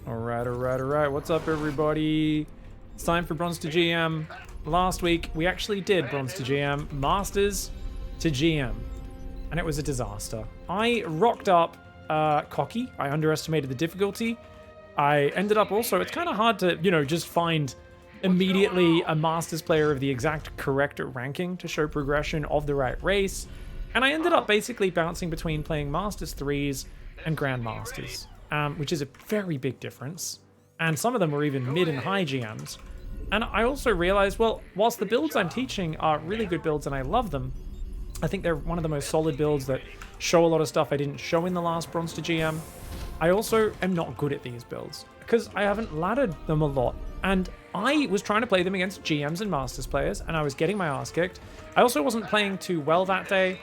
Alright. What's up, everybody? It's time for Bronze to GM. Last week, we actually did Bronze to GM, Masters to GM, and it was a disaster. I rocked up cocky. I underestimated the difficulty. I ended up also, it's kind of hard to, just find immediately a Masters player of the exact correct ranking to show progression of the right race. And I ended up basically bouncing between playing Masters 3s and Grandmasters, which is a very big difference. And some of them were even mid and high GMs. And I also realized, well, whilst the builds I'm teaching are really good builds and I love them, I think they're one of the most solid builds that show a lot of stuff I didn't show in the last Bronze to GM. I also am not good at these builds because I haven't laddered them a lot. And I was trying to play them against GMs and Masters players, and I was getting my ass kicked. I also wasn't playing too well that day,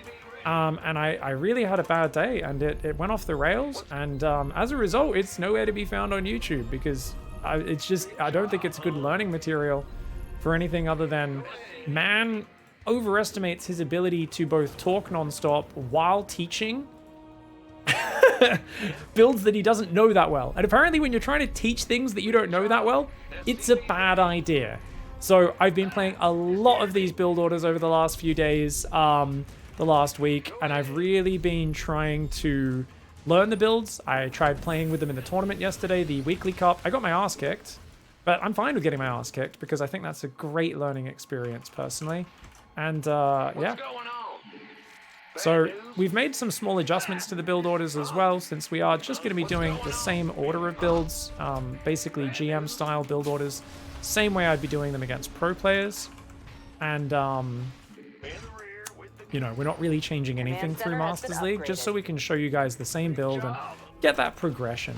and I really had a bad day, and it went off the rails. And as a result, it's nowhere to be found on YouTube because I don't think it's good learning material for anything other than man overestimates his ability to both talk nonstop while teaching builds that he doesn't know that well. And apparently when you're trying to teach things that you don't know that well, it's a bad idea. So I've been playing a lot of these build orders over the last few days, the last week, and I've really been trying to learn the builds. I tried playing with them in the tournament yesterday, the weekly cup. I got my ass kicked, but I'm fine with getting my ass kicked because I think that's a great learning experience personally. And yeah. So we've made some small adjustments to the build orders as well, since we are just going to be doing the same order of builds, basically GM style build orders, same way I'd be doing them against pro players. And we're not really changing anything through Masters League, just so we can show you guys the same build and get that progression.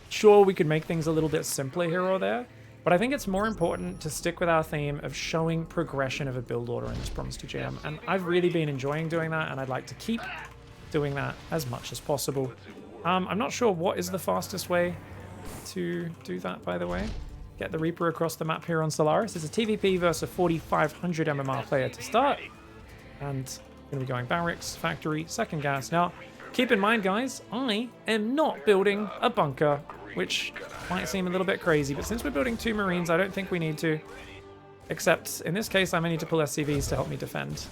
Sure, we could make things a little bit simpler here or there, but I think it's more important to stick with our theme of showing progression of a build order in this Bronze to GM, and I've really been enjoying doing that, and I'd like to keep doing that as much as possible. I'm not sure what is the fastest way to do that, by the way. Get the Reaper across the map here on Solaris. It's a TVP versus a 4500 MMR player to start, and going to be going barracks, factory, second gas. Now, keep in mind, guys, I am not building a bunker, which might seem a little bit crazy, but since we're building 2 Marines, I don't think we need to. Except, in this case, I may need to pull SCVs to help me defend.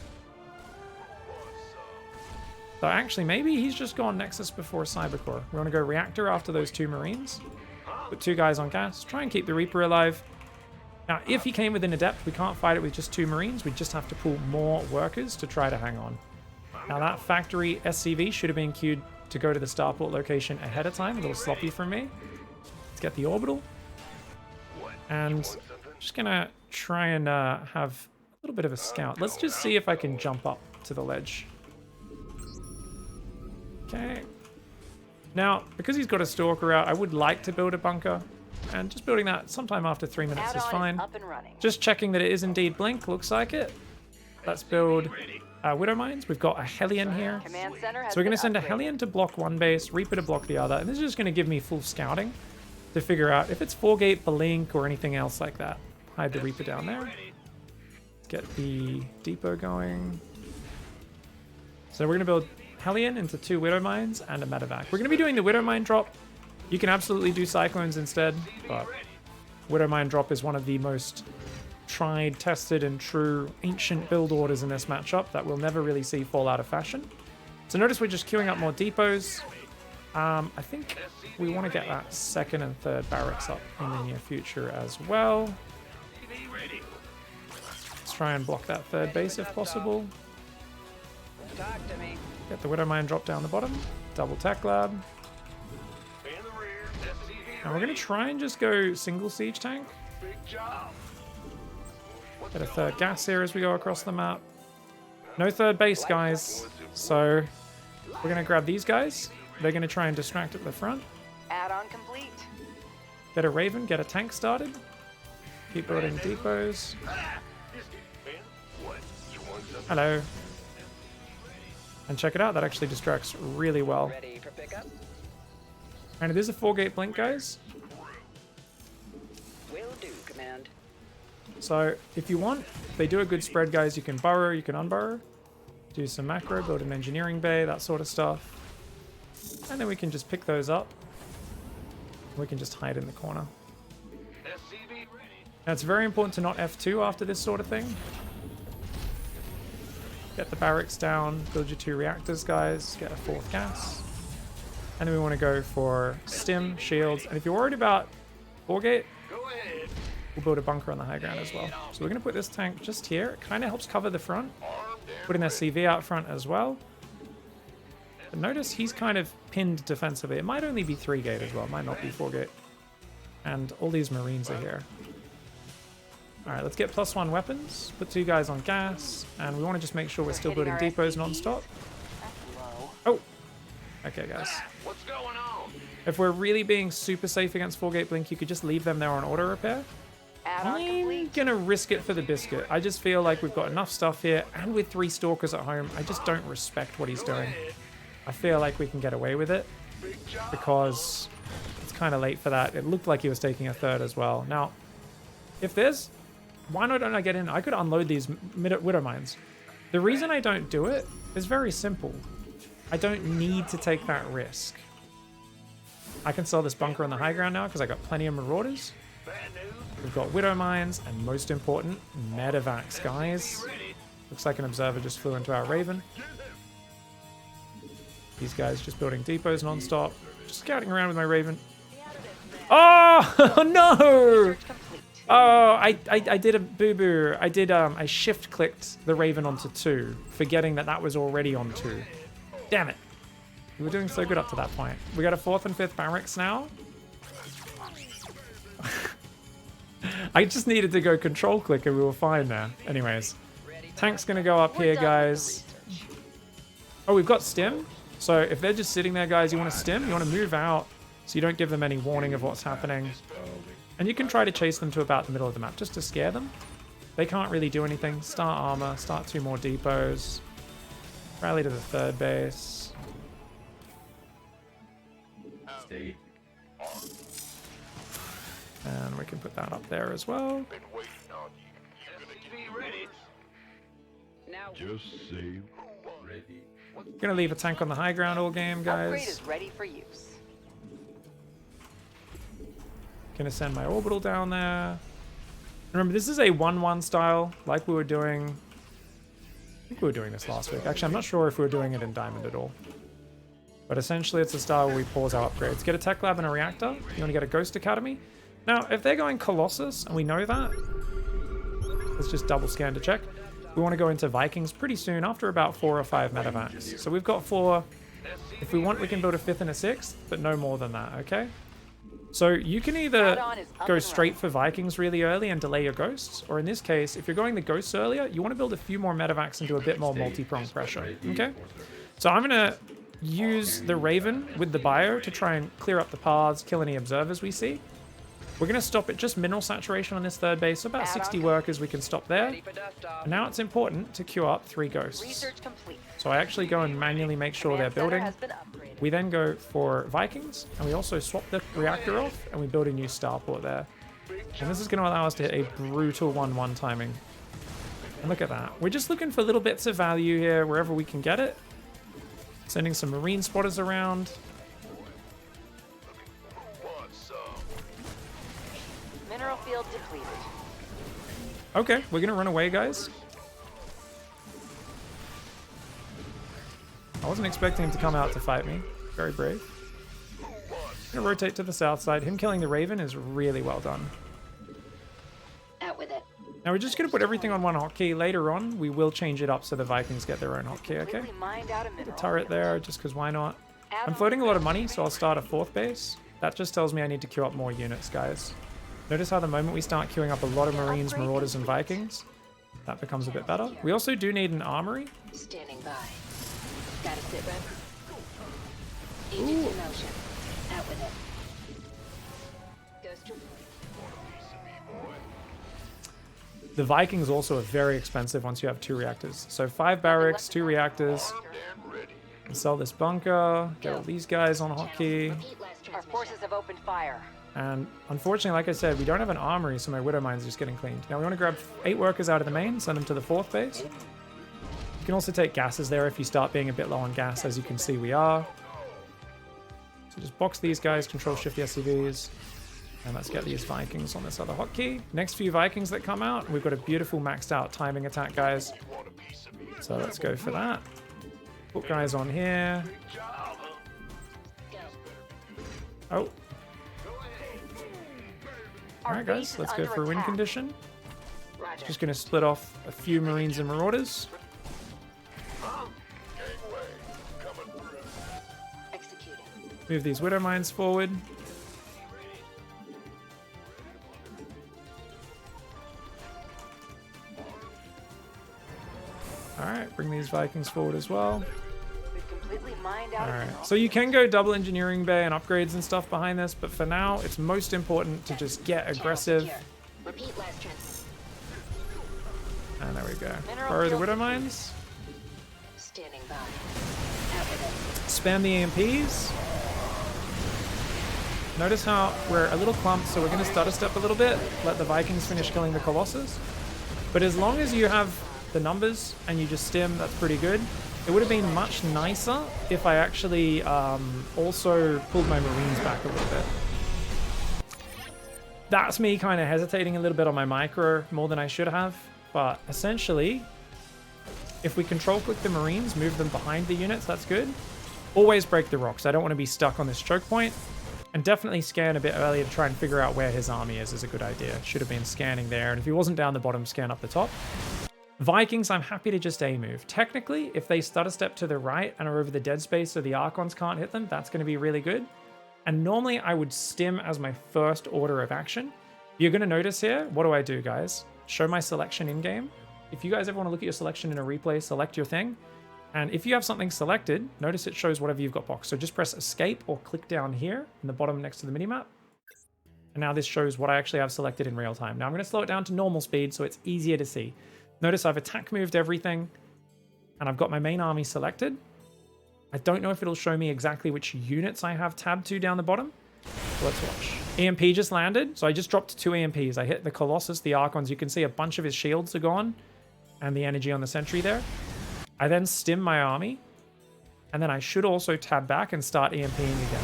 So actually, maybe he's just gone Nexus before Cybercore. We want to go Reactor after those 2 Marines. Put 2 guys on gas. Try and keep the Reaper alive. Now, if he came within Adept, we can't fight it with just 2 Marines. We just have to pull more workers to try to hang on. Now, that factory SCV should have been queued to go to the starport location ahead of time. A little sloppy from me. Let's get the orbital. And just gonna try and have a little bit of a scout. Let's just see if I can jump up to the ledge. Okay. Now, because he's got a stalker out, I would like to build a bunker. And just building that sometime after 3 minutes is fine. Just checking that it is indeed Blink. Looks like it. Let's build Widow Mines. We've got a Hellion here. So we're going to send a Hellion to block one base, Reaper to block the other. And this is just going to give me full scouting to figure out if it's 4-gate, Blink, or anything else like that. Hide the Reaper down there. Let's get the depot going. So we're going to build Hellion into 2 Widow Mines and a medevac. We're going to be doing the Widow Mine drop. You can absolutely do Cyclones instead, but Widow Mine drop is one of the most tried, tested, and true ancient build orders in this matchup that we'll never really see fall out of fashion. So notice we're just queuing up more depots. I think we want to get that 2nd and 3rd barracks up in the near future as well. Let's try and block that 3rd base if possible. Get the Widow Mine drop down the bottom. Double Tech Lab. And we're going to try and just go single siege tank. Get a 3rd gas here as we go across the map. No 3rd base, guys. So we're going to grab these guys. They're going to try and distract at the front. Add-on complete. Get a Raven, get a tank started. Keep building depots. Hello. And check it out, that actually distracts really well. Ready for pickup? And it is a 4-gate Blink, guys. Will do, Command. So if you want, if they do a good spread, guys, you can burrow, you can unburrow. Do some macro, build an engineering bay, that sort of stuff. And then we can just pick those up. We can just hide in the corner. Now, it's very important to not F2 after this sort of thing. Get the barracks down, build your 2 reactors, guys, get a 4th gas. And then we want to go for stim, shields, and if you're worried about 4-gate, we'll build a bunker on the high ground as well. So we're going to put this tank just here. It kind of helps cover the front. Putting their CV out front as well. But notice he's kind of pinned defensively. It might only be 3-gate as well. It might not be 4-gate. And all these Marines are here. Alright, let's get +1 weapons. Put 2 guys on gas. And we want to just make sure we're still building depots non-stop. Oh! Okay, guys. What's going on? If we're really being super safe against 4-gate blink, you could just leave them there on auto repair. I'm gonna risk it for the biscuit. I just feel like we've got enough stuff here, and with 3 stalkers at home, I just don't respect what he's doing. I feel like we can get away with it because it's kind of late for that. It looked like he was taking a 3rd as well. Now, if there's... Why don't I get in? I could unload these Widow Mines. The reason I don't do it is very simple. I don't need to take that risk. I can sell this bunker on the high ground now because I got plenty of Marauders. We've got Widow Mines, and most important, Medivacs, guys. Looks like an observer just flew into our Raven. These guys just building depots non-stop. Just scouting around with my Raven. Oh, no! Oh, I did a boo-boo. I shift-clicked the Raven onto 2, forgetting that that was already on 2. Damn it. We were doing so good up to that point. We got a 4th and 5th barracks now. I just needed to go control click and we were fine there. Anyways, tank's gonna go up here, guys. Oh, we've got stim. So if they're just sitting there, guys, you want to stim, you want to move out so you don't give them any warning of what's happening. And you can try to chase them to about the middle of the map just to scare them. They can't really do anything. Start armor, start 2 more depots. Rally to the 3rd base. And we can put that up there as well. Just say ready. Gonna leave a tank on the high ground all game, Upgrade guys. is ready for use. Gonna send my orbital down there. Remember, this is a 1-1 style, like we were doing. I think we were doing this last week. Actually, I'm not sure if we were doing it in Diamond at all. But essentially, it's a style where we pause our upgrades. Get a tech lab and a reactor. You want to get a Ghost Academy. Now, if they're going Colossus, and we know that, let's just double scan to check. We want to go into Vikings pretty soon, after about 4 or 5 medevacs. So we've got 4. If we want, we can build a 5th and a 6th, but no more than that, okay? So you can either go straight for Vikings really early and delay your Ghosts, or in this case, if you're going the Ghosts earlier, you want to build a few more medevacs and do a bit more multi-prong pressure, okay? So I'm going to use the Raven with the Bio to try and clear up the paths, kill any observers we see. We're going to stop at just mineral saturation on this 3rd base, so about 60 workers we can stop there. And now it's important to queue up 3 Ghosts. Research complete. So I actually go and manually make sure they're building. We then go for Vikings, and we also swap the reactor off, and we build a new starport there. And this is going to allow us to hit a brutal 1-1 timing. And look at that. We're just looking for little bits of value here, wherever we can get it. Sending some Marine spotters around. Mineral field depleted. Okay, we're going to run away, guys. I wasn't expecting him to come out to fight me. Very brave. Gonna rotate to the south side. Him killing the Raven is really well done. Out with it. Now we're just gonna put everything on one hotkey. Later on, we will change it up so the Vikings get their own hotkey, okay? The turret there, just because why not? I'm floating a lot of money, so I'll start a 4th base. That just tells me I need to queue up more units, guys. Notice how the moment we start queuing up a lot of Marines, Marauders, and Vikings, that becomes a bit better. We also do need an armory. Standing by. Gotta sit rep. Agent in motion. Out with it. Ghost. The Vikings also are very expensive once you have 2 reactors. So 5 barracks, 2 reactors. And sell this bunker. Get all these guys on hotkey. Our forces have opened fire. And unfortunately, like I said, we don't have an armory, so my Widow Mines are just getting cleaned. Now we want to grab 8 workers out of the main, send them to the 4th base. You can also take gases there if you start being a bit low on gas, as you can see we are. So just box these guys, control shift the SCVs. And let's get these Vikings on this other hotkey. Next few Vikings that come out, we've got a beautiful maxed out timing attack, guys. So let's go for that. Put guys on here. Oh. Alright guys, let's go for a win condition. Just going to split off a few Marines and Marauders. Move these Widow Mines forward. Alright, bring these Vikings forward as well. Alright, so you can go double engineering bay and upgrades and stuff behind this, but for now, it's most important to just get aggressive. And there we go. Borrow the Widow Mines. Spam the EMPs. Notice how we're a little clumped, so we're going to stutter step a little bit, let the Vikings finish killing the Colossus. But as long as you have the numbers and you just stim, that's pretty good. It would have been much nicer if I actually also pulled my Marines back a little bit. That's me kind of hesitating a little bit on my micro more than I should have. But essentially, if we control click the Marines, move them behind the units, that's good. Always break the rocks. I don't want to be stuck on this choke point. And definitely scan a bit earlier to try and figure out where his army is a good idea. Should have been scanning there. And if he wasn't down the bottom, scan up the top. Vikings, I'm happy to just A-move. Technically, if they stutter step to the right and are over the dead space so the Archons can't hit them, that's going to be really good. And normally I would stim as my first order of action. You're going to notice here, what do I do, guys? Show my selection in-game. If you guys ever want to look at your selection in a replay, select your thing. And if you have something selected, notice it shows whatever you've got boxed. So just press escape or click down here in the bottom next to the minimap. And now this shows what I actually have selected in real time. Now I'm going to slow it down to normal speed so it's easier to see. Notice I've attack moved everything and I've got my main army selected. I don't know if it'll show me exactly which units I have tabbed to down the bottom. So let's watch. EMP just landed. So I just dropped 2 EMPs. I hit the Colossus, the Archons. You can see a bunch of his shields are gone and the energy on the sentry there. I then stim my army, and then I should also tab back and start EMPing again.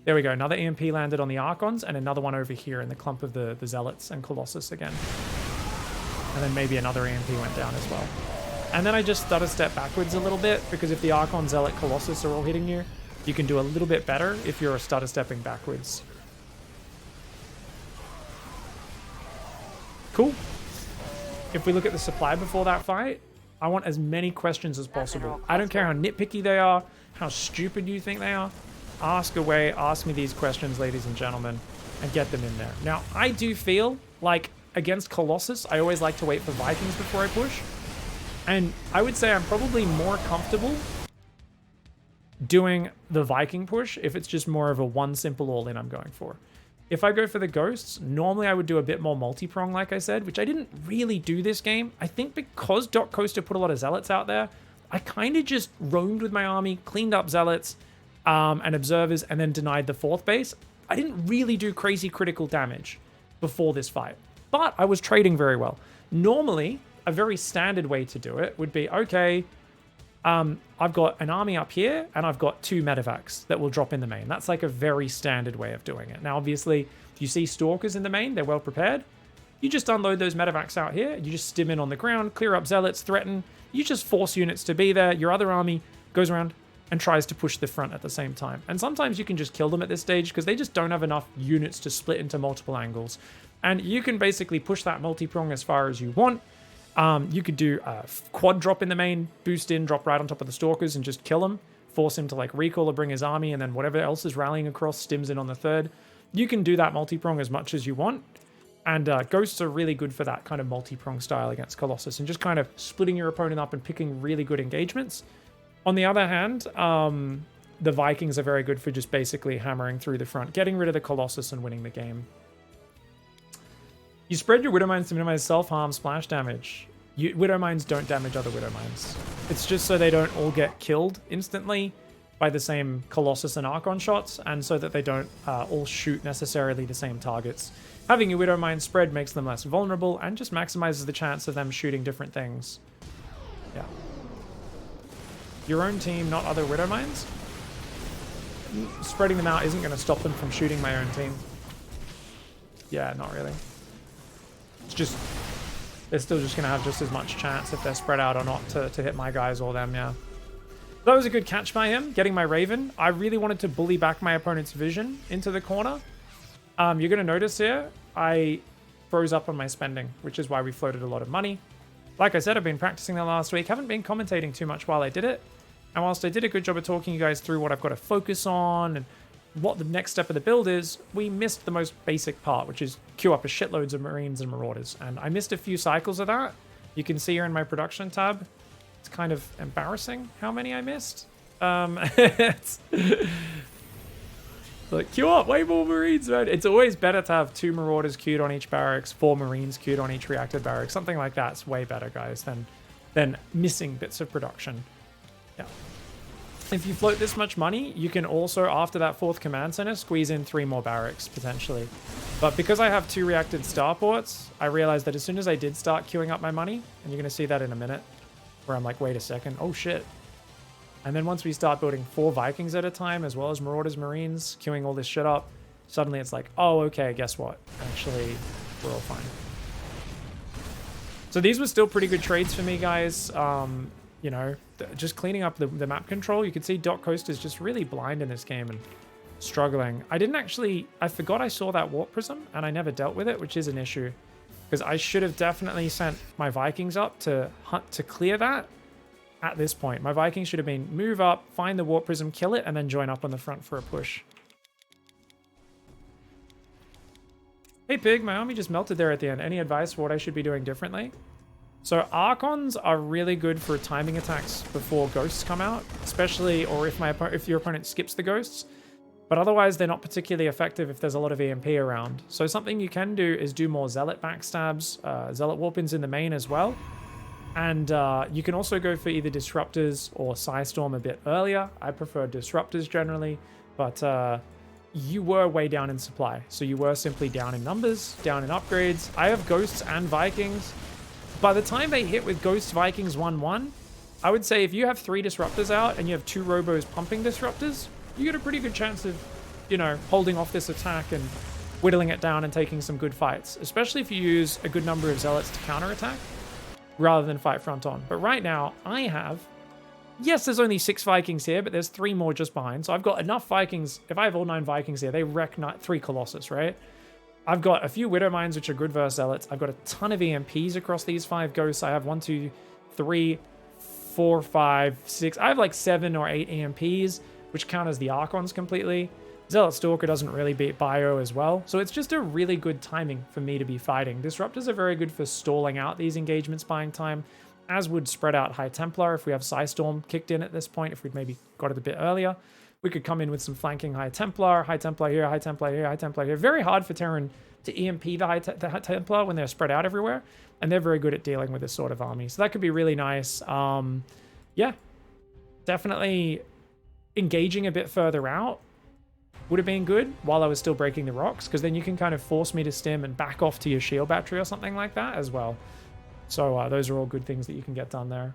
There we go, another EMP landed on the Archons, and another one over here in the clump of the Zealots and Colossus again. And then maybe another EMP went down as well. And then I just stutter step backwards a little bit, because if the Archon, Zealot, Colossus are all hitting you, you can do a little bit better if you're stutter stepping backwards. Cool. If we look at the supply before that fight, I want as many questions as possible. I don't care how nitpicky they are, how stupid you think they are. Ask away, ask me these questions, ladies and gentlemen, and get them in there. Now, I do feel like against Colossus, I always like to wait for Vikings before I push. And I would say I'm probably more comfortable doing the Viking push if it's just more of a one simple all-in I'm going for. If I go for the Ghosts, normally I would do a bit more multi-prong, like I said, which I didn't really do this game. I think because Doc Coaster put a lot of Zealots out there, I kind of just roamed with my army, cleaned up Zealots and Observers, and then denied the 4th base. I didn't really do crazy critical damage before this fight, but I was trading very well. Normally, a very standard way to do it would be, okay, I've got an army up here, and I've got 2 medevacs that will drop in the main. That's like a very standard way of doing it. Now, obviously, if you see Stalkers in the main, they're well prepared. You just unload those medevacs out here. You just stim in on the ground, clear up Zealots, threaten. You just force units to be there. Your other army goes around and tries to push the front at the same time. And sometimes you can just kill them at this stage because they just don't have enough units to split into multiple angles. And you can basically push that multi-prong as far as you want. You could do a quad drop in the main, boost in, drop right on top of the Stalkers and just kill him. Force him to like recall or bring his army, and then whatever else is rallying across stims in on the 3rd. You can do that multi-prong as much as you want. And Ghosts are really good for that kind of multi-prong style against Colossus and just kind of splitting your opponent up and picking really good engagements. On the other hand, the Vikings are very good for just basically hammering through the front, getting rid of the Colossus and winning the game. You spread your Widow Mines to minimize self-harm splash damage. Widow Mines don't damage other Widow Mines. It's just so they don't all get killed instantly by the same Colossus and Archon shots, and so that they don't all shoot necessarily the same targets. Having your Widow Mines spread makes them less vulnerable and just maximizes the chance of them shooting different things. Yeah. your own team, not other Widow Mines. Spreading them out isn't going to stop them from shooting my own team. Yeah, not really. It's just, they're still just going to have just as much chance if they're spread out or not to hit my guys or them, yeah. That was a good catch by him, getting my Raven. I really wanted to bully back my opponent's vision into the corner. You're going to notice here, I froze up on my spending, which is why we floated a lot of money. Like I said, I've been practicing that last week. Haven't been commentating too much while I did it. And whilst I did a good job of talking you guys through what I've got to focus on and what the next step of the build is, we missed the most basic part, which is queue up a shitloads of Marines and Marauders. And I missed a few cycles of that. You can see here in my production tab, it's kind of embarrassing how many I missed. It's like, queue up, way more Marines, man. It's always better to have 2 Marauders queued on each barracks, 4 Marines queued on each reactor barracks. Something like that's way better, guys, than missing bits of production. Yeah. If you float this much money, you can also, after that 4th command center, squeeze in 3 more barracks, potentially. But because I have 2 reacted starports, I realized that as soon as I did start queuing up my money, and you're going to see that in a minute, where I'm like, wait a second, oh shit. And then once we start building 4 Vikings at a time, as well as Marauders, Marines, queuing all this shit up, suddenly it's like, oh, okay, guess what? Actually, we're all fine. So these were still pretty good trades for me, guys. You know, just cleaning up the map control. You can see Doc Coast is just really blind in this game and struggling. I forgot I saw that Warp Prism, and I never dealt with it, which is an issue. Because I should have definitely sent my Vikings up to hunt to clear that. At this point, my Vikings should have been move up, find the Warp Prism, kill it, and then join up on the front for a push. Hey Pig, my army just melted there at the end. Any advice for what I should be doing differently? So Archons are really good for timing attacks before Ghosts come out, especially, or if your opponent skips the Ghosts. But otherwise, they're not particularly effective if there's a lot of EMP around. So something you can do is do more Zealot backstabs, Zealot Warpins in the main as well. And you can also go for either Disruptors or Psystorm a bit earlier. I prefer Disruptors generally, but you were way down in supply. So you were simply down in numbers, down in upgrades. I have Ghosts and Vikings. By the time they hit with Ghost Vikings 1-1, I would say if you have 3 Disruptors out and you have 2 Robos pumping Disruptors, you get a pretty good chance of, you know, holding off this attack and whittling it down and taking some good fights, especially if you use a good number of Zealots to counterattack rather than fight front on. But right now, I have, yes, there's only 6 Vikings here, but there's 3 more just behind. So I've got enough Vikings. If I have all 9 Vikings here, they wreck 3 Colossus, right? I've got a few Widow Mines, which are good versus Zealots. I've got a ton of EMPs across these 5 Ghosts. I have 1, 2, 3, 4, 5, 6. I have like 7 or 8 EMPs, which count as the Archons completely. Zealot Stalker doesn't really beat Bio as well. So it's just a really good timing for me to be fighting. Disruptors are very good for stalling out these engagements, buying time, as would spread out High Templar if we have Psystorm kicked in at this point. If we'd maybe got it a bit earlier, we could come in with some flanking High Templar here, High Templar here, High Templar here. Very hard for Terran to EMP the High Templar when they're spread out everywhere, and they're very good at dealing with this sort of army. So that could be really nice. Yeah, definitely engaging a bit further out would have been good while I was still breaking the rocks, because then you can kind of force me to stim and back off to your shield battery or something like that as well. So those are all good things that you can get done there.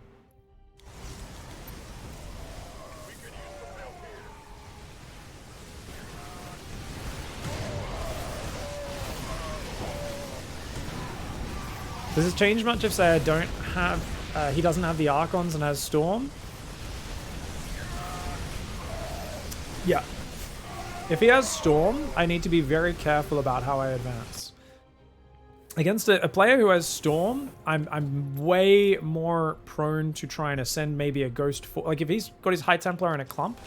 Does it change much if, say, I don't have, he doesn't have the Archons and has Storm? Yeah. If he has Storm, I need to be very careful about how I advance. Against a player who has Storm, I'm way more prone to trying to send maybe a Ghost for, like if he's got his High Templar in a clump.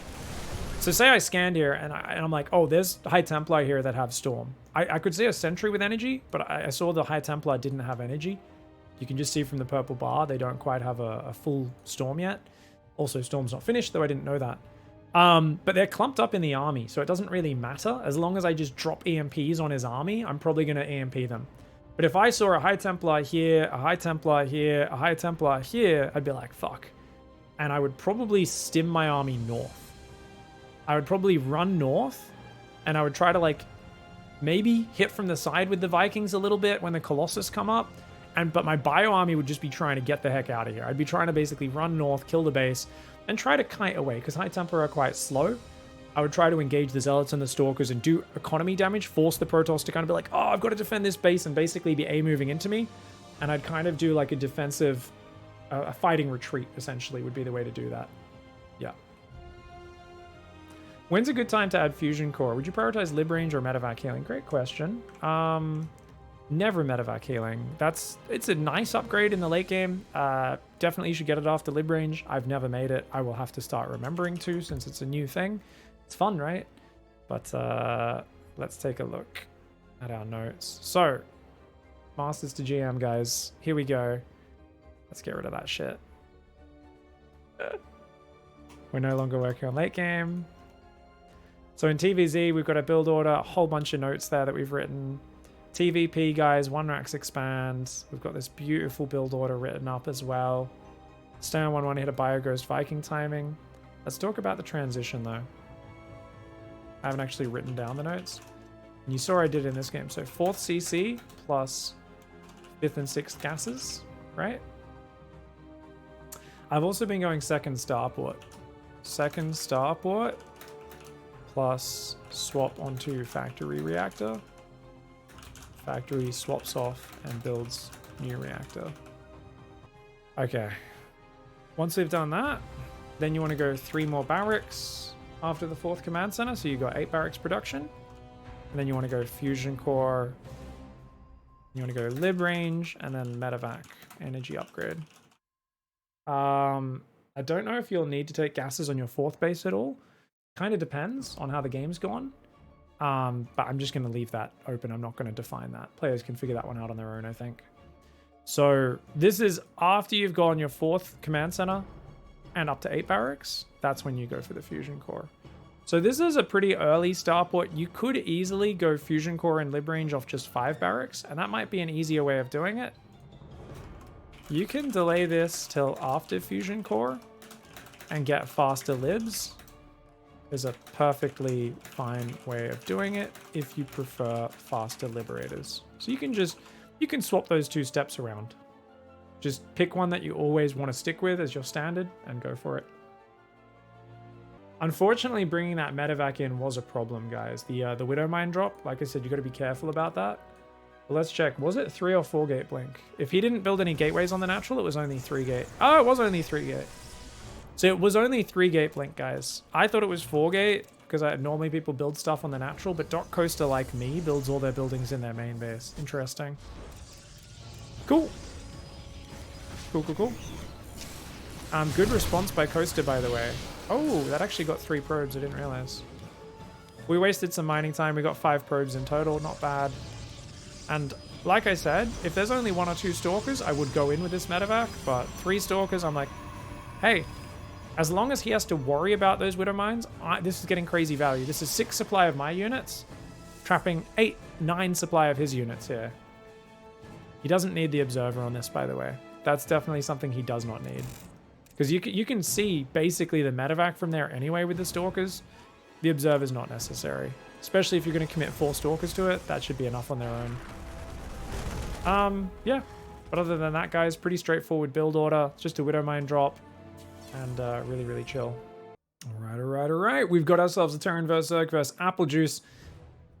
So say I scanned here and I'm like, oh, there's High Templar here that have Storm. I could see a Sentry with energy, but I saw the High Templar didn't have energy. You can just see from the purple bar, they don't quite have a full Storm yet. Also, Storm's not finished, though I didn't know that. But they're clumped up in the army, so it doesn't really matter. As long as I just drop EMPs on his army, I'm probably going to EMP them. But if I saw a High Templar here, a High Templar here, a High Templar here, I'd be like, fuck. And I would probably stim my army north. I would probably run north, and I would try to, like, maybe hit from the side with the Vikings a little bit when the Colossus come up. But my Bio army would just be trying to get the heck out of here. I'd be trying to basically run north, kill the base, and try to kite away, because High Tempo are quite slow. I would try to engage the Zealots and the Stalkers and do economy damage, force the Protoss to kind of be like, oh, I've got to defend this base, and basically be A-moving into me. And I'd kind of do like a defensive, a fighting retreat, essentially, would be the way to do that. Yeah. When's a good time to add Fusion Core? Would you prioritize Lib Range or Medevac Healing? Great question. Never Medevac Healing. It's a nice upgrade in the late game. Definitely you should get it after Lib Range. I've never made it. I will have to start remembering to, since it's a new thing. It's fun, right? But let's take a look at our notes. So, Masters to GM, guys. Here we go. Let's get rid of that shit. We're no longer working on late game. So in TVZ, we've got a build order, a whole bunch of notes there that we've written. TVP, guys, 1 Rax expand. We've got this beautiful build order written up as well. Stay on 1-1, hit a Bio-Ghost Viking timing. Let's talk about the transition, though. I haven't actually written down the notes. And you saw I did in this game. So 4th CC plus 5th and 6th gases, right? I've also been going 2nd Starport. 2nd Starport plus swap onto Factory Reactor. Factory swaps off and builds new reactor. Okay. Once we've done that, then you want to go 3 more barracks after the 4th command center. So you got 8 barracks production. And then you want to go Fusion Core. You want to go Lib Range and then Medevac energy upgrade. I don't know if you'll need to take gases on your 4th base at all. Kind of depends on how the game's gone. But I'm just going to leave that open. I'm not going to define that. Players can figure that one out on their own, I think. So this is after you've gone your 4th command center and up to 8 barracks. That's when you go for the Fusion Core. So this is a pretty early starport. You could easily go Fusion Core and Lib Range off just 5 barracks, and that might be an easier way of doing it. You can delay this till after Fusion Core and get faster libs. Is a perfectly fine way of doing it if you prefer faster liberators. So you can swap those 2 steps around. Just pick one that you always want to stick with as your standard and go for it. Unfortunately, bringing that medevac in was a problem, guys. The Widowmine drop, like I said, you got to be careful about that. But let's check. Was it 3 or 4 gate blink? If he didn't build any gateways on the natural, it was only 3 gate. Oh, it was only 3 gate. So it was only 3 gate blink, guys. I thought it was 4 gate because normally people build stuff on the natural, but Doc Coaster, like me, builds all their buildings in their main base. Interesting. Cool. Cool. Good response by Coaster, by the way. Oh, that actually got 3 probes. I didn't realize. We wasted some mining time. We got 5 probes in total. Not bad. And like I said, if there's only 1 or 2 Stalkers, I would go in with this medevac. But 3 Stalkers, I'm like, hey, as long as he has to worry about those Widow Mines, this is getting crazy value. This is 6 supply of my units, trapping 8, 9 supply of his units here. He doesn't need the Observer on this, by the way. That's definitely something he does not need. Because you can see basically the medevac from there anyway with the Stalkers. The Observer's not necessary. Especially if you're going to commit 4 Stalkers to it, that should be enough on their own. Yeah. But other than that, guys, pretty straightforward build order. Just a Widowmine drop. And really, really chill. All right. We've got ourselves a Terran vs. Zerg vs. Applejuice.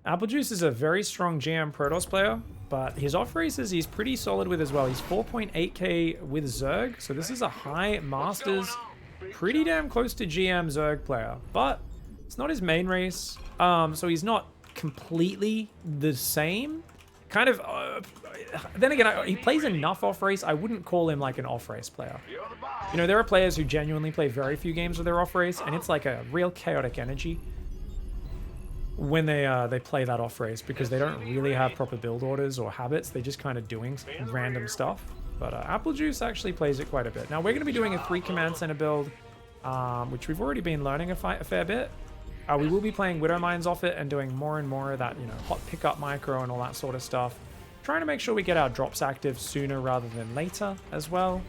Applejuice is a very strong GM Protoss player, but his off races he's pretty solid with as well. He's 4.8k with Zerg, so this is a high Masters, pretty damn close to GM Zerg player, but it's not his main race, so he's not completely the same. Kind of, then again, he plays enough off race. I wouldn't call him like an off race player. You know, there are players who genuinely play very few games with their off race, and it's like a real chaotic energy when they play that off race because they don't really have proper build orders or habits. They're just kind of doing random stuff. But Applejuice actually plays it quite a bit. Now we're going to be doing a 3 command center build, which we've already been learning a fair bit. We will be playing Widow Mines off it and doing more and more of that, you know, hot pickup micro and all that sort of stuff. Trying to make sure we get our drops active sooner rather than later as well.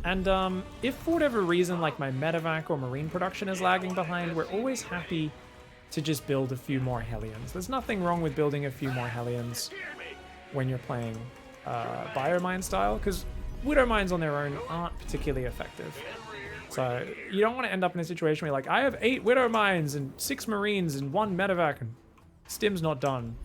And if for whatever reason, like my medevac or marine production is lagging behind, we're always happy to just build a few more Hellions. There's nothing wrong with building a few more Hellions when you're playing Biomine style, because Widow Mines on their own aren't particularly effective. So you don't want to end up in a situation where you're like, I have 8 Widow Mines and 6 Marines and 1 Medevac and Stim's not done.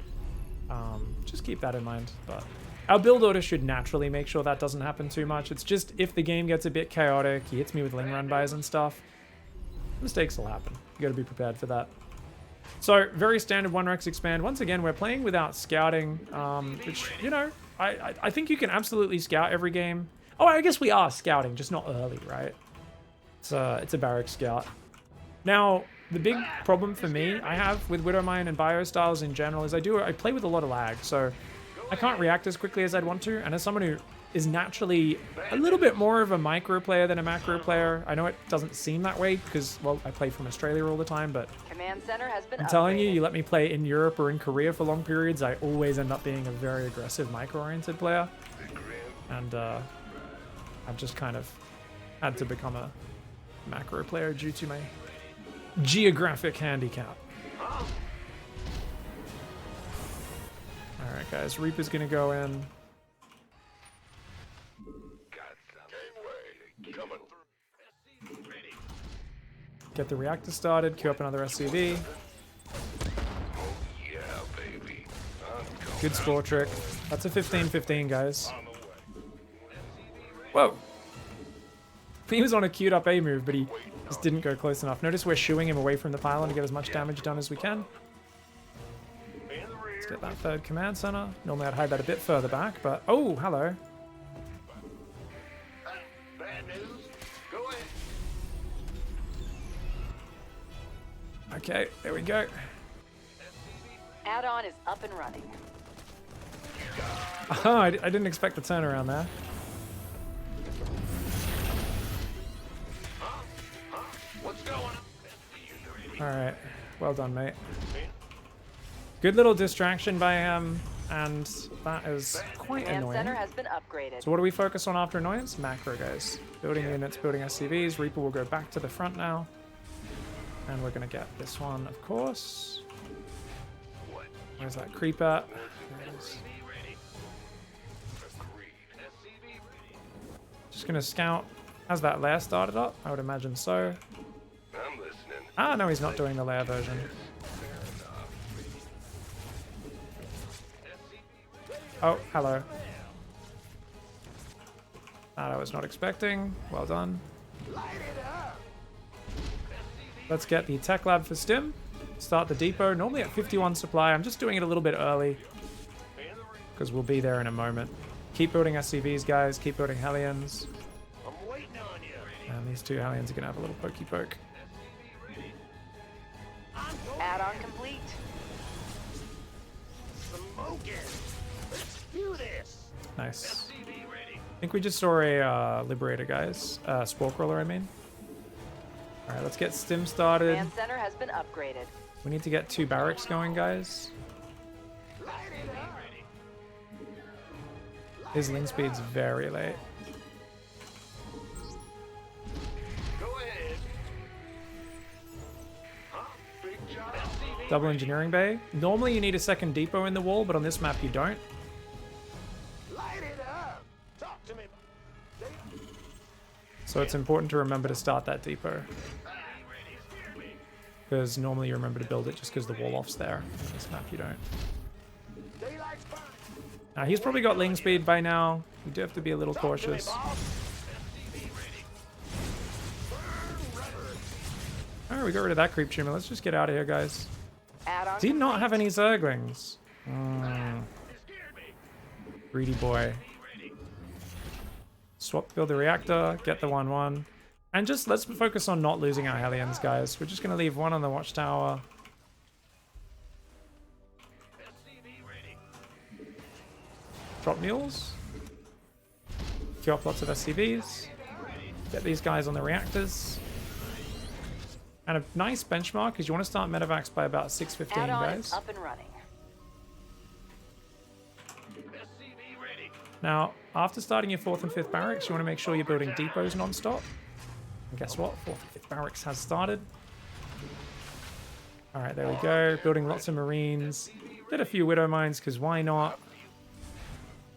Just keep that in mind. But our build order should naturally make sure that doesn't happen too much. It's just if the game gets a bit chaotic, he hits me with Ling Run buys and stuff, mistakes will happen. You got to be prepared for that. So very standard 1-Rex expand. Once again, we're playing without scouting, which, you know, I think you can absolutely scout every game. Oh, I guess we are scouting, just not early, right? It's a barrack scout. Now, the big problem for me I have with Widowmine and Bio styles in general is I play with a lot of lag, so I can't react as quickly as I'd want to. And as someone who is naturally a little bit more of a micro player than a macro player, I know it doesn't seem that way because, well, I play from Australia all the time, but Command center has been I'm telling upgraded. you let me play in Europe or in Korea for long periods, I always end up being a very aggressive micro-oriented player. And I've just kind of had to become a macro player due to my geographic handicap. Alright guys, Reaper's gonna go in. Get the reactor started, queue up another SCV. Good score trick. That's a 15-15, guys. Whoa! He was on a queued up A move, but he just didn't go close enough. Notice we're shooing him away from the pylon to get as much damage done as we can. Let's get that third command center. Normally I'd hide that a bit further back, but... Oh, hello. Bad news. Go ahead. Okay, there we go. Add-on is up and running. Oh, I didn't expect the turnaround there. What's going on? Alright, well done, mate. Good little distraction by him, and that is quite Command annoying. center has been upgraded. So what do we focus on after annoyance? Macro, guys. Building units, building SCVs. Reaper will go back to the front now. And we're going to get this one, of course. Where's that creep at? There it is. Just going to scout. Has that lair started up? I would imagine so. I'm listening. Ah, no, he's not doing the lair version. Oh, hello. That I was not expecting. Well done. Let's get the tech lab for Stim. Start the depot. Normally at 51 supply. I'm just doing it a little bit early because we'll be there in a moment. Keep building SCVs, guys. Keep building Hellions. I'm waiting on you. And these 2 Hellions are going to have a little pokey poke. Add-on complete. Smoking. Let's do this. Nice. I think we just saw a Liberator, guys. Spore Crawler, I mean. Alright, let's get Stim started. Command center has been upgraded. We need to get 2 barracks going, guys. His Ling speed's very late. Go ahead. Huh? Big job. Double engineering bay. Normally you need a second depot in the wall, but on this map you don't. Light it up. Talk to me. So it's important to remember to start that depot. Because normally you remember to build it just because the wall off's there. On this map you don't. Daylight's fine. Now he's probably got Ling speed by now. You do have to be a little cautious. Alright, we got rid of that creep tumor. Let's just get out of here, guys. Add-on Does he not complete. have any Zerglings? Greedy boy. Swap, build the reactor, get the 1-1. And just let's focus on not losing our Hellions, guys. We're just going to leave 1 on the watchtower. Drop mules. Queue up lots of SCVs. Get these guys on the reactors. And a nice benchmark is you want to start medevacs by about 6:15, Add-on guys. is up and running. Now, after starting your 4th and 5th barracks, you want to make sure you're building depots non-stop. And guess what? 4th and 5th barracks has started. Alright, there we go. Building lots of Marines. Did a few Widow Mines, because why not?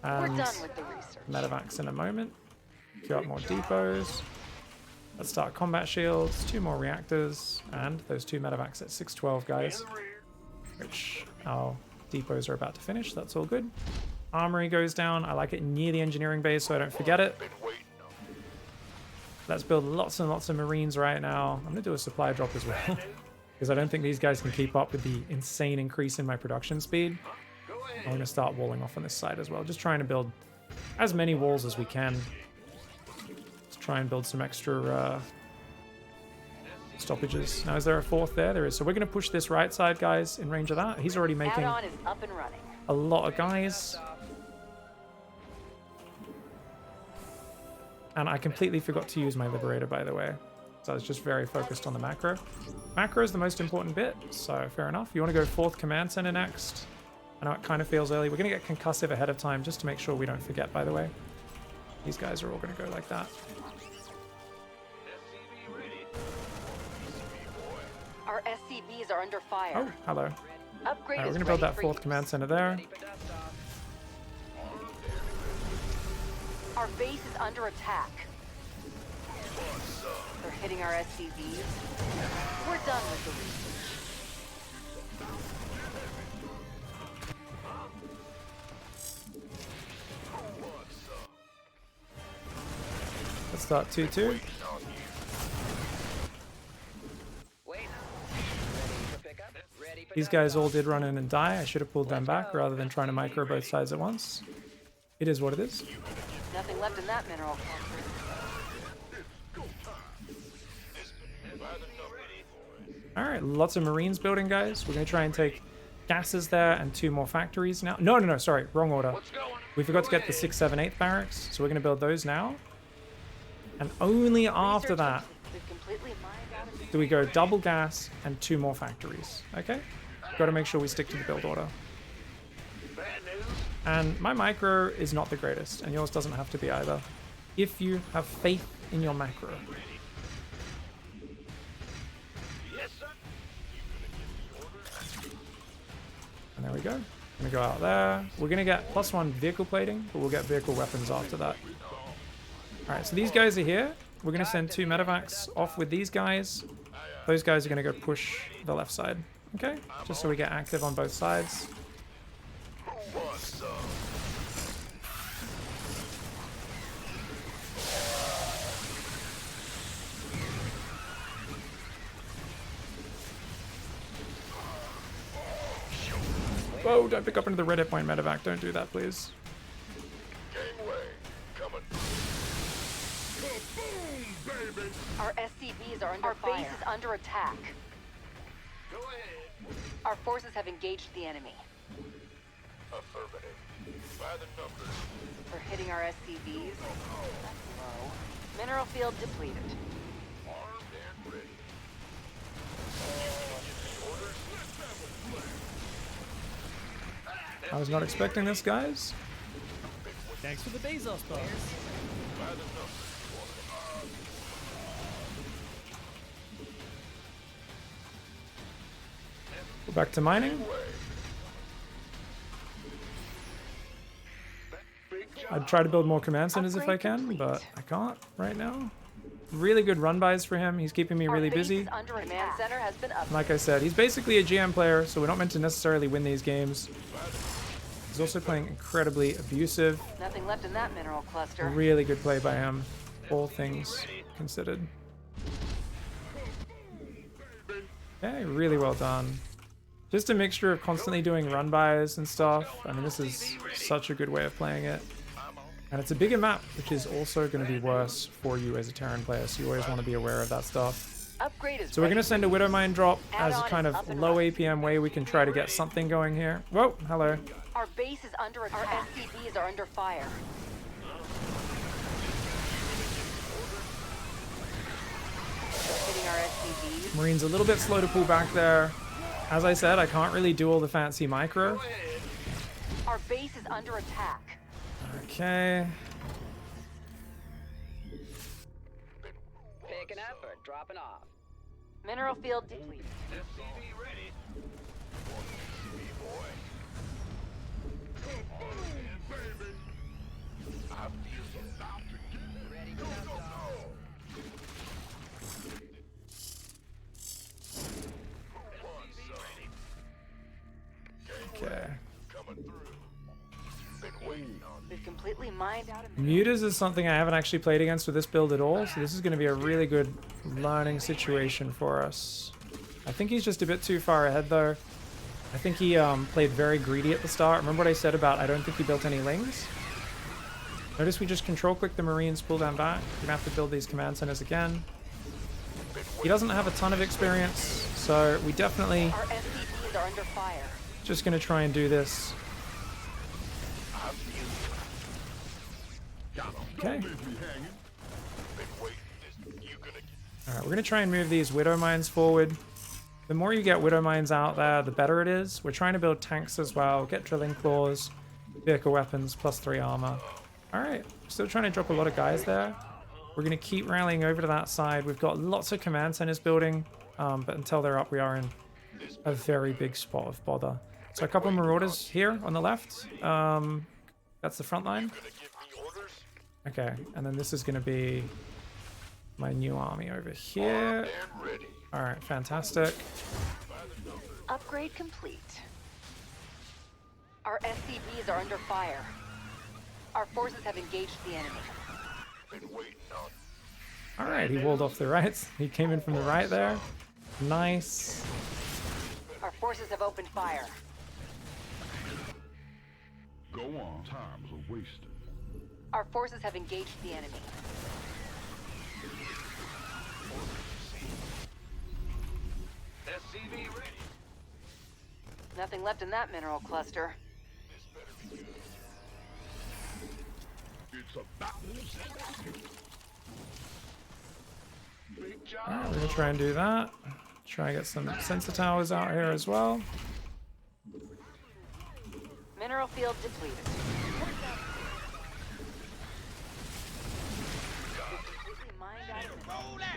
We're And done with the research. medevacs in a moment. Queue up more depots. Let's start combat shields, 2 more reactors, and those 2 medevacs at 612, guys. Which our depots are about to finish. That's all good. Armory goes down. I like it near the engineering base so I don't forget it. Let's build lots and lots of Marines right now. I'm going to do a supply drop as well. Because I don't think these guys can keep up with the insane increase in my production speed. I'm going to start walling off on this side as well. Just trying to build as many walls as we can. Let's try and build some extra stoppages. Now, is there a 4th there? There is. So we're going to push this right side, guys, in range of that. He's already making Add-on is up and running. a lot of guys. And I completely forgot to use my Liberator, by the way. So I was just very focused on the macro. Macro is the most important bit, so fair enough. You want to go 4th Command Center next. I know it kind of feels early. We're going to get concussive ahead of time just to make sure we don't forget, by the way. These guys are all going to go like that. Our SCVs are under fire. Oh, hello. Upgrade Alright, we're is going to build ready that for 4th Command Center there. Our base is under attack. They're hitting our SCVs. We're done with the research. Let's start 2-2. These guys all did run in and die. I should have pulled them back rather than trying to micro both sides at once. It is what it is. Nothing left in that mineral cluster. Alright, lots of Marines building, guys. We're going to try and take gases there and 2 more factories now. No, sorry, wrong order. We forgot to get the 6th, 7th, 8th barracks, so we're going to build those now. And only after that do we go double gas and 2 more factories. Okay? Got to make sure we stick to the build order. And my micro is not the greatest, and yours doesn't have to be either. If you have faith in your macro. And there we go. Gonna go out there. We're gonna get +1 vehicle plating, but we'll get vehicle weapons after that. Alright, so these guys are here. We're gonna send 2 medevacs off with these guys. Those guys are gonna go push the left side. Okay? Just so we get active on both sides. Whoa, don't pick up into the red hit point medevac. Don't do that, please. Our SCVs are under fire. Our base is under attack. Go ahead. Our forces have engaged the enemy. Affirmative. By the numbers. We're hitting our SCVs. That's low. Mineral field depleted. Armed and ready. I was not expecting this, guys. Thanks for the Bezos bars. Go back to mining. I'd try to build more command centers if I can, but I can't right now. Really good run-bys for him. He's keeping me really busy. Command center has been upgraded. Like I said, he's basically a GM player, so we're not meant to necessarily win these games. He's also playing incredibly abusive. Nothing left in that mineral cluster. Really good play by him, all things considered. Okay, really well done. Just a mixture of constantly doing run-bys and stuff. I mean, this is such a good way of playing it. And it's a bigger map, which is also going to be worse for you as a Terran player, so you always want to be aware of that stuff. Upgrade is So we're going to send a Widow Mine drop as a Add-on kind is of up and low running. APM way we can try to get something going here. Whoa, hello. Our base is under attack. Our SCVs are under fire. They're hitting our SCVs. Marine's a little bit slow to pull back there. As I said, I can't really do all the fancy micro. Our base is under attack. Okay. Picking up or dropping off. Mineral field depleted. FCV ready. Okay. We've completely mined out a Mutas is something I haven't actually played against with this build at all, so this is going to be a really good learning situation for us. I think he's just a bit too far ahead though. I think he played very greedy at the start. Remember what I said about I don't think he built any lings? Notice we just control click the Marines, pull down back. We're gonna have to build these command centers again. He doesn't have a ton of experience, so we definitely Our SCVs are under fire. just gonna try and do this. Okay. Alright, we're gonna try and move these Widow Mines forward. The more you get Widow Mines out there, the better it is. We're trying to build tanks as well, get drilling claws, vehicle weapons, +3 armor. Alright, still trying to drop a lot of guys there. We're gonna keep rallying over to that side. We've got lots of command centers building, but until they're up, we are in a very big spot of bother. So a couple of Marauders here on the left. That's the front line. Okay, and then this is going to be my new army over here. Alright, fantastic. Upgrade complete. Our SCVs are under fire. Our forces have engaged the enemy. Alright, he walled off the right. He came in from the right there. Nice. Our forces have opened fire. Go on. Time's a wasted. Our forces have engaged the enemy. SCV ready. Nothing left in that mineral cluster. It's about big job. Alright, we're going to try and do that. Try and get some sensor towers out here as well. Mineral field depleted.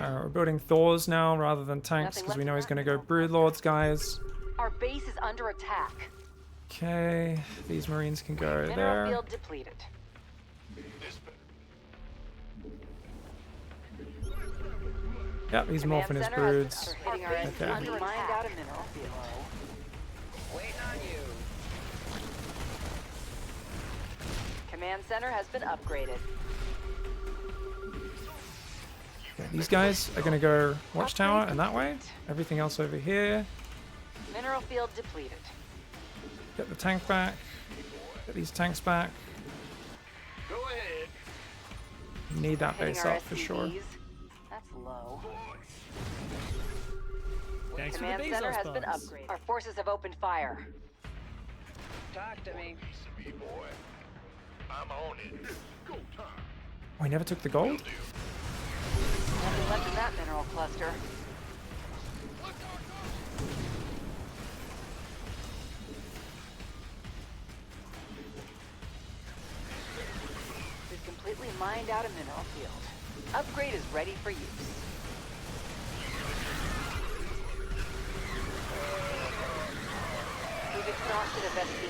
We're building Thors now rather than tanks because we know he's going to go Broodlords, guys. Our base is under attack. Okay, these Marines can go Mineral there. field depleted. Yep, he's Command morphing his center has broods. been hitting our base is Okay. under mined out a mineral field. Waiting on you. Command center has been upgraded. Okay, these guys are going to go Watchtower and that way. Everything else over here. Mineral field depleted. Get the tank back. Get these tanks back. Go ahead. Need that Hitting base our up for sure. SCVs. That's low. Thanks for Command the center Bezos has been bombs. upgraded. Our forces have opened fire. Talk to me. SCV boy. I'm on it. Go time. Oh, he never took the gold? Nothing left in that mineral cluster. We've completely mined out a mineral field. Upgrade is ready for use. We've exhausted a vestige.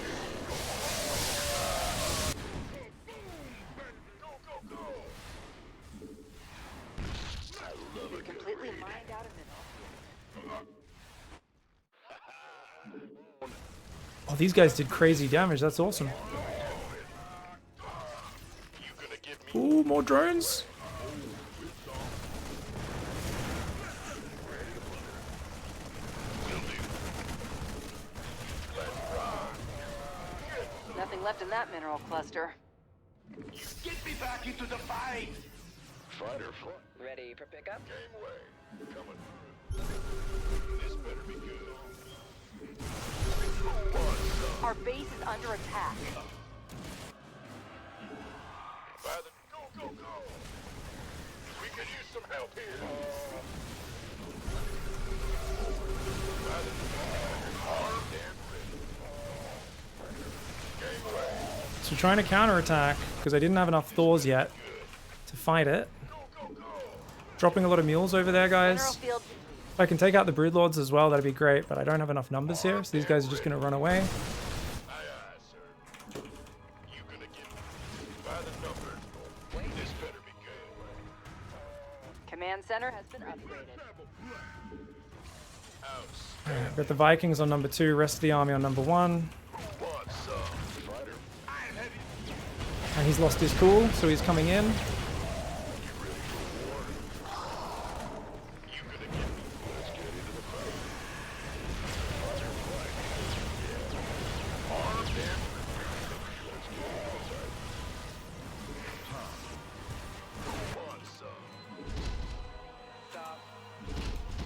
We've completely mined out a mineral field. Oh, these guys did crazy damage. That's awesome. Ooh, more drones. Nothing left in that mineral cluster. Get me back into the fight. Fighter flight. Ready for pickup? Game way. Coming through. This better be good. Our base is under attack. Father, go. We could use some help here. Armed and ready. Game way. So trying to counterattack because I didn't have enough Thors yet to fight it. Dropping a lot of mules over there, Mineral guys. field. If I can take out the Broodlords as well, that'd be great, but I don't have enough numbers here, so these guys are just going to run away. Aye, sir. You gonna get by the numbers. This better be good. Command center has been upgraded. Alright, got the Vikings on number 2, rest of the army on number 1. And he's lost his cool, so he's coming in.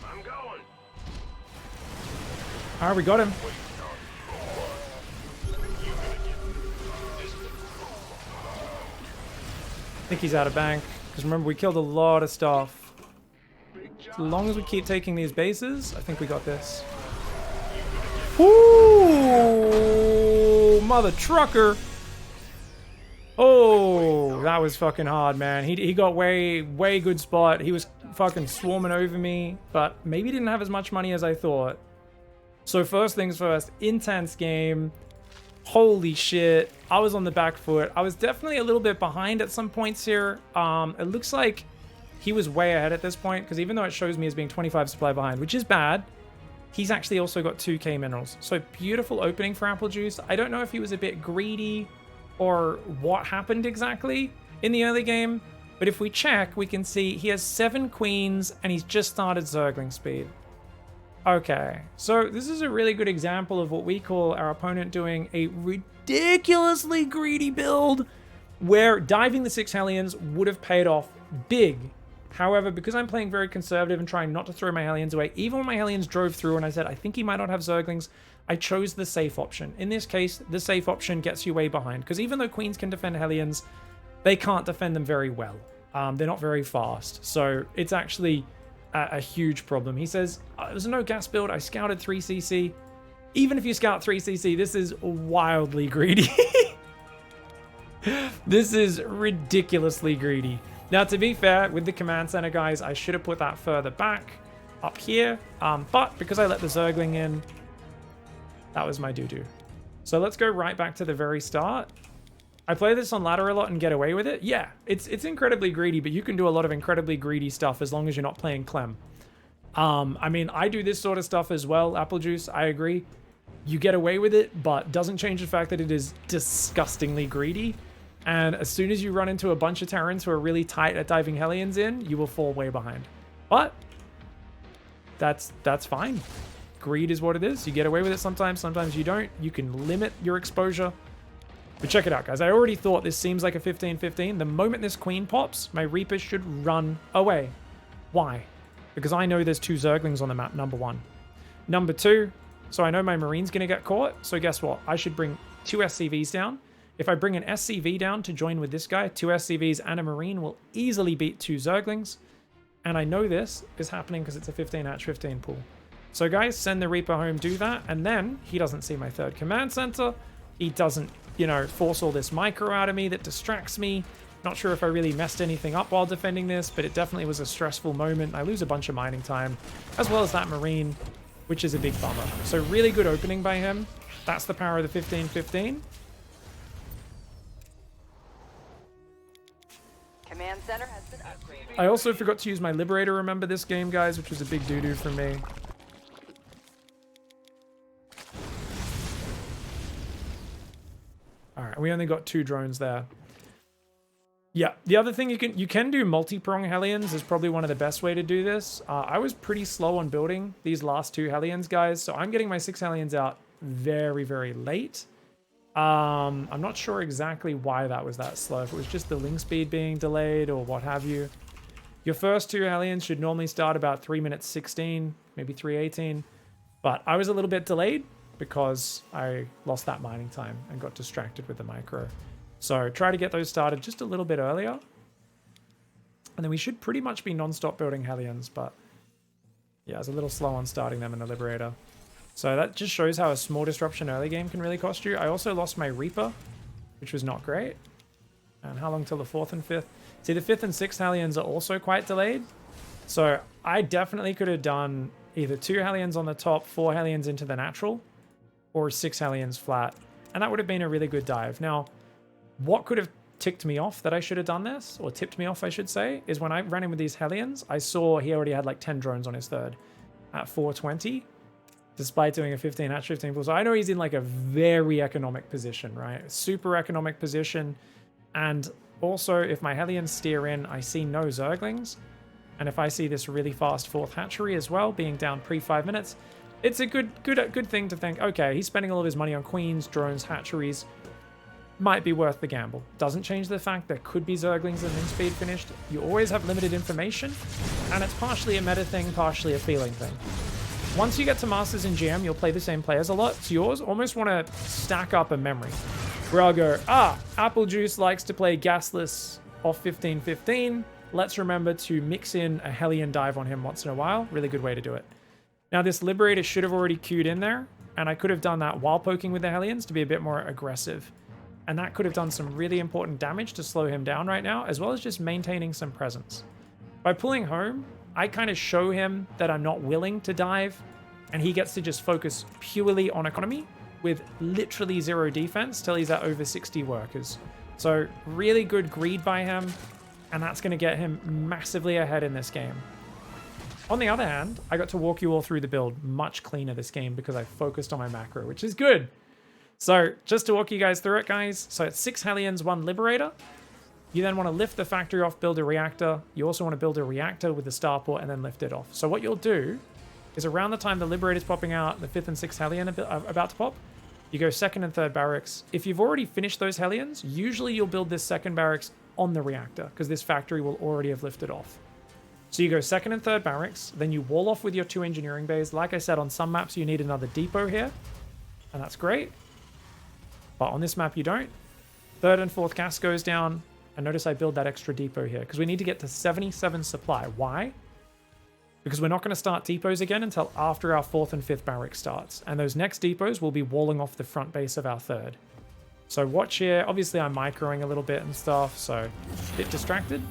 I'm going. Alright, we got him. I think he's out of bank. Because remember, we killed a lot of stuff. As long as we keep taking these bases, I think we got this. Ooh, mother trucker. Oh, that was fucking hard, man. He got way good spot. He was fucking swarming over me, but maybe didn't have as much money as I thought. So first things first, intense game. Holy shit. I was on the back foot. I was definitely a little bit behind at some points here. It looks like he was way ahead at this point, because even though it shows me as being 25 supply behind, which is bad, he's actually also got 2k minerals. So beautiful opening for Apple Juice. I don't know if he was a bit greedy or what happened exactly in the early game, but if we check, we can see he has 7 queens and he's just started Zergling speed. Okay, so this is a really good example of what we call our opponent doing a ridiculously greedy build where diving the 6 Hellions would have paid off big. However, because I'm playing very conservative and trying not to throw my Hellions away, even when my Hellions drove through and I said, I think he might not have Zerglings, I chose the safe option. In this case, the safe option gets you way behind, because even though Queens can defend Hellions, they can't defend them very well. They're not very fast, so it's actually a huge problem. He says, there's no gas build, I scouted 3cc. Even if you scout 3cc, this is wildly greedy. This is ridiculously greedy. Now, to be fair, with the command center, guys, I should have put that further back up here. But because I let the Zergling in, that was my doo-doo. So let's go right back to the very start. I play this on ladder a lot and get away with it. Yeah, it's incredibly greedy, but you can do a lot of incredibly greedy stuff as long as you're not playing Clem. I mean, I do this sort of stuff as well, Apple Juice, I agree. You get away with it, but doesn't change the fact that it is disgustingly greedy. And as soon as you run into a bunch of Terrans who are really tight at diving Hellions in, you will fall way behind. But that's fine. Greed is what it is. You get away with it sometimes you don't. You can limit your exposure. But check it out, guys. I already thought this seems like a 15-15. The moment this queen pops, my Reapers should run away. Why? Because I know there's 2 Zerglings on the map, number 1. Number 2, so I know my Marine's going to get caught. So guess what? I should bring 2 SCVs down. If I bring an SCV down to join with this guy, 2 SCVs and a Marine will easily beat 2 Zerglings. And I know this is happening because it's a 15-15 pool. So guys, send the Reaper home, do that. And then he doesn't see my 3rd command center. He doesn't, you know, force all this micro out of me that distracts me. Not sure if I really messed anything up while defending this, but it definitely was a stressful moment. I lose a bunch of mining time, as well as that Marine, which is a big bummer. So really good opening by him. That's the power of the 15-15. Command center has been upgraded. I also forgot to use my Liberator, remember this game, guys, which was a big doo-doo for me. Alright, we only got 2 drones there. Yeah, the other thing you can do multi-prong Hellions is probably one of the best way to do this. I was pretty slow on building these last 2 Hellions, guys, so I'm getting my 6 Hellions out very, very late. I'm not sure exactly why that was that slow. If it was just the link speed being delayed or what have you. Your first 2 Hellions should normally start about 3 minutes 16, maybe 3:18. But I was a little bit delayed because I lost that mining time and got distracted with the micro. So try to get those started just a little bit earlier. And then we should pretty much be non-stop building Hellions, but yeah, I was a little slow on starting them in the Liberator. So that just shows how a small disruption early game can really cost you. I also lost my Reaper, which was not great. And how long till the 4th and 5th? See, the 5th and 6th Hellions are also quite delayed. So I definitely could have done either 2 Hellions on the top, 4 Hellions into the natural, or 6 Hellions flat. And that would have been a really good dive. Now, what could have ticked me off that I should have done this, or tipped me off, I should say, is when I ran in with these Hellions, I saw he already had like 10 drones on his 3rd at 420. Despite doing a 15-15 pool. So I know he's in like a very economic position, right? Super economic position. And also, if my Hellions steer in, I see no Zerglings. And if I see this really fast 4th hatchery as well, being down pre-5 minutes, it's a good thing to think, okay, he's spending all of his money on queens, drones, hatcheries. Might be worth the gamble. Doesn't change the fact there could be Zerglings and min speed finished. You always have limited information, and it's partially a meta thing, partially a feeling thing. Once you get to Masters in GM, you'll play the same players a lot. It's yours. Almost want to stack up a memory. Where I'll go, Apple Juice likes to play gasless off 15-15. Let's remember to mix in a Hellion dive on him once in a while. Really good way to do it. Now, this Liberator should have already queued in there, and I could have done that while poking with the Hellions to be a bit more aggressive. And that could have done some really important damage to slow him down right now, as well as just maintaining some presence. By pulling home, I kind of show him that I'm not willing to dive, and he gets to just focus purely on economy with literally 0 defense till he's at over 60 workers. So really good greed by him, and that's going to get him massively ahead in this game. On the other hand, I got to walk you all through the build much cleaner this game because I focused on my macro, which is good. So just to walk you guys through it, guys. So it's 6 Hellions, 1 Liberator. You then want to lift the factory off, build a reactor. You also want to build a reactor with the starport and then lift it off. So what you'll do is around the time the Liberator's popping out, the 5th and 6th Hellion are about to pop, you go 2nd and 3rd barracks. If you've already finished those Hellions, usually you'll build this 2nd barracks on the reactor because this factory will already have lifted off. So you go 2nd and 3rd barracks, then you wall off with your 2 engineering bays. Like I said, on some maps you need another depot here, and that's great. But on this map you don't. 3rd and 4th gas goes down, and notice I build that extra depot here because we need to get to 77 supply. Why? Because we're not going to start depots again until after our 4th and 5th barrack starts. And those next depots will be walling off the front base of our 3rd. So watch here. Obviously I'm microing a little bit and stuff, so a bit distracted.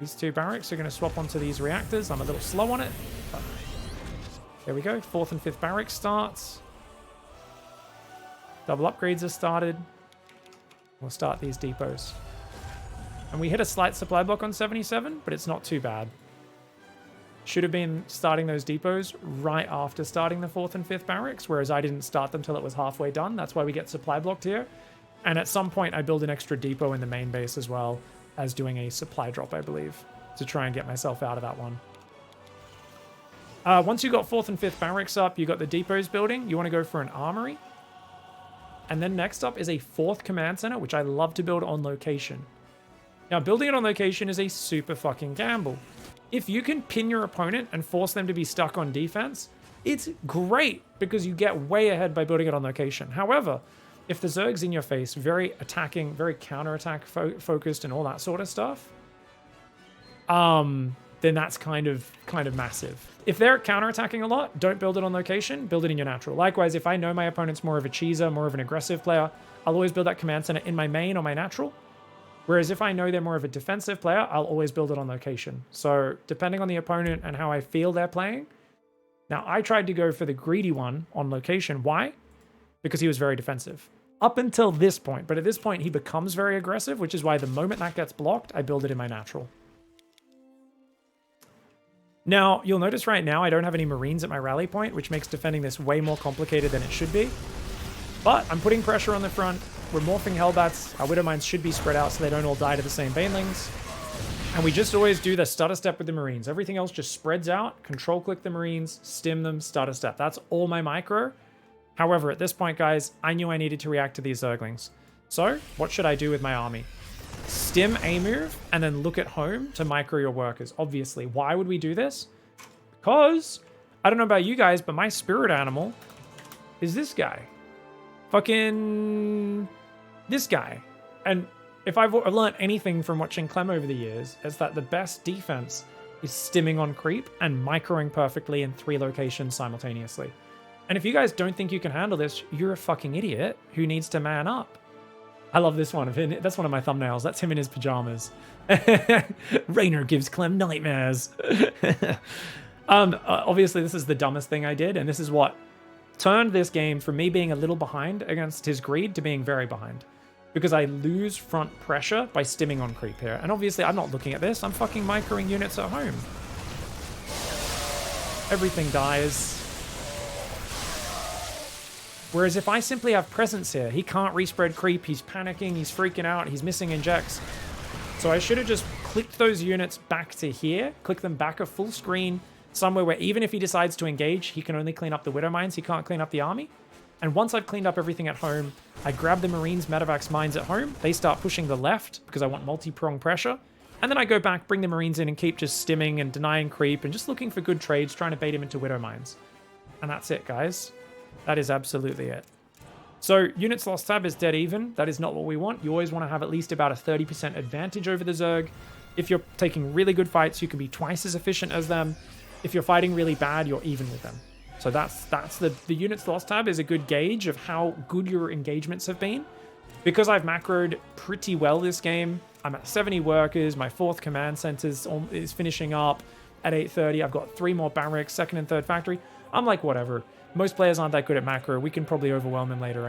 These 2 barracks are going to swap onto these reactors. I'm a little slow on it. But there we go. 4th and 5th barrack starts. Double upgrades are started. We'll start these depots. And we hit a slight supply block on 77, but it's not too bad. Should have been starting those depots right after starting the 4th and 5th barracks, whereas I didn't start them till it was halfway done. That's why we get supply blocked here. And at some point, I build an extra depot in the main base as well as doing a supply drop, I believe, to try and get myself out of that one. Once you got 4th and 5th barracks up, you got the depots building. You want to go for an armory. And then next up is a 4th command center, which I love to build on location. Now, building it on location is a super fucking gamble. If you can pin your opponent and force them to be stuck on defense, it's great because you get way ahead by building it on location. However, if the Zerg's in your face, very attacking, very counterattack focused and all that sort of stuff, then that's kind of massive. If they're counterattacking a lot, don't build it on location, build it in your natural. Likewise, if I know my opponent's more of a cheeser, more of an aggressive player, I'll always build that command center in my main or my natural. Whereas if I know they're more of a defensive player, I'll always build it on location. So depending on the opponent and how I feel they're playing. Now, I tried to go for the greedy one on location. Why? Because he was very defensive. Up until this point. But at this point, he becomes very aggressive, which is why the moment that gets blocked, I build it in my natural. Now, you'll notice right now I don't have any Marines at my rally point, which makes defending this way more complicated than it should be. But I'm putting pressure on the front. We're morphing Hellbats. Our Widowmines should be spread out so they don't all die to the same Banelings. And we just always do the stutter step with the Marines. Everything else just spreads out. Control click the Marines, stim them, stutter step. That's all my micro. However, at this point, guys, I knew I needed to react to these Zerglings. So, what should I do with my army? Stim a move and then look at home to micro your workers. Obviously, why would we do this? Because, I don't know about you guys, but my spirit animal is this guy. Fucking this guy. And if I've learned anything from watching Clem over the years, it's that the best defense is stimming on creep and microing perfectly in 3 locations simultaneously. And if you guys don't think you can handle this, you're a fucking idiot who needs to man up. I love this one. That's one of my thumbnails. That's him in his pajamas. Rainer gives Clem nightmares. Obviously, this is the dumbest thing I did, and this is what turned this game from me being a little behind against his greed to being very behind. Because I lose front pressure by stimming on creep here. And obviously, I'm not looking at this. I'm fucking microing units at home. Everything dies. Whereas if I simply have presence here, he can't respread creep, he's panicking, he's freaking out, he's missing injects. So I should have just clicked those units back to here, click them back a full screen, somewhere where even if he decides to engage, he can only clean up the Widow Mines, he can't clean up the army. And once I've cleaned up everything at home, I grab the Marines Medevacs mines at home, they start pushing the left because I want multi-prong pressure, and then I go back, bring the Marines in and keep just stimming and denying creep and just looking for good trades, trying to bait him into Widow Mines. And that's it, guys. That is absolutely it. So units lost tab is dead even. That is not what we want. You always want to have at least about a 30% advantage over the Zerg. If you're taking really good fights, you can be twice as efficient as them. If you're fighting really bad, you're even with them. So that's the units lost tab is a good gauge of how good your engagements have been. Because I've macroed pretty well this game, I'm at 70 workers, my 4th command center is finishing up at 8:30. I've got 3 more barracks, 2nd and 3rd factory. I'm like, whatever. Most players aren't that good at macro. We can probably overwhelm him later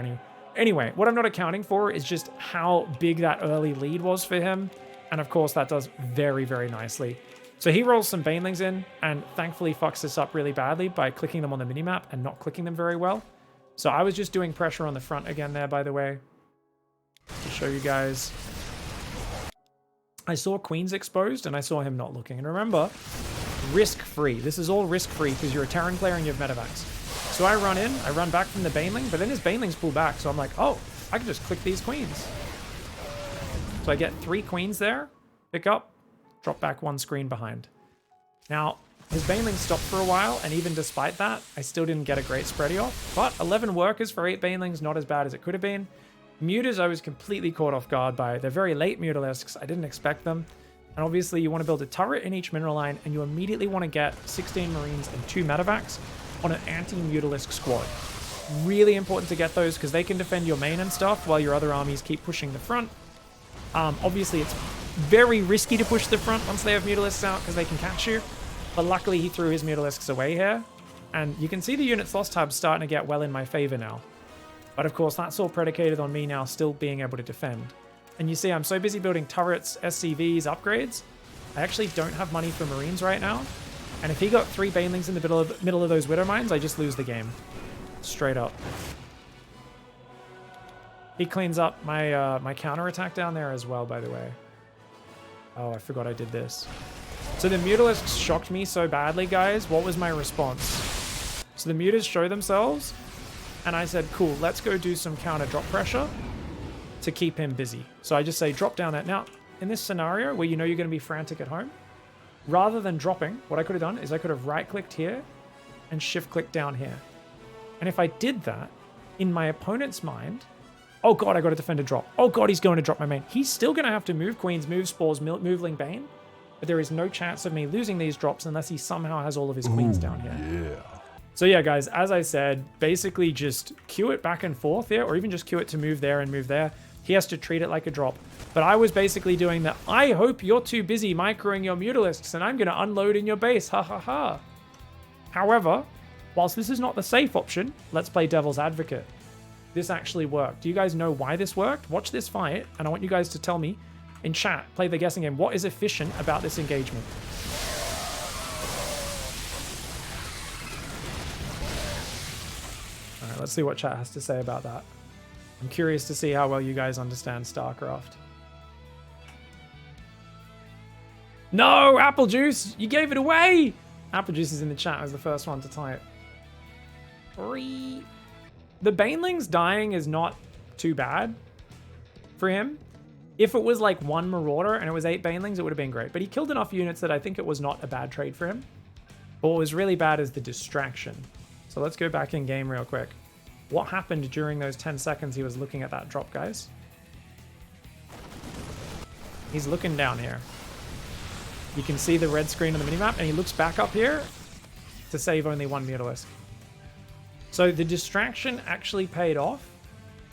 Anyway, what I'm not accounting for is just how big that early lead was for him. And of course, that does very, very nicely. So he rolls some Banelings in and thankfully fucks this up really badly by clicking them on the minimap and not clicking them very well. So I was just doing pressure on the front again there, by the way, to show you guys. I saw Queens exposed and I saw him not looking. And remember, risk-free. This is all risk-free because you're a Terran player and you have medevacs. So I run in, I run back from the Baneling, but then his Banelings pull back. So I'm like, oh, I can just click these Queens. So I get 3 Queens there, pick up, drop back 1 screen behind. Now, his Banelings stopped for a while, and even despite that, I still didn't get a great spready off. But 11 workers for 8 Banelings, not as bad as it could have been. Mutas, I was completely caught off guard by. They're very late Mutalisks. I didn't expect them. And obviously, you want to build a turret in each mineral line, and you immediately want to get 16 Marines and 2 Medevacs on an anti-Mutalisk squad. Really important to get those because they can defend your main and stuff while your other armies keep pushing the front. Obviously, it's very risky to push the front once they have Mutalisks out because they can catch you. But luckily, he threw his Mutalisks away here. And you can see the units lost tab starting to get well in my favor now. But of course, that's all predicated on me now still being able to defend. And you see, I'm so busy building turrets, SCVs, upgrades. I actually don't have money for Marines right now. And if he got 3 Banelings in the middle of those Widow Mines, I just lose the game. Straight up. He cleans up my my counterattack down there as well, by the way. Oh, I forgot I did this. So the Mutalisks shocked me so badly, guys. What was my response? So the Mutas show themselves, and I said, cool, let's go do some counter drop pressure to keep him busy. So I just say, drop down that. Now, in this scenario where you know you're going to be frantic at home, rather than dropping, what I could have done is I could have right-clicked here and shift-clicked down here. And if I did that, in my opponent's mind, oh god, I got to defend a drop. Oh god, he's going to drop my main. He's still going to have to move Queens, move Spores, move Ling Bane, but there is no chance of me losing these drops unless he somehow has all of his Queens down here. Yeah. So yeah, guys, as I said, basically just queue it back and forth here, or even just queue it to move there and move there. He has to treat it like a drop. But I was basically doing that. I hope you're too busy microing your Mutalisks and I'm going to unload in your base. Ha ha ha. However, whilst this is not the safe option, let's play devil's advocate. This actually worked. Do you guys know why this worked? Watch this fight, and I want you guys to tell me in chat, play the guessing game, what is efficient about this engagement? All right, let's see what chat has to say about that. I'm curious to see how well you guys understand StarCraft. No, Apple Juice, you gave it away. Apple Juice is in the chat as the first one to type. The Banelings dying is not too bad for him. If it was like 1 Marauder and it was 8 Banelings, it would have been great. But he killed enough units that I think it was not a bad trade for him. But what was really bad is the distraction. So let's go back in game real quick. What happened during those 10 seconds he was looking at that drop, guys? He's looking down here. You can see the red screen on the minimap, and he looks back up here to save only 1 Mutalisk. So the distraction actually paid off.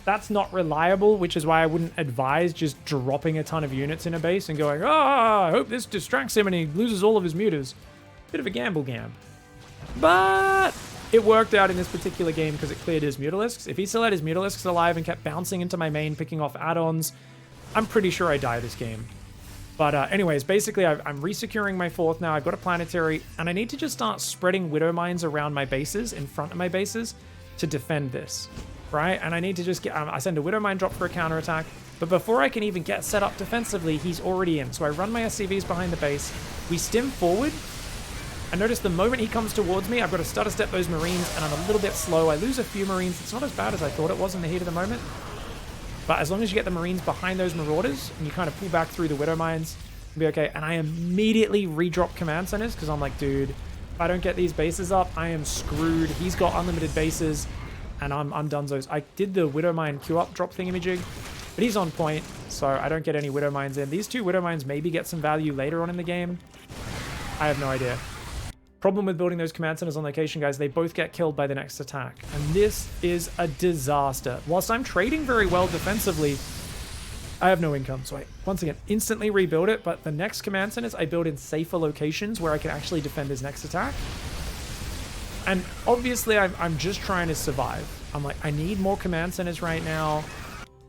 That's not reliable, which is why I wouldn't advise just dropping a ton of units in a base and going, I hope this distracts him and he loses all of his mutas. Bit of a gamble. But it worked out in this particular game because it cleared his Mutalisks. If he still had his Mutalisks alive and kept bouncing into my main, picking off add-ons, I'm pretty sure I die this game. But anyways, basically I'm resecuring my 4th now. I've got a planetary, and I need to just start spreading Widow Mines around my bases, in front of my bases, to defend this. right? And I need to just get, I send a Widowmine drop for a counterattack, but before I can even get set up defensively, he's already in. So I run my SCVs behind the base, we stim forward, and notice the moment he comes towards me, I've got to stutter step those Marines, and I'm a little bit slow. I lose a few Marines. It's not as bad as I thought it was in the heat of the moment. But as long as you get the Marines behind those Marauders, and you kind of pull back through the Widowmines, you'll be okay. And I immediately redrop command centers, because I'm like, dude, if I don't get these bases up, I am screwed. He's got unlimited bases, and I'm dunzos. I did the Widowmine Q up drop thingamajig, but he's on point, so I don't get any Widowmines in. These two Widowmines maybe get some value later on in the game. I have no idea. Problem with building those command centers on location, guys, they both get killed by the next attack. And this is a disaster. Whilst I'm trading very well defensively, I have no income. So I, once again, instantly rebuild it. But the next command centers I build in safer locations where I can actually defend his next attack. And obviously, I'm just trying to survive. I'm like, I need more command centers right now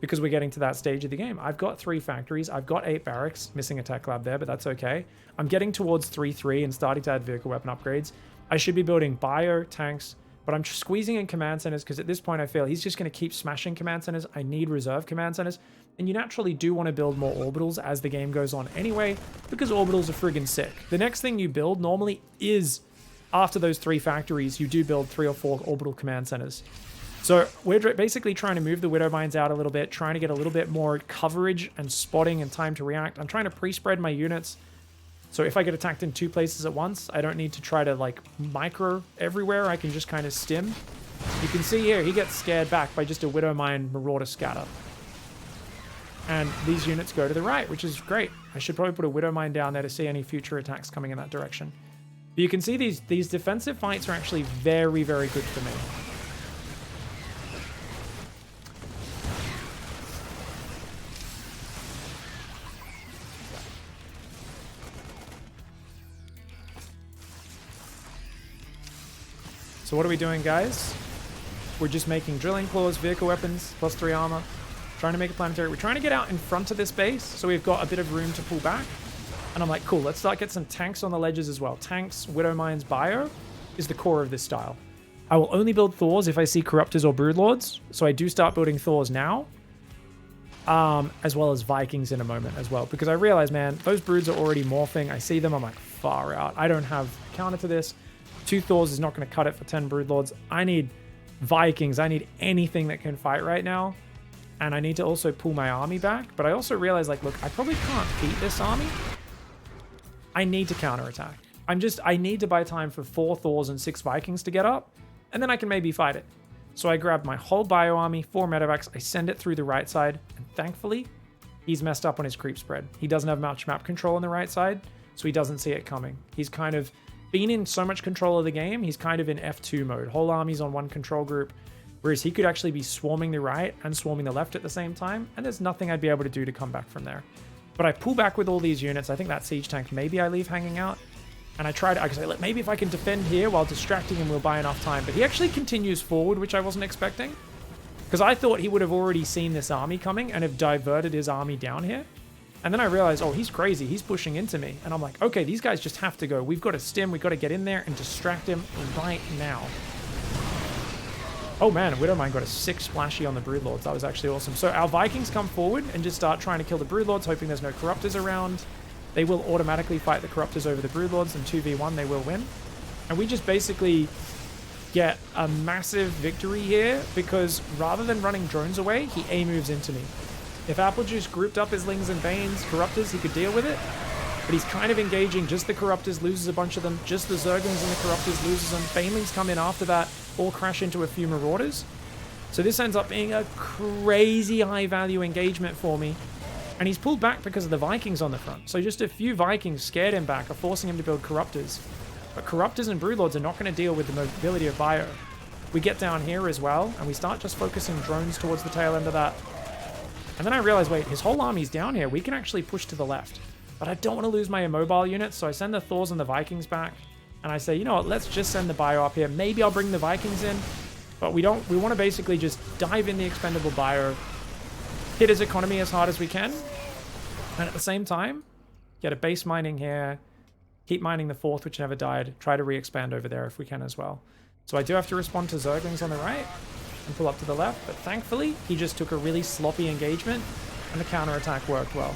because we're getting to that stage of the game. I've got 3 factories. I've got 8 barracks. Missing a tech lab there, but that's okay. I'm getting towards 3-3 and starting to add vehicle weapon upgrades. I should be building bio, tanks, but I'm just squeezing in command centers because at this point I feel he's just going to keep smashing command centers. I need reserve command centers. And you naturally do want to build more orbitals as the game goes on anyway, because orbitals are friggin' sick. The next thing you build normally is, after those 3 factories, you do build 3 or 4 orbital command centers. So we're basically trying to move the Widowmines out a little bit, trying to get a little bit more coverage and spotting and time to react. I'm trying to pre-spread my units. So if I get attacked in 2 places at once, I don't need to try to like micro everywhere. I can just kind of stim. You can see here, he gets scared back by just a Widowmine Marauder scatter. And these units go to the right, which is great. I should probably put a Widowmine down there to see any future attacks coming in that direction. But you can see these defensive fights are actually very, very good for me. So what are we doing, guys? We're just making drilling claws, vehicle weapons, +3 armor. Trying to make a planetary. We're trying to get out in front of this base, so we've got a bit of room to pull back. And I'm like, cool, let's start get some tanks on the ledges as well. Tanks, Widowmines, bio is the core of this style. I will only build Thors if I see Corruptors or Broodlords, so I do start building Thors now. As well as Vikings in a moment as well, because I realize, man, those broods are already morphing. I see them, I'm like, far out. I don't have counter to this. 2 Thors is not going to cut it for 10 Broodlords. I need Vikings. I need anything that can fight right now. And I need to also pull my army back. But I also realize, like, look, I probably can't beat this army. I need to counterattack. I need to buy time for 4 Thors and 6 Vikings to get up. And then I can maybe fight it. So I grab my whole bio army, 4 medevacs. I send it through the right side. And thankfully, he's messed up on his creep spread. He doesn't have much map control on the right side. So he doesn't see it coming. He's kind of been in so much control of the game, he's kind of in F2 mode. Whole army's on one control group, whereas he could actually be swarming the right and swarming the left at the same time, and there's nothing I'd be able to do to come back from there. But I pull back with all these units. I think that siege tank maybe I leave hanging out, and I can say, look, maybe if I can defend here while distracting him, we'll buy enough time. But he actually continues forward, which I wasn't expecting, because I thought he would have already seen this army coming and have diverted his army down here. And then I realized, oh, he's crazy. He's pushing into me. And I'm like, okay, these guys just have to go. We've got to stim. We've got to get in there and distract him right now. Oh, man, Widowmine got a 6 splashy on the Broodlords. That was actually awesome. So our Vikings come forward and just start trying to kill the Broodlords, hoping there's no Corruptors around. They will automatically fight the Corruptors over the Broodlords, and 2v1 they will win. And we just basically get a massive victory here because rather than running drones away, he A-moves into me. If Applejuice grouped up his Lings and Banes, Corruptors, he could deal with it. But he's kind of engaging just the Corruptors, loses a bunch of them. Just the Zerglings and the Corruptors, loses them. Banelings come in after that, all crash into a few Marauders. So this ends up being a crazy high-value engagement for me. And he's pulled back because of the Vikings on the front. So just a few Vikings scared him back, are forcing him to build Corruptors. But Corruptors and Broodlords are not going to deal with the mobility of Bio. We get down here as well, and we start just focusing drones towards the tail end of that. And then I realize, wait, his whole army's down here. We can actually push to the left. But I don't want to lose my immobile units, so I send the Thors and the Vikings back. And I say, you know what, let's just send the bio up here. Maybe I'll bring the Vikings in. But we want to basically just dive in the expendable bio, hit his economy as hard as we can. And at the same time, get a base mining here. Keep mining the 4th, which never died. Try to re-expand over there if we can as well. So I do have to respond to Zerglings on the right. and pull up to the left, but thankfully he just took a really sloppy engagement and the counterattack worked well.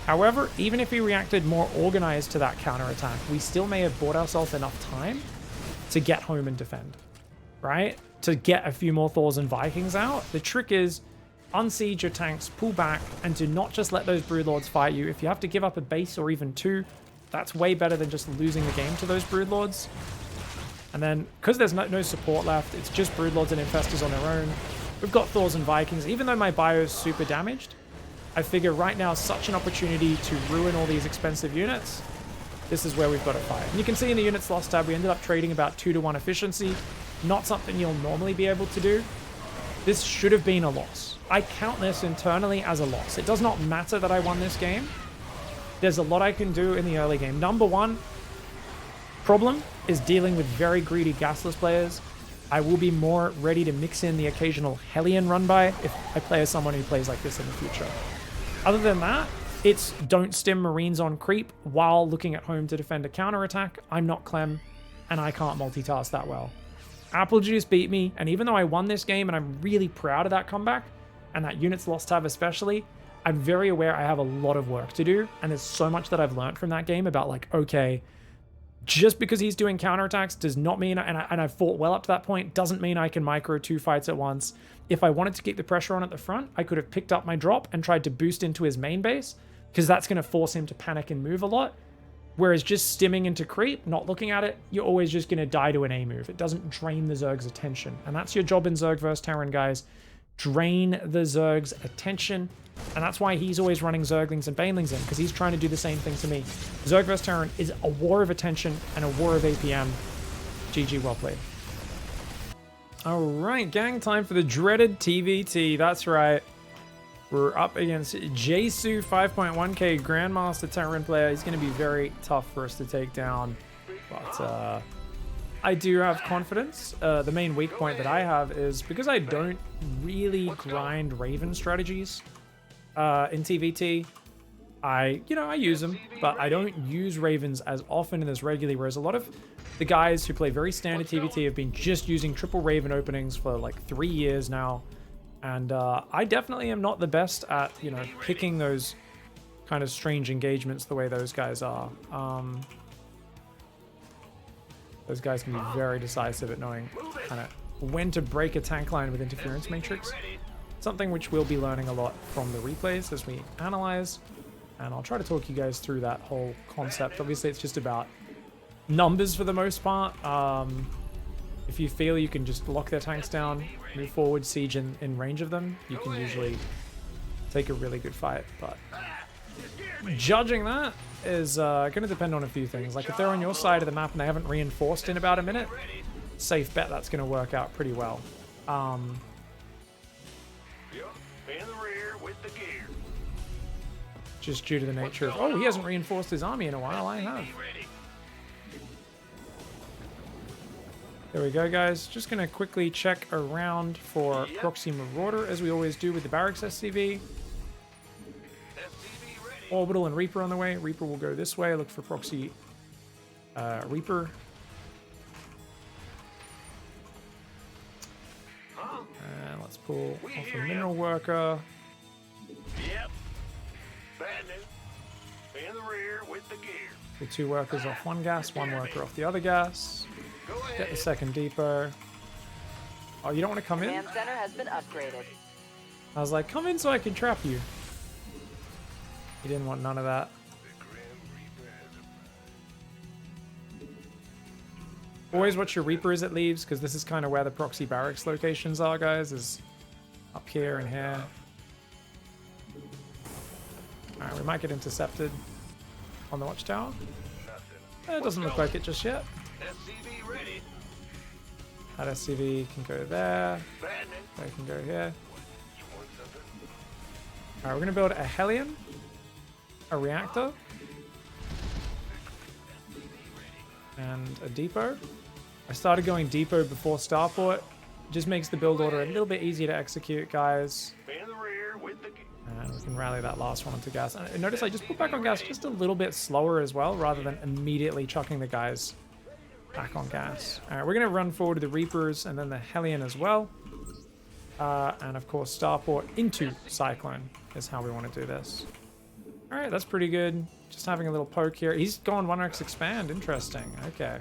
However, even if he reacted more organized to that counterattack, we still may have bought ourselves enough time to get home and defend, right? To get a few more Thors and Vikings out. The trick is unsiege your tanks, pull back, and do not just let those Broodlords fight you. If you have to give up a base or even two, that's way better than just losing the game to those Broodlords. And then, because there's no support left, it's just Broodlords and Infestors on their own. We've got Thors and Vikings. Even though my bio is super damaged, I figure right now is such an opportunity to ruin all these expensive units. This is where we've got to fight. And you can see in the units lost tab, we ended up trading about 2-to-1 efficiency. Not something you'll normally be able to do. This should have been a loss. I count this internally as a loss. It does not matter that I won this game. There's a lot I can do in the early game. Number one problem is dealing with very greedy gasless players. I will be more ready to mix in the occasional Hellion run by if I play as someone who plays like this in the future. Other than that, it's don't stim Marines on creep while looking at home to defend a counterattack. I'm not Clem, and I can't multitask that well. Apple Juice beat me, and even though I won this game and I'm really proud of that comeback, and that units lost tab especially, I'm very aware I have a lot of work to do, and there's so much that I've learned from that game about like, okay, just because he's doing counterattacks does not mean, and I've fought well up to that point, doesn't mean I can micro 2 fights at once. If I wanted to keep the pressure on at the front, I could have picked up my drop and tried to boost into his main base, because that's going to force him to panic and move a lot. Whereas just stimming into creep, not looking at it, you're always just going to die to an A move. It doesn't drain the Zerg's attention. And that's your job in Zerg vs Terran, guys. Drain the Zerg's attention. And that's why he's always running Zerglings and Banelings in, because he's trying to do the same thing to me. Zerg vs Terran is a war of attention and a war of APM. GG, well played. Alright, gang, time for the dreaded TVT. That's right. We're up against Jesu 5.1k Grandmaster Terran player. He's going to be very tough for us to take down. But I do have confidence. The main weak point that I have is because I don't really grind Raven strategies in TVT. I use them, but I don't use Ravens as often and as regularly, whereas a lot of the guys who play very standard TVT have been just using triple Raven openings for like 3 years now. And I definitely am not the best at, picking those kind of strange engagements the way those guys are. Those guys can be very decisive at knowing kind of when to break a tank line with interference matrix. Something which we'll be learning a lot from the replays as we analyze. And I'll try to talk you guys through that whole concept. Obviously, it's just about numbers for the most part. If you feel you can just lock their tanks down, move forward, siege in range of them, you can usually take a really good fight. But judging that is going to depend on a few things. Like if they're on your side of the map and they haven't reinforced in about a minute, safe bet that's going to work out pretty well. Just due to the nature of, oh, he hasn't reinforced his army in a while, I have. There we go, guys. Just going to quickly check around for Proxy Marauder, as we always do with the Barracks SCV. Orbital and Reaper on the way. Reaper will go this way. Look for Proxy Reaper. And let's pull off a Mineral Worker. Yep. Bad news. In the rear with the gear. Pull 2 workers off one gas, 1 worker off the other gas. Get the second depot. Oh, you don't want to come in? Command center has been upgraded. I was like, come in so I can trap you. You didn't want none of that. Always watch your Reaper as it leaves, because this is kind of where the proxy barracks locations are, guys, is up here and here. Alright, we might get intercepted on the watchtower. It doesn't look like it just yet. That SCV can go there. They can go here. Alright, we're going to build a Hellion, a reactor, and a depot. I started going depot before starport. It just makes the build order a little bit easier to execute, guys. And we can rally that last one onto gas. And notice I just put back on gas just a little bit slower as well, rather than immediately chucking the guys back on gas. Alright, we're going to run forward to the Reapers and then the Hellion as well. And of course, starport into Cyclone is how we want to do this. All right, that's pretty good. Just having a little poke here. He's gone 1x expand. Interesting. Okay.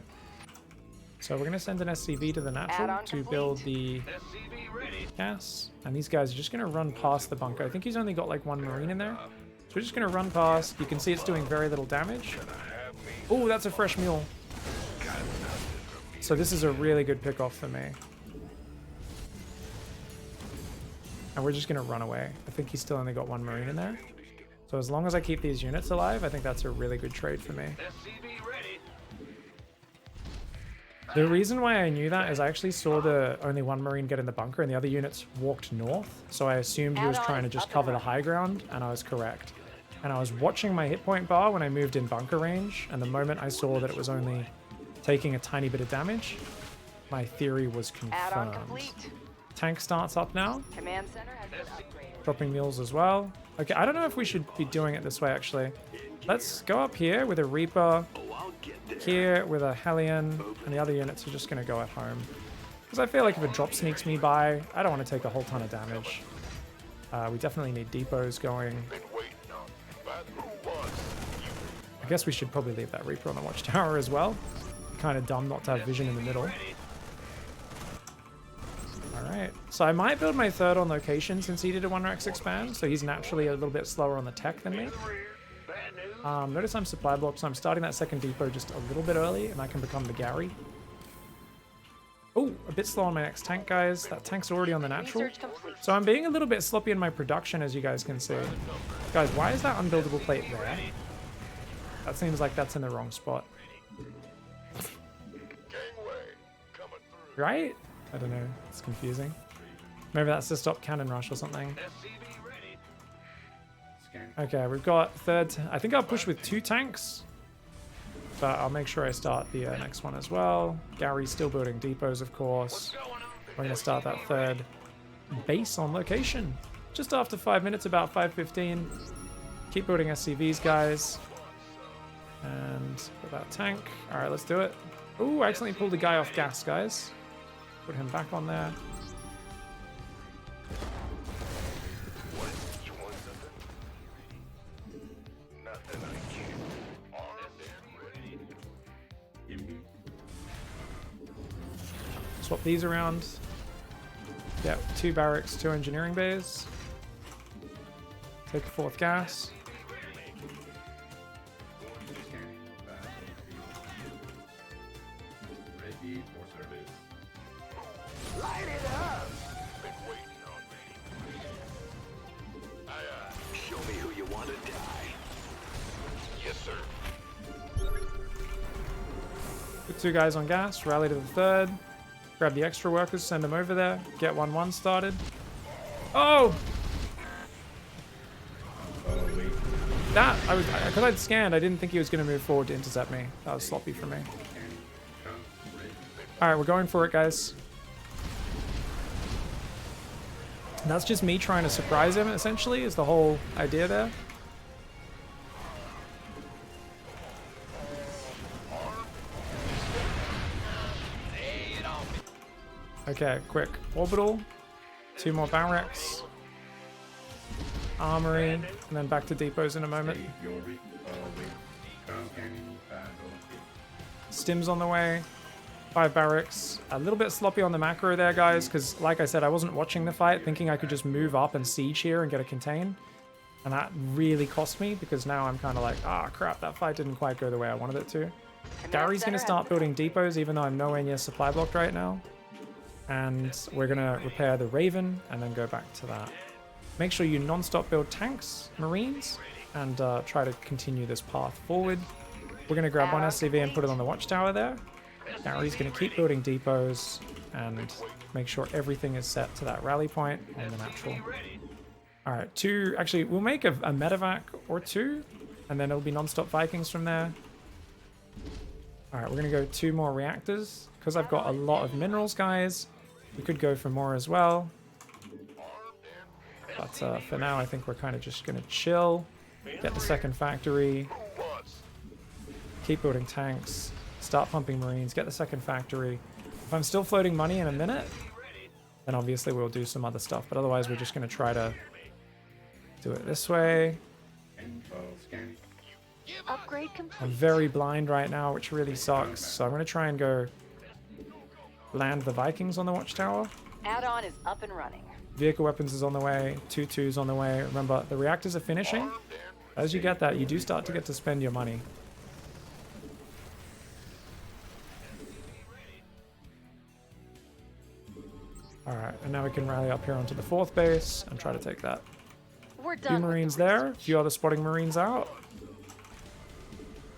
So we're going to send an SCV to the natural Add-on to complete. build the gas. And these guys are just going to run past the bunker. I think he's only got like 1 Marine in there. So we're just going to run past. You can see it's doing very little damage. Oh, that's a fresh mule. So this is a really good pickoff for me. And we're just going to run away. I think he's still only got 1 Marine in there. So as long as I keep these units alive, I think that's a really good trade for me. The reason why I knew that is I actually saw the only 1 Marine get in the bunker and the other units walked north. So I assumed he was trying to just cover the high ground, and I was correct. And I was watching my hit point bar when I moved in bunker range, and the moment I saw that it was only taking a tiny bit of damage, my theory was Add-on confirmed. complete. Tank starts up now. Command center has been upgraded. Dropping mules as well. Okay, I don't know if we should be doing it this way, actually. Let's go up here with a Reaper, here with a Hellion, and the other units are just going to go at home. Because I feel like if a drop sneaks me by, I don't want to take a whole ton of damage. We definitely need depots going. I guess we should probably leave that Reaper on the watchtower as well. Kind of dumb not to have vision in the middle. Alright, so I might build my third on location since he did a 1x expand, so he's naturally a little bit slower on the tech than me. Notice I'm supply blocked, so I'm starting that second depot just a little bit early, and I can become the Gary. Oh, a bit slow on my next tank, guys. That tank's already on the natural. Research complete. So I'm being a little bit sloppy in my production, as you guys can see. Guys, why is that unbuildable plate there? That seems like that's in the wrong spot. Right? I don't know. It's confusing. Maybe that's to stop cannon rush or something. Okay, we've got third. I think I'll push with 2 tanks. But I'll make sure I start the next one as well. Gary's still building depots, of course. We're going to start that third base on location. Just after 5 minutes, about 5:15. Keep building SCVs, guys. And put that tank. All right, let's do it. Ooh, I accidentally pulled the guy off gas, guys. Put him back on there. Swap these around. Yeah, 2 barracks, 2 engineering bays. Take a 4th gas. Ready for service. Light it up! Been waiting on me. Aye, aye. Show me who you want to die. Yes, sir. Put 2 guys on gas, rally to the 3rd. Grab the extra workers, send them over there. Get 1-1 started. Oh! That, because I'd scanned, I didn't think he was going to move forward to intercept me. That was sloppy for me. Alright, we're going for it, guys. And that's just me trying to surprise him, essentially, is the whole idea there. Okay, quick. Orbital. 2 more barracks. Armory. And then back to depots in a moment. Stims on the way. 5 barracks. A little bit sloppy on the macro there, guys, because like I said, I wasn't watching the fight, thinking I could just move up and siege here and get a contain. And that really cost me, because now I'm kind of like, ah, crap, that fight didn't quite go the way I wanted it to. Gary's going to start building depots, even though I'm nowhere near supply blocked right now. And we're going to repair the Raven and then go back to that. Make sure you non-stop build tanks, Marines, and try to continue this path forward. We're going to grab 1 SCV and put it on the watchtower there. Gary's going to keep building depots and make sure everything is set to that rally point on the natural. Alright, 2, actually, we'll make a medevac or 2, and then it'll be non-stop Vikings from there. Alright, we're going to go 2 more reactors. Because I've got a lot of minerals, guys, we could go for more as well. But for now, I think we're kind of just going to chill, get the second factory, keep building tanks, start pumping Marines, get the second factory. If I'm still floating money in a minute, then obviously we'll do some other stuff. But otherwise, we're just going to try to do it this way. Upgrade complete. I'm very blind right now, which really sucks. So I'm going to try and go land the Vikings on the watchtower. Add-on is up and running. Vehicle weapons is on the way. 2-2's on the way. Remember, the reactors are finishing. As you get that, you do start to get to spend your money. Alright, and now we can rally up here onto the 4th base and try to take that. We're A done. few with the Marines there, a research. few other spotting Marines out.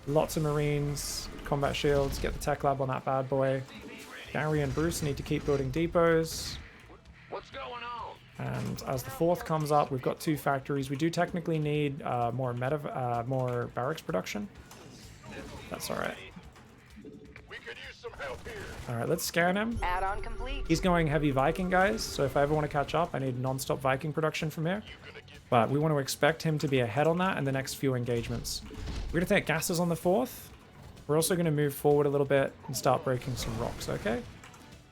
Lots of Marines, combat shields, get the tech lab on that bad boy. Gary and Bruce need to keep building depots. What's going on? And as the 4th comes up, we've got 2 factories. We do technically need more barracks production. That's alright. We could use some help here. Alright, let's scan him. Add-on complete. He's going heavy Viking, guys, so if I ever want to catch up, I need non-stop Viking production from here. But we want to expect him to be ahead on that in the next few engagements. We're going to take gases on the 4th. We're also going to move forward a little bit and start breaking some rocks, okay?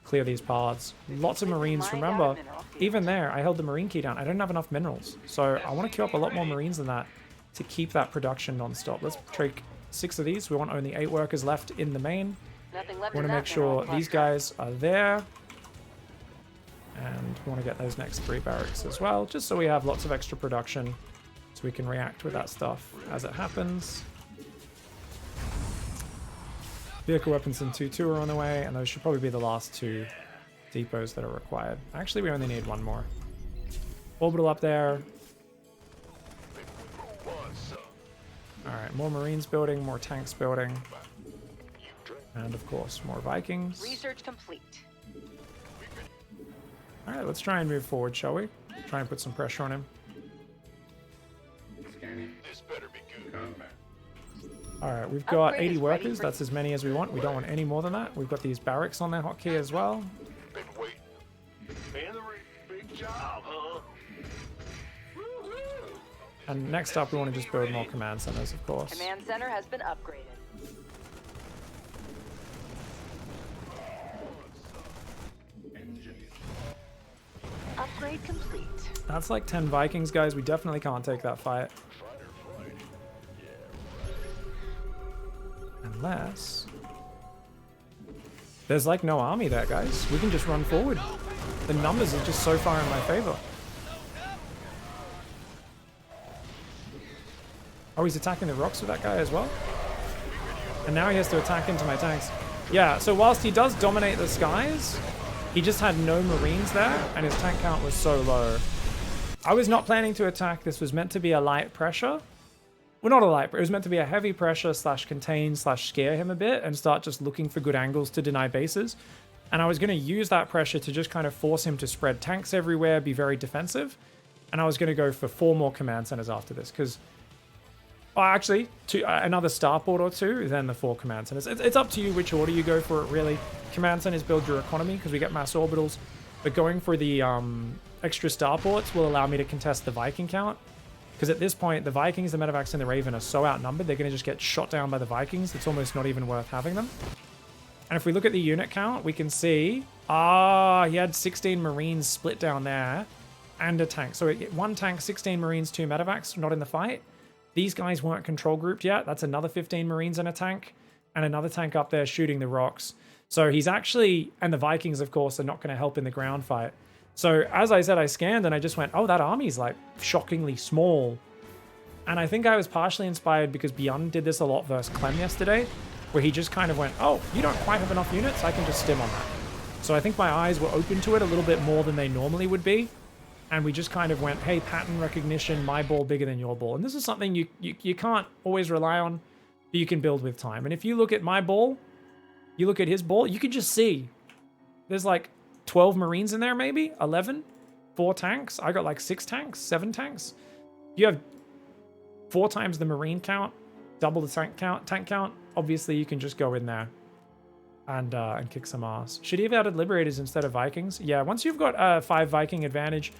Clear these paths. Lots of Marines, remember, even there, I held the Marine key down. I don't have enough minerals, so I want to queue up a lot more Marines than that to keep that production non-stop. Let's take 6 of these. We want only 8 workers left in the main. Nothing left We want in to that make sure mineral these cluster. guys are there. And we want to get those next 3 barracks as well, just so we have lots of extra production so we can react with that stuff as it happens. Vehicle weapons and 2-2 are on the way, and those should probably be the last 2 depots that are required. Actually, we only need 1 more. Orbital up there. Alright, more Marines building, more tanks building. And of course, more Vikings. Research complete. Alright, let's try and move forward, shall we? Try and put some pressure on him. This better be good. Alright, we've got Upgrade 80 is ready workers. for- That's as many as we want. We don't want any more than that. We've got these barracks on their hotkey as well. Been waiting. Man, big job, huh? And next up, we want to just build more command centers, of course. Command center has been upgraded. Upgrade complete. That's like 10 Vikings, guys. We definitely can't take that fight. Unless... there's like no army there, guys. We can just run forward. The numbers are just so far in my favor. Oh, he's attacking the rocks with that guy as well? And now he has to attack into my tanks. Yeah, so whilst he does dominate the skies, he just had no Marines there, and his tank count was so low. I was not planning to attack. This was meant to be a light pressure. Well, not a light, but it was meant to be a heavy pressure / contain / scare him a bit and start just looking for good angles to deny bases. And I was going to use that pressure to just kind of force him to spread tanks everywhere, be very defensive. And I was going to go for 4 more command centers after this, because... oh, actually, another starport or 2, then the 4 command centers. It's up to you which order you go for it, really. Command centers build your economy, because we get mass orbitals. But going for the extra starports will allow me to contest the Viking count. Because at this point, the Vikings, the Medevacs, and the Raven are so outnumbered, they're going to just get shot down by the Vikings. It's almost not even worth having them. And if we look at the unit count, we can see... he had 16 Marines split down there, and a tank. So 1 tank, 16 Marines, 2 Medevacs, not in the fight. These guys weren't control grouped yet. That's another 15 Marines and a tank, and another tank up there shooting the rocks. So he's actually... and the Vikings, of course, are not going to help in the ground fight. So as I said, I scanned and I just went, oh, that army's like shockingly small. And I think I was partially inspired because Beyond did this a lot versus Clem yesterday, where he just kind of went, oh, you don't quite have enough units, I can just stim on that. So I think my eyes were open to it a little bit more than they normally would be. And we just kind of went, hey, pattern recognition, my ball bigger than your ball. And this is something you can't always rely on, but you can build with time. And if you look at my ball, you look at his ball, you can just see there's like 12 Marines in there, maybe 11, 4 tanks. I got like 6 tanks, 7 tanks. You have 4 times the Marine count, double the tank count. Obviously, you can just go in there and kick some ass. Should he have added Liberators instead of Vikings? Yeah, once you've got a 5 Viking advantage,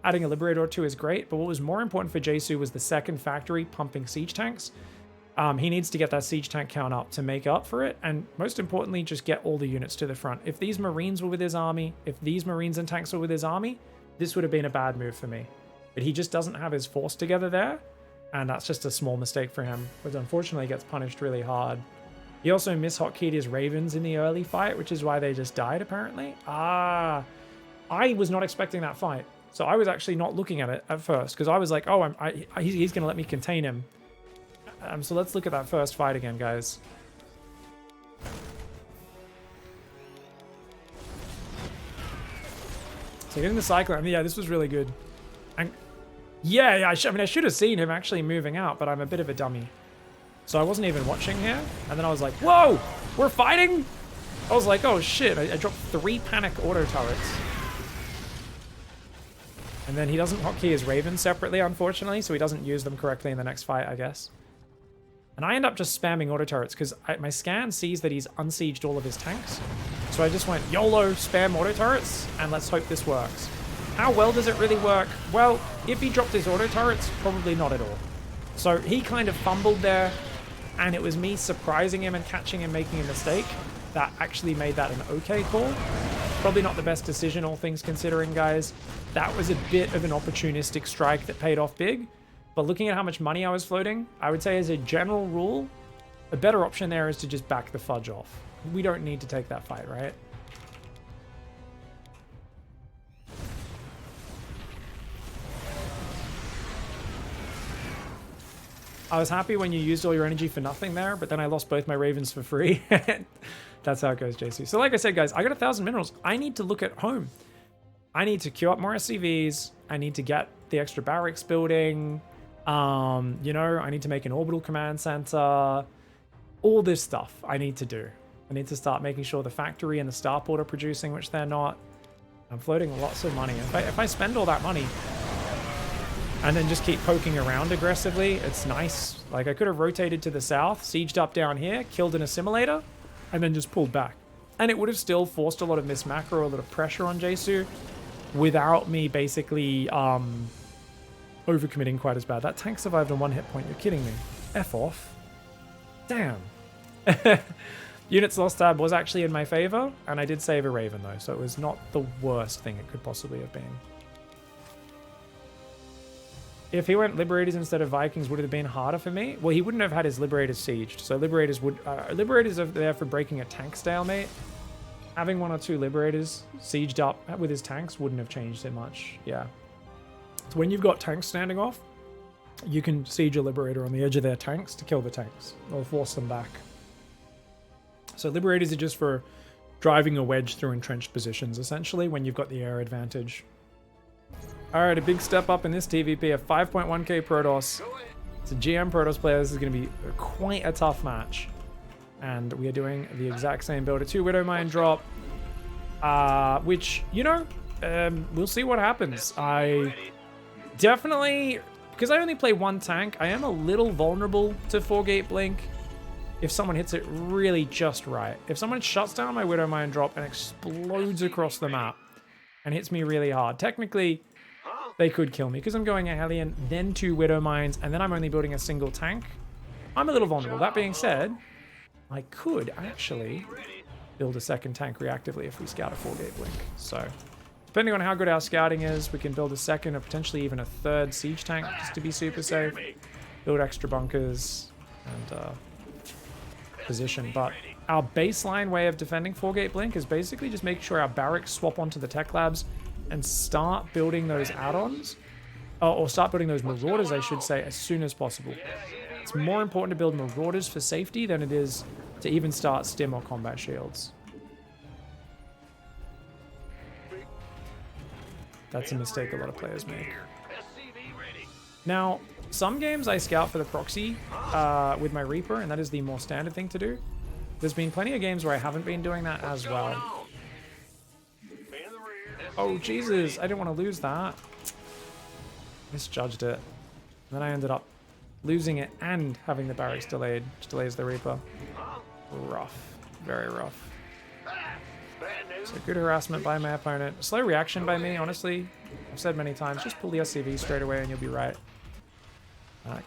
adding a Liberator or 2 is great. But what was more important for Jesu was the second factory pumping siege tanks. He needs to get that siege tank count up to make up for it, and most importantly, just get all the units to the front. If these Marines were with his army, if these Marines and tanks were with his army, this would have been a bad move for me. But he just doesn't have his force together there, and that's just a small mistake for him, which unfortunately gets punished really hard. He also mishotkeyd his Ravens in the early fight, which is why they just died, apparently. I was not expecting that fight. So I was actually not looking at it at first, because I was like, oh, he's going to let me contain him. So let's look at that first fight again, guys. So getting the Cyclone, I mean, yeah, this was really good. And yeah, I should have seen him actually moving out, but I'm a bit of a dummy. So I wasn't even watching here, and then I was like, whoa, we're fighting? I was like, oh shit, I dropped 3 panic auto turrets. And then he doesn't hotkey his Ravens separately, unfortunately, so he doesn't use them correctly in the next fight, I guess. And I end up just spamming auto turrets, because my scan sees that he's unsieged all of his tanks. So I just went, YOLO, spam auto turrets, and let's hope this works. How well does it really work? Well, if he dropped his auto turrets, probably not at all. So he kind of fumbled there, and it was me surprising him and catching him making a mistake that actually made that an okay call. Probably not the best decision, all things considering, guys. That was a bit of an opportunistic strike that paid off big. But looking at how much money I was floating, I would say as a general rule, a better option there is to just back the fudge off. We don't need to take that fight, right? I was happy when you used all your energy for nothing there, but then I lost both my Ravens for free. That's how it goes, JC. So like I said, guys, I got 1,000 minerals. I need to look at home. I need to queue up more SCVs. I need to get the extra barracks building. You know, I need to make an orbital command center. All this stuff I need to do. I need to start making sure the factory and the starport are producing, which they're not. I'm floating lots of money. If I spend all that money and then just keep poking around aggressively, it's nice. Like, I could have rotated to the south, sieged up down here, killed an assimilator, and then just pulled back. And it would have still forced a lot of miss macro, a lot of pressure on Jesu, without me basically overcommitting quite as bad. That tank survived on 1 hit point. You're kidding me. F off. Damn. Units lost tab was actually in my favor, and I did save a Raven though, so it was not the worst thing it could possibly have been. If he went Liberators instead of Vikings, would it have been harder for me? Well, he wouldn't have had his Liberators sieged, so Liberators would... Liberators are there for breaking a tank stalemate. Having 1 or 2 Liberators sieged up with his tanks wouldn't have changed it much, yeah. So when you've got tanks standing off, you can siege a Liberator on the edge of their tanks to kill the tanks, or force them back. So Liberators are just for driving a wedge through entrenched positions, essentially, when you've got the air advantage. Alright, a big step up in this TVP, a 5.1k Protoss. It's a GM Protoss player. This is going to be quite a tough match. And we are doing the exact same build. A 2 Widow Mine drop. Which, you know, we'll see what happens. I definitely, because I only play 1 tank, I am a little vulnerable to 4-gate blink if someone hits it really just right. If someone shuts down my Widow Mine drop and explodes across the map and hits me really hard, technically they could kill me because I'm going a Hellion, then 2 Widow Mines, and then I'm only building a single tank. I'm a little vulnerable. That being said, I could actually build a 2nd tank reactively if we scout a 4-gate blink. So, depending on how good our scouting is, we can build a 2nd or potentially even a 3rd siege tank just to be super safe. Build extra bunkers and position. But our baseline way of defending 4-gate blink is basically just making sure our barracks swap onto the tech labs and start building those add-ons, or start building those Marauders, I should say, as soon as possible. It's more important to build Marauders for safety than it is to even start stim or combat shields. That's a mistake a lot of players make. Now, some games I scout for the proxy with my Reaper, and that is the more standard thing to do. There's been plenty of games where I haven't been doing that as well. Oh, Jesus, I didn't want to lose that. Misjudged it. And then I ended up losing it and having the barracks delayed, which delays the Reaper. Rough. Very rough. So good harassment by my opponent. Slow reaction by me, honestly. I've said many times, just pull the SCV straight away and you'll be right.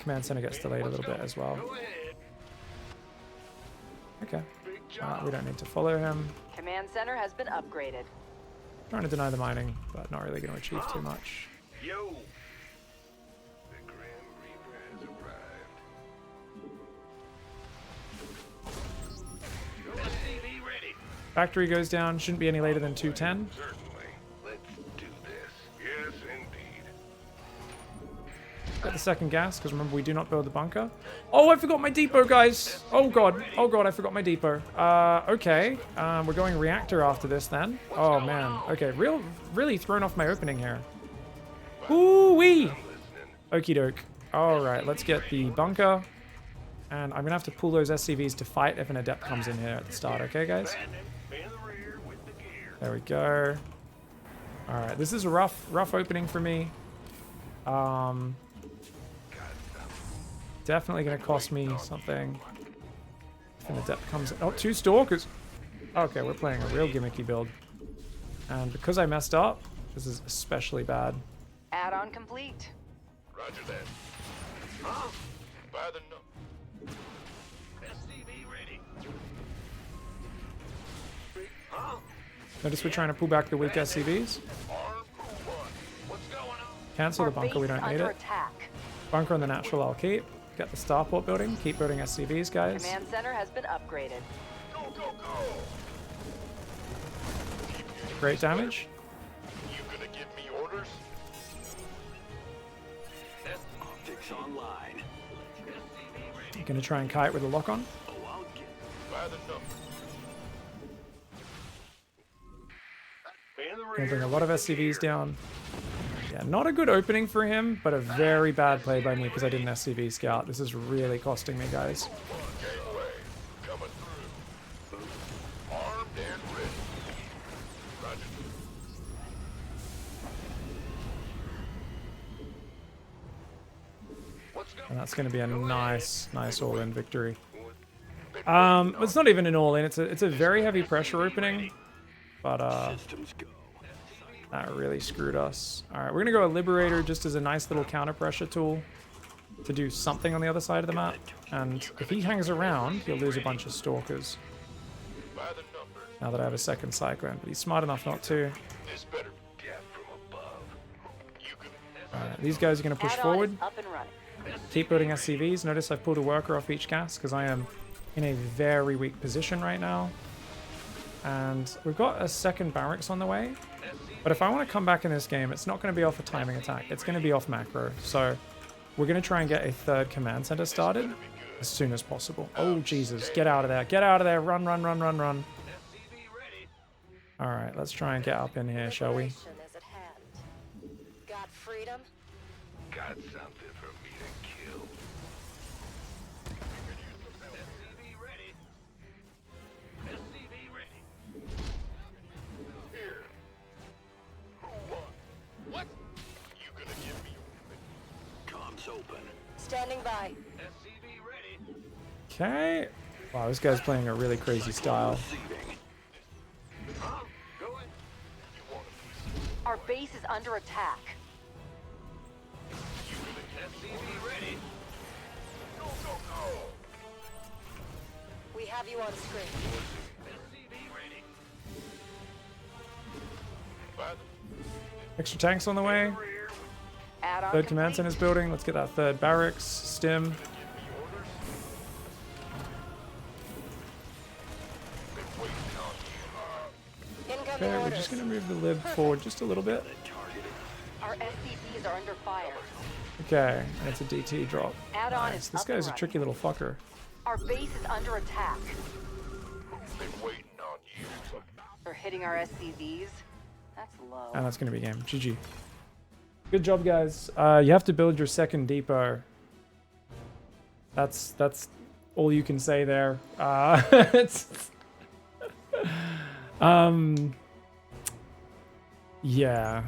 Command center gets delayed a little bit as well. Okay. We don't need to follow him. Command center has been upgraded. Trying to deny the mining, but not really going to achieve too much. Yo! The Grim Reaper has arrived. SCV ready. Factory goes down. Shouldn't be any later than 210. Certainly. Let's do this. Yes, indeed. Get the second gas, because remember, we do not build the bunker. Oh, I forgot my depot, guys. Oh, God. Oh, God, I forgot my depot. Okay. We're going reactor after this, then. Oh, man. Okay, really thrown off my opening here. Ooh-wee. Okie doke. All right, let's get the bunker. And I'm going to have to pull those SCVs to fight if an adept comes in here at the start. Okay, guys? There we go. All right, this is a rough opening for me. Definitely going to cost me something. If an adept comes in. Oh, 2 stalkers. Okay, we're playing a real gimmicky build. And because I messed up, this is especially bad. Add-on complete. Roger that. Huh? By the no. SCV ready. Huh? Notice we're trying to pull back the weak SCVs. Arm crew 1. What's going on? Cancel the Our bunker, base we is don't need under it. attack. Bunker on the natural I'll keep. Get the starport building. Keep building SCVs, guys. Command center has been upgraded. Go, go, go! Great damage. You gonna give me orders? Optics online. I'm going to try and kite with a lock on. Oh, I'll get by the number. Going to bring a lot of SCVs down. Yeah, not a good opening for him, but a very bad play by me because I didn't SCV scout. This is really costing me, guys. Gateway coming through. Armed and ready. Roger. What's going And that's going to be a nice all-in victory. It's not even an all-in. It's a very heavy pressure opening, but that really screwed us. All right, we're gonna go a Liberator just as a nice little counter pressure tool to do something on the other side of the map. And if he hangs around, he'll lose a bunch of stalkers. by the number? Now that I have a second cyclone, but he's smart enough not to. This better be death from above. You can. All right, these guys are gonna push Add-on forward. is up and running. Keep building SCVs. Notice I've pulled a worker off each gas because I am in a very weak position right now. And we've got a second barracks on the way. But if I want to come back in this game, it's not going to be off a timing attack. It's going to be off macro. So we're going to try and get a third command center started as soon as possible. Oh, Jesus. Get out of there. Get out of there. Run, run, run, run, run. All right, let's try and get up in here, shall we? Liberation is at hand. Got freedom? Got something for me to kill. SCV ready. SCV ready. Here. Who won? What? You gonna give me? Comms open. Standing by. SCV ready. Okay. Wow, this guy's playing a really crazy style. Huh? Go ahead. You want a piece? Our base is under attack. You gonna SCV ready? Go, go, go. We have you on screen. SCV ready. By the Extra tanks on the way. rear. Add-on Third command complete. center's building. Let's get that third barracks. Stim. Give me orders. Been waiting on you. Incoming Okay, we're orders. just going to move the lib forward just a little bit. Our SCVs are under fire. Okay, and it's a DT drop. Add-on Nice. is This up and guy's a running. tricky little fucker. Our base is under attack. Been waiting on you. They're hitting our SCVs. That's low. And that's going to be game. GG. Good job, guys. You have to build your second depot. That's all you can say there. Yeah.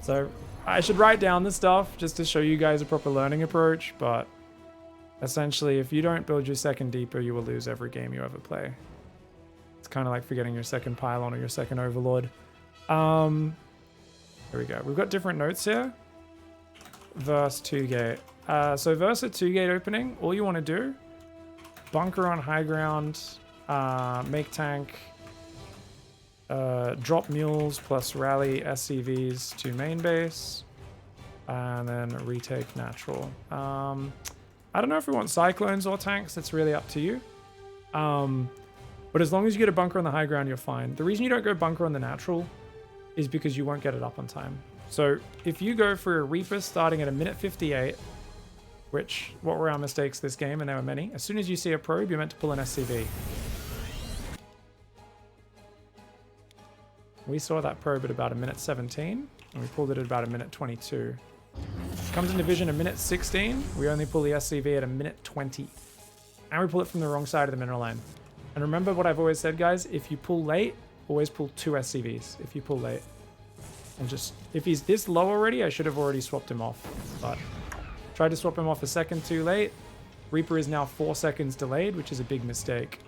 So I should write down this stuff just to show you guys a proper learning approach, but essentially if you don't build your second depot, you will lose every game you ever play. It's kind of like forgetting your second pylon or your second overlord. Here we go. We've got different notes here. Verse 2 gate. So verse a 2 gate opening, all you want to do bunker on high ground, make tank, drop mules plus rally SCVs to main base, and then retake natural. I don't know if we want cyclones or tanks. It's really up to you. But as long as you get a bunker on the high ground, you're fine. The reason you don't go bunker on the natural is because you won't get it up on time. So if you go for a Reaper starting at a minute 58, which, what were our mistakes this game, and there were many. As soon as you see a probe, you're meant to pull an SCV. We saw that probe at about a minute 17, and we pulled it at about a minute 22. Comes in division a minute 16, we only pull the SCV at a minute 20. And we pull it from the wrong side of the mineral line. And remember what I've always said, guys, if you pull late, always pull 2 SCVs if you pull late. And just, if he's this low already, I should have already swapped him off. But tried to swap him off a second too late. Reaper is now 4 seconds delayed, which is a big mistake.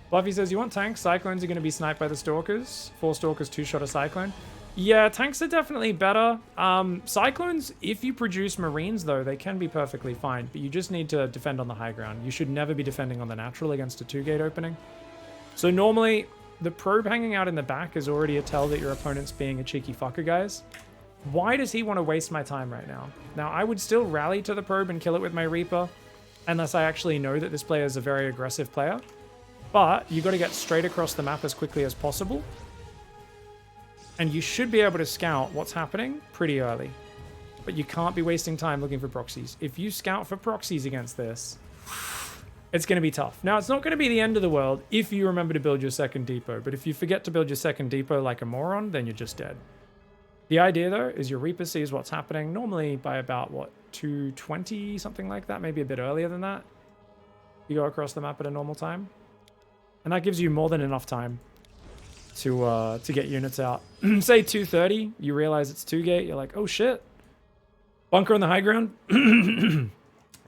Fluffy says, you want tanks? Cyclones are going to be sniped by the Stalkers. 4 Stalkers, 2-shot a Cyclone. Yeah, tanks are definitely better. Cyclones, if you produce Marines, though, they can be perfectly fine. But you just need to defend on the high ground. You should never be defending on the natural against a 2-gate opening. So normally, the probe hanging out in the back is already a tell that your opponent's being a cheeky fucker, guys. Why does he want to waste my time right now? Now, I would still rally to the probe and kill it with my Reaper, unless I actually know that this player is a very aggressive player. But you got to get straight across the map as quickly as possible. And you should be able to scout what's happening pretty early. But you can't be wasting time looking for proxies. If you scout for proxies against this, it's going to be tough. Now, it's not going to be the end of the world if you remember to build your second depot. But if you forget to build your second depot like a moron, then you're just dead. The idea, though, is your Reaper sees what's happening normally by about, what, 2:20, something like that? Maybe a bit earlier than that. You go across the map at a normal time. And that gives you more than enough time to get units out. Say 2:30, you realize it's 2-gate, you're like, oh shit. Bunker on the high ground.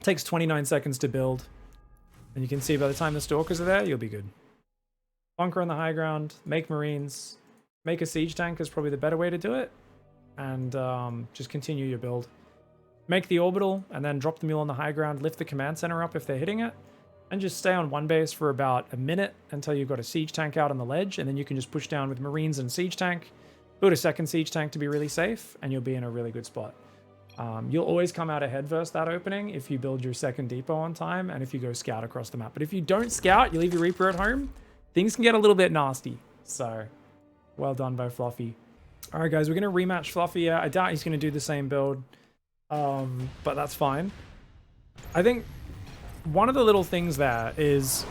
Takes 29 seconds to build. And you can see by the time the Stalkers are there, you'll be good. Bunker on the high ground, make Marines, make a siege tank is probably the better way to do it. And just continue your build. Make the orbital, and then drop the mule on the high ground, lift the command center up if they're hitting it. And just stay on one base for about a minute until you've got a siege tank out on the ledge, and then you can just push down with Marines and siege tank, build a second siege tank to be really safe, and you'll be in a really good spot. You'll always come out ahead versus that opening if you build your second depot on time and if you go scout across the map. But if you don't scout, you leave your Reaper at home, things can get a little bit nasty. So, well done by Fluffy. All right, guys, we're going to rematch Fluffy. I doubt he's going to do the same build, but that's fine. I think one of the little things there is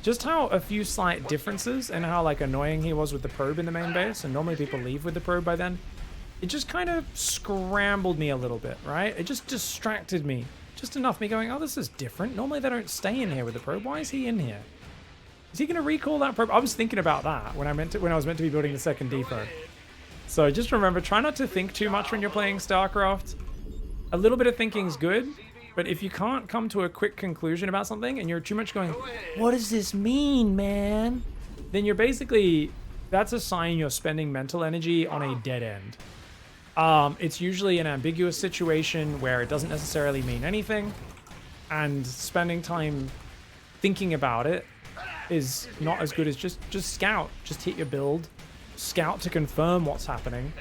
just how a few slight differences and how like annoying he was with the probe in the main base, and normally people leave with the probe by then. It just kind of scrambled me a little bit, right? It just distracted me. Just enough me going, oh, this is different. Normally they don't stay in here with the probe. Why is he in here? Is he going to recall that probe? I was thinking about that when I was meant to be building the second depot. So just remember, try not to think too much when you're playing StarCraft. A little bit of thinking is good. But if you can't come to a quick conclusion about something and you're too much going, what does this mean, man? Then you're basically, that's a sign you're spending mental energy on a dead end. It's usually an ambiguous situation where it doesn't necessarily mean anything. And spending time thinking about it is not as good as just scout. Just hit your build, scout to confirm what's happening,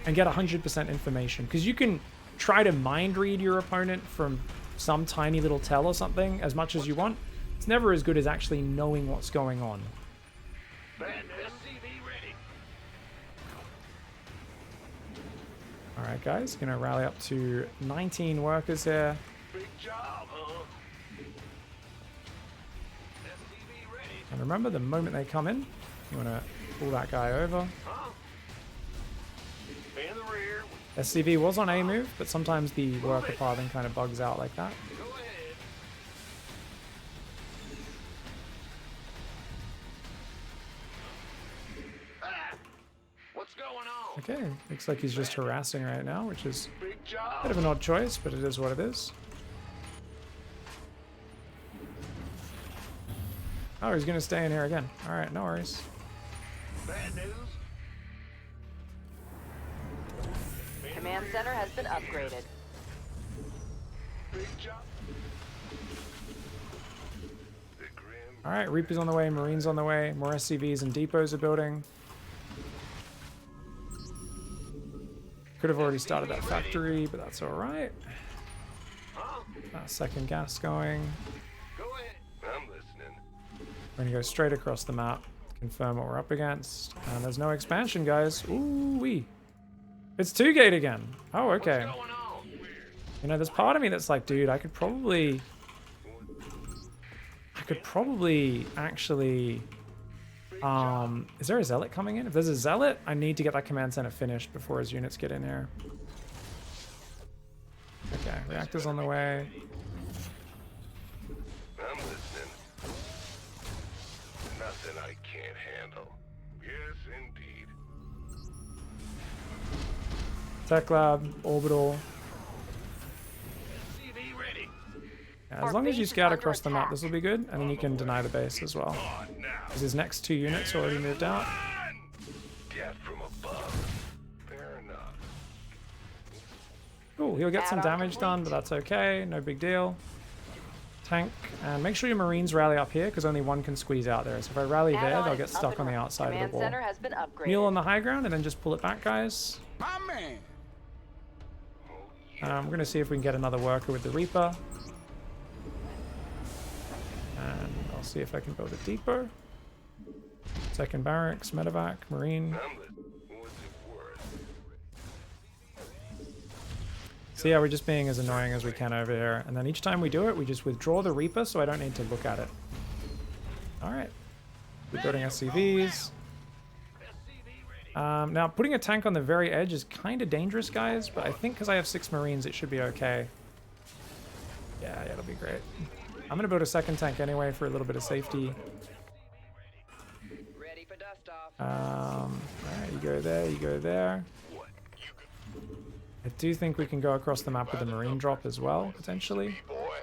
and get 100% information. Because you can try to mind read your opponent from some tiny little tell or something as much as you want. It's never as good as actually knowing what's going on. Alright guys, gonna rally up to 19 workers here. Big job, huh? And remember, the moment they come in, you wanna pull that guy over. Huh? In the rear. SCV was on A move, but sometimes the worker pathing kind of bugs out like that. Go ahead. Ah! What's going on? Okay, looks like he's just harassing right now, which is Big a job. bit of an odd choice, but it is what it is. Oh, he's gonna stay in here again. Alright, no worries. Bad news. Command center has been upgraded. Big job. All right, Reaper's on the way, Marines on the way, more SCVs and depots are building. Could have already started that factory, but that's all right. Second gas going. Go ahead. I'm listening. We're gonna go straight across the map, confirm what we're up against. And there's no expansion, guys. Ooh-wee. It's 2-gate again. Oh, okay. What's going on? You know, there's part of me that's like, dude, I could probably actually, is there a zealot coming in? If there's a zealot, I need to get that command center finished before his units get in here. Okay, reactor's on the way. I'm listening. Nothing I can't handle. Yes, indeed. Tech lab, orbital. CV ready. Yeah, as long as you scout across the map, this will be good, and then you can deny the base as well. On now. Because his next 2 units already moved out. Death from above. Fair enough. Cool, he'll get some Add-on damage complete. done, but that's okay, no big deal. Tank, and make sure your Marines rally up here, because only one can squeeze out there. So if I rally there, Add-on they'll is get up stuck and on the running. outside of Command the wall. center has been upgraded. Kneel on the high ground, and then just pull it back, guys. My man. We're going to see if we can get another worker with the Reaper. And I'll see if I can build a depot. Second barracks, medevac, Marine. I'm listening. What's it worth? So yeah, we're just being as annoying as we can over here. And then each time we do it, we just withdraw the Reaper so I don't need to look at it. Alright. We're building SCVs. Now, putting a tank on the very edge is kind of dangerous, guys, but I think because I have 6 Marines, it should be okay. Yeah, it'll be great. I'm going to build a second tank anyway for a little bit of safety. Ready for dust off. Alright, you go there, you go there. I do think we can go across the map with a Marine drop as well, potentially. Boy.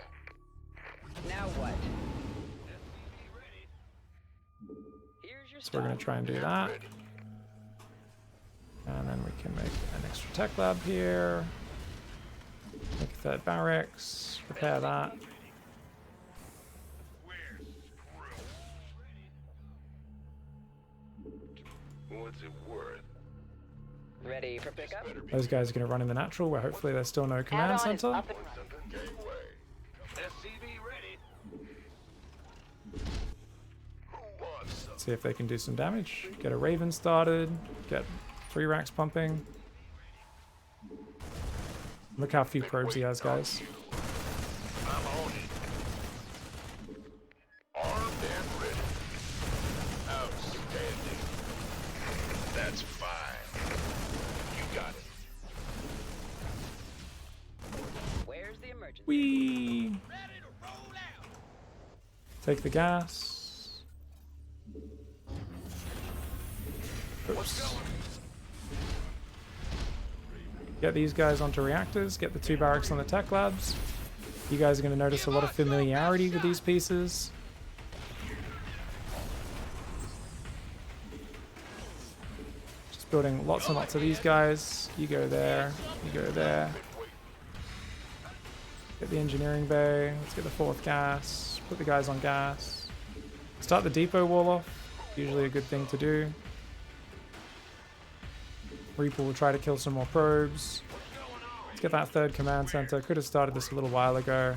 Now what? Here's your So we're going to try and do that. And then we can make an extra tech lab here. Make a third barracks. Repair that. What's it worth? Ready for pickup? Those guys are going to run in the natural, where hopefully there's still no command Add-on is center. up and running. Gateway. SCV ready. Who wants some? See if they can do some damage. Get a Raven started. Get 3 racks pumping. Look how few probes he has, guys. I'm on it. Armed and ready. Outstanding. That's fine. You got it. Where's the emergency? Whee! Take the gas. Oops. Get these guys onto reactors, get the 2 barracks on the tech labs. You guys are going to notice a lot of familiarity with these pieces. Just building lots and lots of these guys. You go there, you go there. Get the engineering bay, let's get the 4th gas, put the guys on gas. Start the depot wall off, usually a good thing to do. Reaper will try to kill some more probes. Let's get that 3rd command center. Could have started this a little while ago.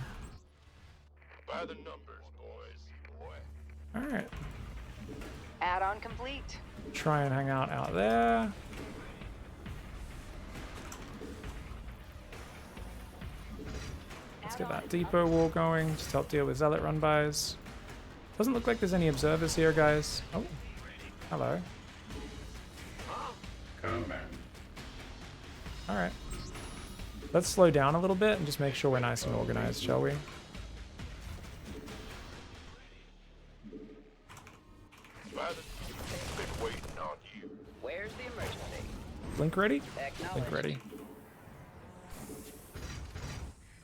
By the numbers, boys. Boy. Alright. Add-on complete. Try and hang out there. Let's get that depot wall going. Just help deal with zealot run-bys. Doesn't look like there's any observers here, guys. Oh. Hello. Alright. Let's slow down a little bit and just make sure we're nice and organized, shall we? By the been waiting on you. Where's the emergency? Blink ready? Acknowledged. Blink ready.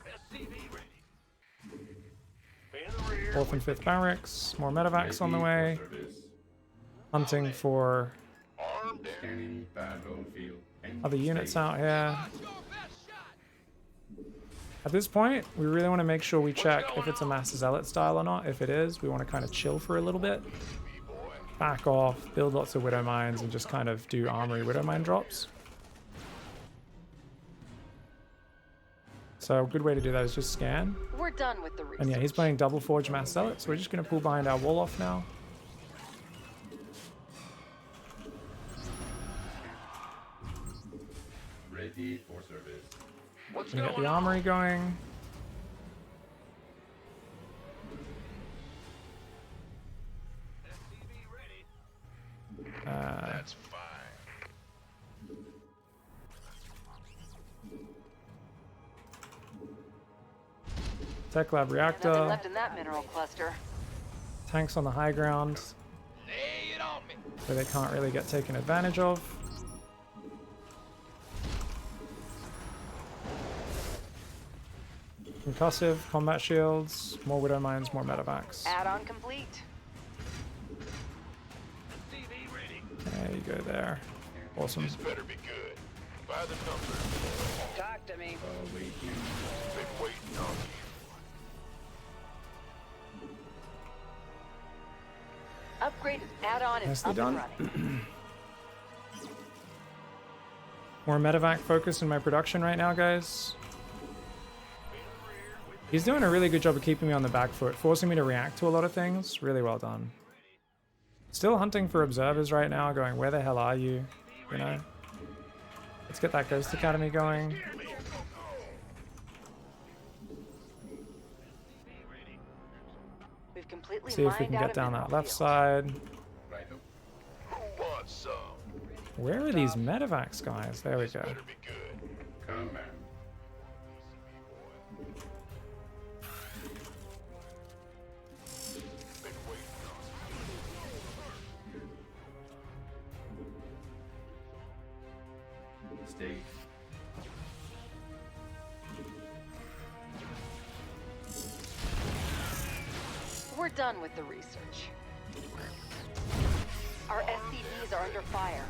SCV ready. In the rear. 4th and 5th barracks. More medevacs on the way. Hunting for Armed and other units out here. At this point, we really want to make sure we check if it's a Master Zealot style or not. If it is, we want to kind of chill for a little bit. Back off, build lots of Widow Mines, and just kind of do armory Widow Mine drops. So a good way to do that is just scan. We're done with the research. And yeah, he's playing Double Forge Master Zealot, so we're just going to pull behind our wall off now. Ready for service. What's Gonna get going the on? armory going. That's fine. Tech Lab Nothing Reactor. left in that mineral cluster. Tanks on the high ground, Lay it on me. where they can't really get taken advantage of. Concussive, combat shields, more Widow Mines, more medevacs. Add-on complete. There you go there. Awesome. This better be good. By the numbers. Talk to me. Been waiting on you. Upgraded add-on is Nicely up done. and running. More medevac focus in my production right now, guys. He's doing a really good job of keeping me on the back foot, forcing me to react to a lot of things. Really well done. Still hunting for observers right now, going, where the hell are you? You know? Let's get that Ghost Academy going. We've completely See if we can mined out get a down mineral that left field. side. Right. Who wants some? Where are these medevacs, guys? There we go. Better be good. Come on. Been waiting on you. Stay. We're done with the research. Our SCVs are under fire.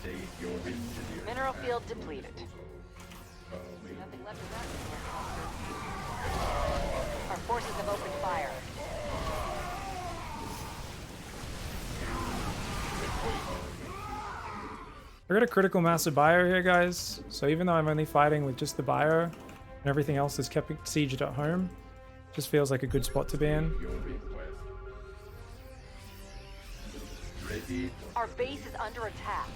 Stay your engineer. Mineral field depleted. Nothing left of that mineral cluster. Our forces have opened fire. I got a critical mass of bio here, guys. So even though I'm only fighting with just the bio and everything else is kept sieged at home, just feels like a good spot to be in. Your request. Ready. Our base is under attack.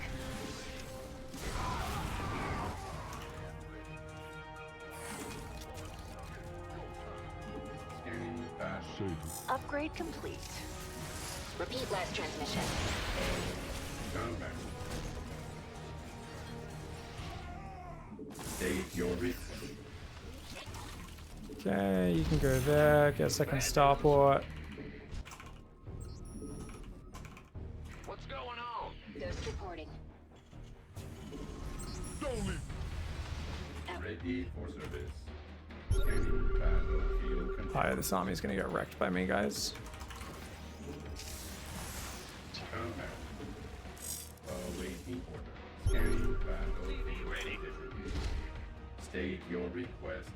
Scanning fast. Upgrade complete. Repeat last transmission. Come back. State your request. Okay, you can go there, get a second starport. What's going on? Ghost reporting. Ready for service. Scanning battlefield control. Oh, yeah, this army's gonna get wrecked by me, guys. Come back. Awaiting order. Scanning battlefield. Ready. State your request.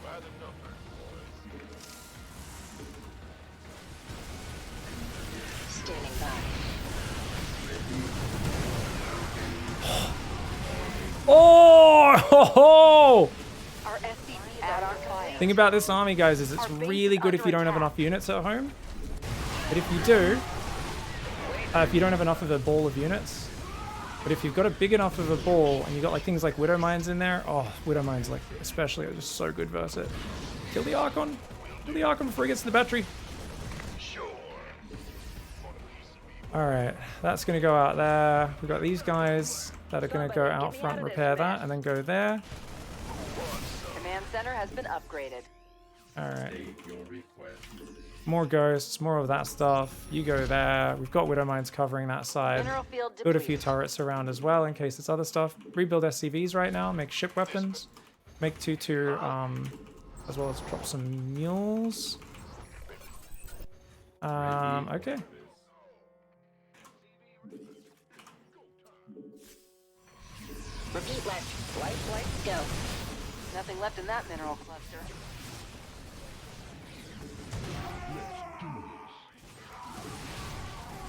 By the number, boys. Standing by. Oh! Ho, ho! Our SCVs are under fire. Thing about this army, guys, is it's Our base really is good if you under don't have attack. enough units at home. But if you do, if you don't have enough of a ball of units, but if you've got a big enough of a ball and you've got like things like Widow Mines in there, oh, Widow Mines like especially are just so good versus it. Kill the Archon. Kill the Archon before he gets to the battery. Sure. Alright, that's going to go out there. We've got these guys that are going to go out front, repair that, and then go there. Command center has been upgraded. Alright, State your request. more ghosts, more of that stuff. You go there. We've got Widow Mines covering that side. Mineral field Build a depleted. few turrets around as well in case it's other stuff. Rebuild SCVs right now, make ship weapons. Make 2-2, as well as drop some mules. Okay. Repeat last. Flight. Go. Nothing left in that mineral cluster.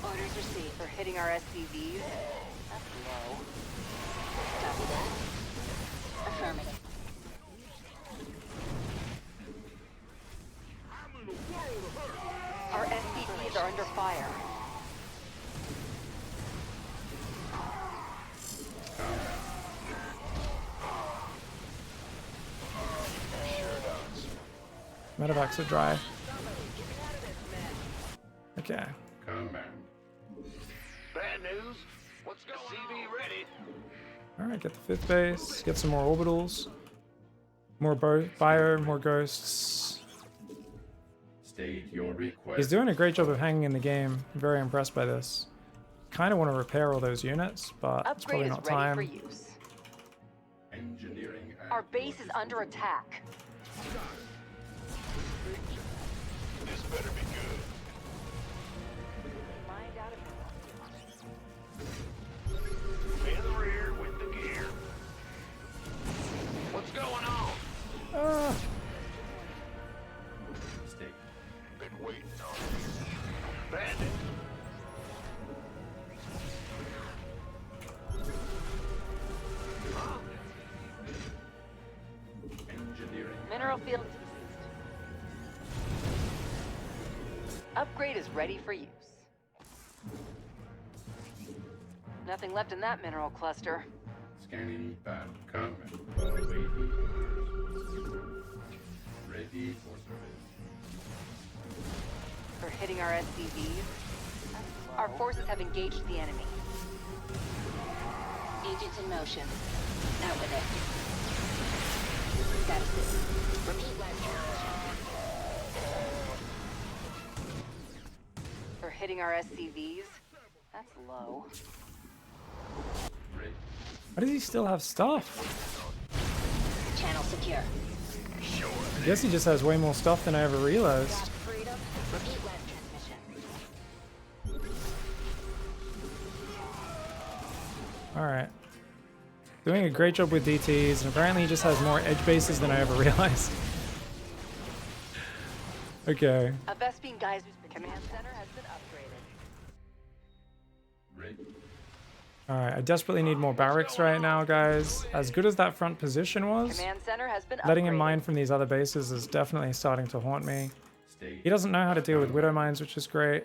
Orders received for hitting our SCVs. That's low. Copy that. Affirmative. Our SCVs are under fire. Medevacs are dry. Okay. Command. Bad news. What's going CV ready? Alright, get the 5th base, get some more orbitals. More bio, more ghosts. State your request. He's doing a great job of hanging in the game. I'm very impressed by this. Kind of want to repair all those units, but it's Upgrade probably is not ready time. for use. Engineering. Our base is under attack. This better be good. Mind out of mineral. In the rear with the gear. What's going on? Ah, State. Been waiting on you. Bandit. Engineering. Mineral field to the east. Upgrade is ready for use. Nothing left in that mineral cluster. Scanning battle command. Awaiting orders. Ready for service. For hitting our SCVs. Our forces have engaged the enemy. Agents in motion. Out with it. Status system. Repeat last transmission. For hitting our SCVs. That's low. Ready. why does he still have stuff? Channel secure. I guess he just has way more stuff than I ever realized. Freedom. Repeat last transmission. Alright. Doing a great job with DTs, and apparently he just has more edge bases than I ever realized. Okay. A Vespine Geyser's command center has been upgraded. Ready. Alright, I desperately need more barracks right now, guys. As good as that front position was, Command center has been upgraded. letting him mine from these other bases is definitely starting to haunt me. State. He doesn't know how to deal with widow mines, which is great.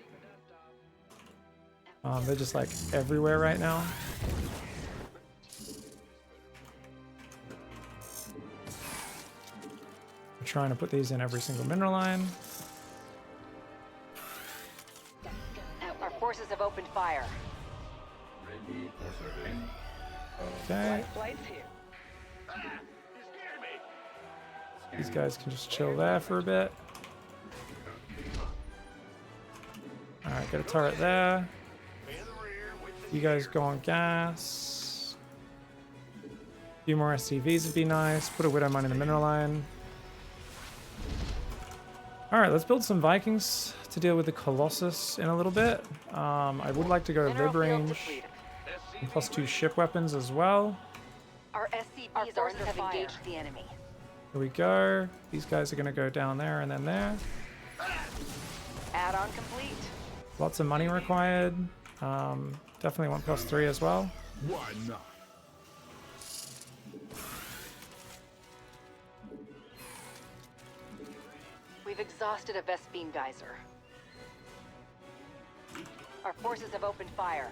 They're just like everywhere right now. I'm trying to put these in every single mineral line. Our forces have opened fire. Ready for service. Okay, Flight's here. these guys can just chill there for a bit. Alright, get a turret there. You guys go on gas. A few more SCVs would be nice. Put a widow mine in the mineral line. Alright, let's build some Vikings to deal with the Colossus in a little bit. I would like to go Mineral lib field range depleted. and +2 ship weapons as well. Our SCVs are under fire. Engaged the enemy. Here we go. These guys are going to go down there and then there. Add-on complete. Lots of money required. Definitely want +3 as well. Why not? We've exhausted a Vespine Geyser. Our forces have opened fire.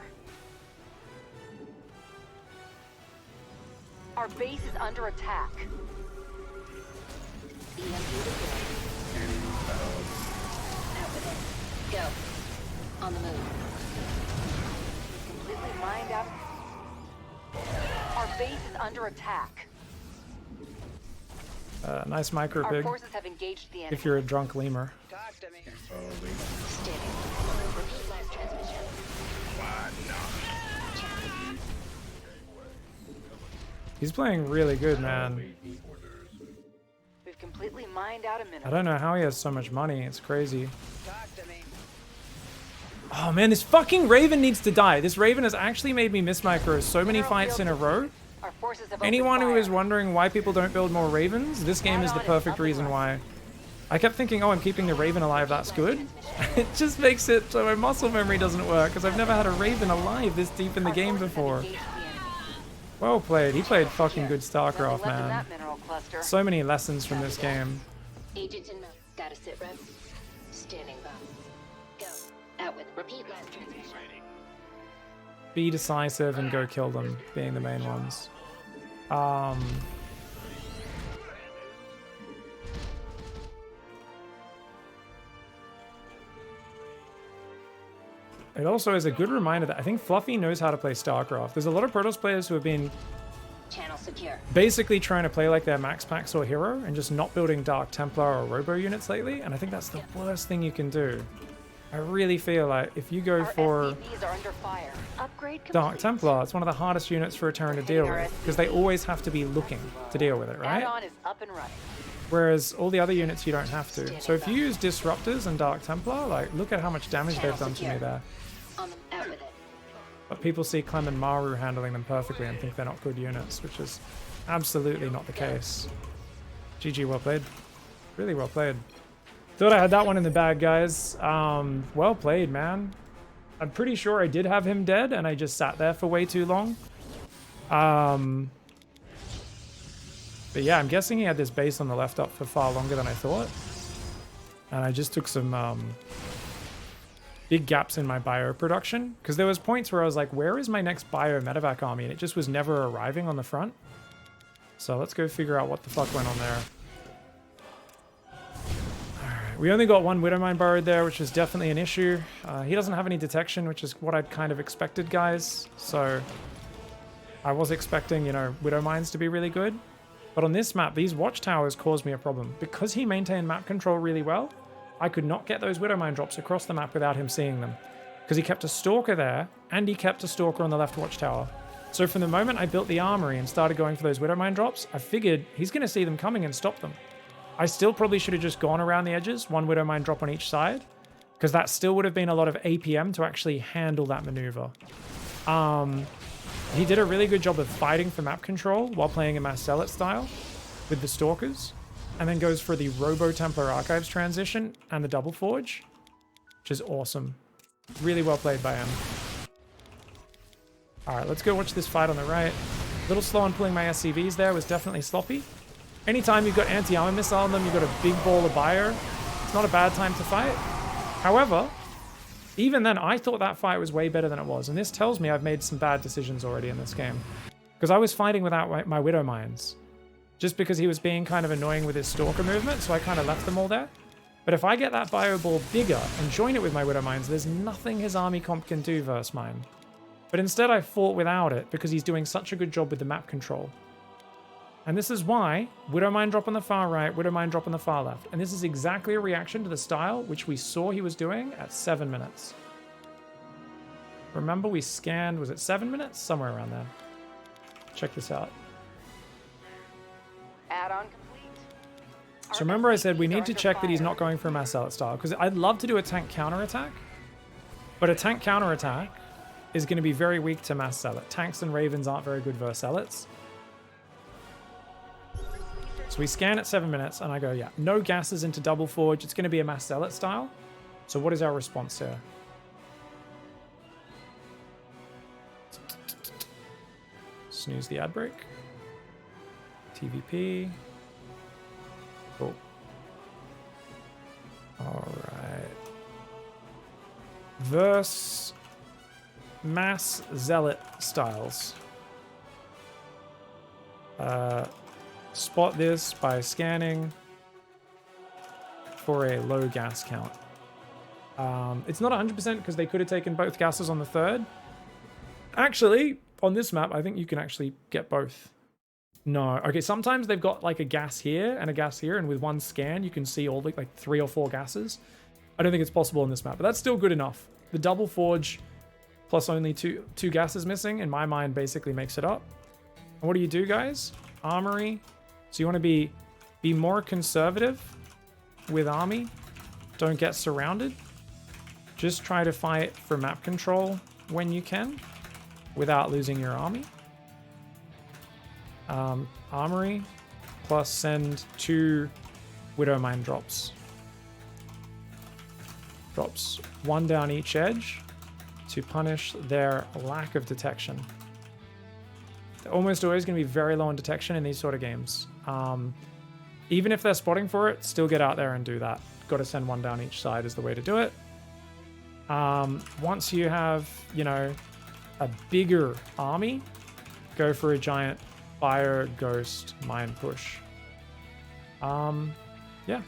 Our base is under attack. EMP deployed. Out with it. Go. On the move. Completely mined out. Our base is under attack. Nice micro Our pig forces have engaged the enemy. if you're a drunk lemur. Talk to me. Steady. Repeat last transmission. He's playing really good, man. Awaiting orders. We've completely mined out a I mineral. don't know how he has so much money. It's crazy. Talk to me. Oh man, this fucking Raven needs to die. This Raven has actually made me miss micro so many fights in a row. Our forces have Anyone opened who is fire. wondering why people don't build more Ravens, this game is the perfect reason why. I kept thinking, oh, I'm keeping the Raven alive, that's good. It just makes it so my muscle memory doesn't work, because I've never had a Raven alive this deep in the game before. Well played. He played fucking good StarCraft, man. So many lessons from this game. Agents in mode. Gotta sit rep. Standing by. Go. Out with. Repeat last transmission. Be decisive and go kill them, being the main ones. It also is a good reminder that I think Fluffy knows how to play StarCraft. There's a lot of Protoss players who have been Channel secure. basically trying to play like their Max Pax or Hero and just not building Dark Templar or Robo units lately, and I think that's the worst thing you can do. I really feel like if you go for SCVs are under fire. Upgrade Dark complete. Templar, it's one of the hardest units for a Terran to deal with, because they always have to be looking to deal with it, right? Add-on is up and running. Whereas all the other units you don't have to. So if you use Disruptors and Dark Templar, like, look at how much damage they've done to me there. On the out with it. But people see Clem and Maru handling them perfectly and think they're not good units, which is absolutely not the case. GG, well played. Really well played. Thought I had that one in the bag, guys. Well played, man. I'm pretty sure I did have him dead, and I just sat there for way too long. But yeah, I'm guessing he had this base on the left up for far longer than I thought. And I just took some big gaps in my bio production, because there was points where I was like, where is my next bio medevac army? And it just was never arriving on the front. So let's go figure out what the fuck went on there. Alright, we only got one Widowmine burrowed there, which is definitely an issue. He doesn't have any detection, which is what I'd kind of expected, guys. So I was expecting, you know, Widowmines to be really good. But on this map, these watchtowers caused me a problem. Because he maintained map control really well, I could not get those Widowmine drops across the map without him seeing them. Because he kept a Stalker there, and he kept a Stalker on the left watchtower. So from the moment I built the armory and started going for those Widowmine drops, I figured he's going to see them coming and stop them. I still probably should have just gone around the edges, one Widowmine drop on each side, because that still would have been a lot of APM to actually handle that maneuver. He did a really good job of fighting for map control while playing a Mass Zealot style with the Stalkers, and then goes for the Robo Templar Archives transition and the Double Forge, which is awesome. Really well played by him. Alright, let's go watch this fight on the right. A little slow on pulling my SCVs there, was definitely sloppy. Anytime you've got anti-armor missile on them, you've got a big ball of bio, it's not a bad time to fight. However, even then, I thought that fight was way better than it was, and this tells me I've made some bad decisions already in this game. Because I was fighting without my Widow Mines, just because he was being kind of annoying with his Stalker movement, so I kind of left them all there. But if I get that bio ball bigger and join it with my Widow Mines, there's nothing his army comp can do versus mine. But instead I fought without it, because he's doing such a good job with the map control. And this is why Widowmine drop on the far right, Widowmine drop on the far left. And this is exactly a reaction to the style which we saw he was doing at 7 minutes. Remember we scanned, was it 7 minutes? Somewhere around there. Check this out. Add-on complete. So remember I said we need to check that he's not going for a Mass Zealot style, because I'd love to do a tank counterattack, but a tank counterattack is going to be very weak to Mass Zealot. Tanks and Ravens aren't very good versus Zealots. So we scan at 7 minutes, and I go, yeah, no gases into Double Forge. It's going to be a Mass Zealot style. So what is our response here? Snooze the ad break. TVP. Cool. Alright. Verse Mass Zealot styles. Spot this by scanning for a low gas count. It's not 100% because they could have taken both gases on the third. Actually, on this map, I think you can actually get both. No. Okay, sometimes they've got like a gas here and a gas here, and with one scan, you can see all the, like 3 or 4 gases. I don't think it's possible on this map, but that's still good enough. The Double Forge plus only two gases missing, in my mind, basically makes it up. And what do you do, guys? Armory. So you want to be more conservative with army. Don't get surrounded. just try to fight for map control when you can without losing your army. Armory, plus send 2 Widow Mine drops. Drops 1 down each edge to punish their lack of detection. They're almost always going to be very low on detection in these sort of games. Even if they're spotting for it, still get out there and do that. Got to send 1 down each side is the way to do it. Once you have, you know, a bigger army, go for a giant fire ghost mine push. Yeah.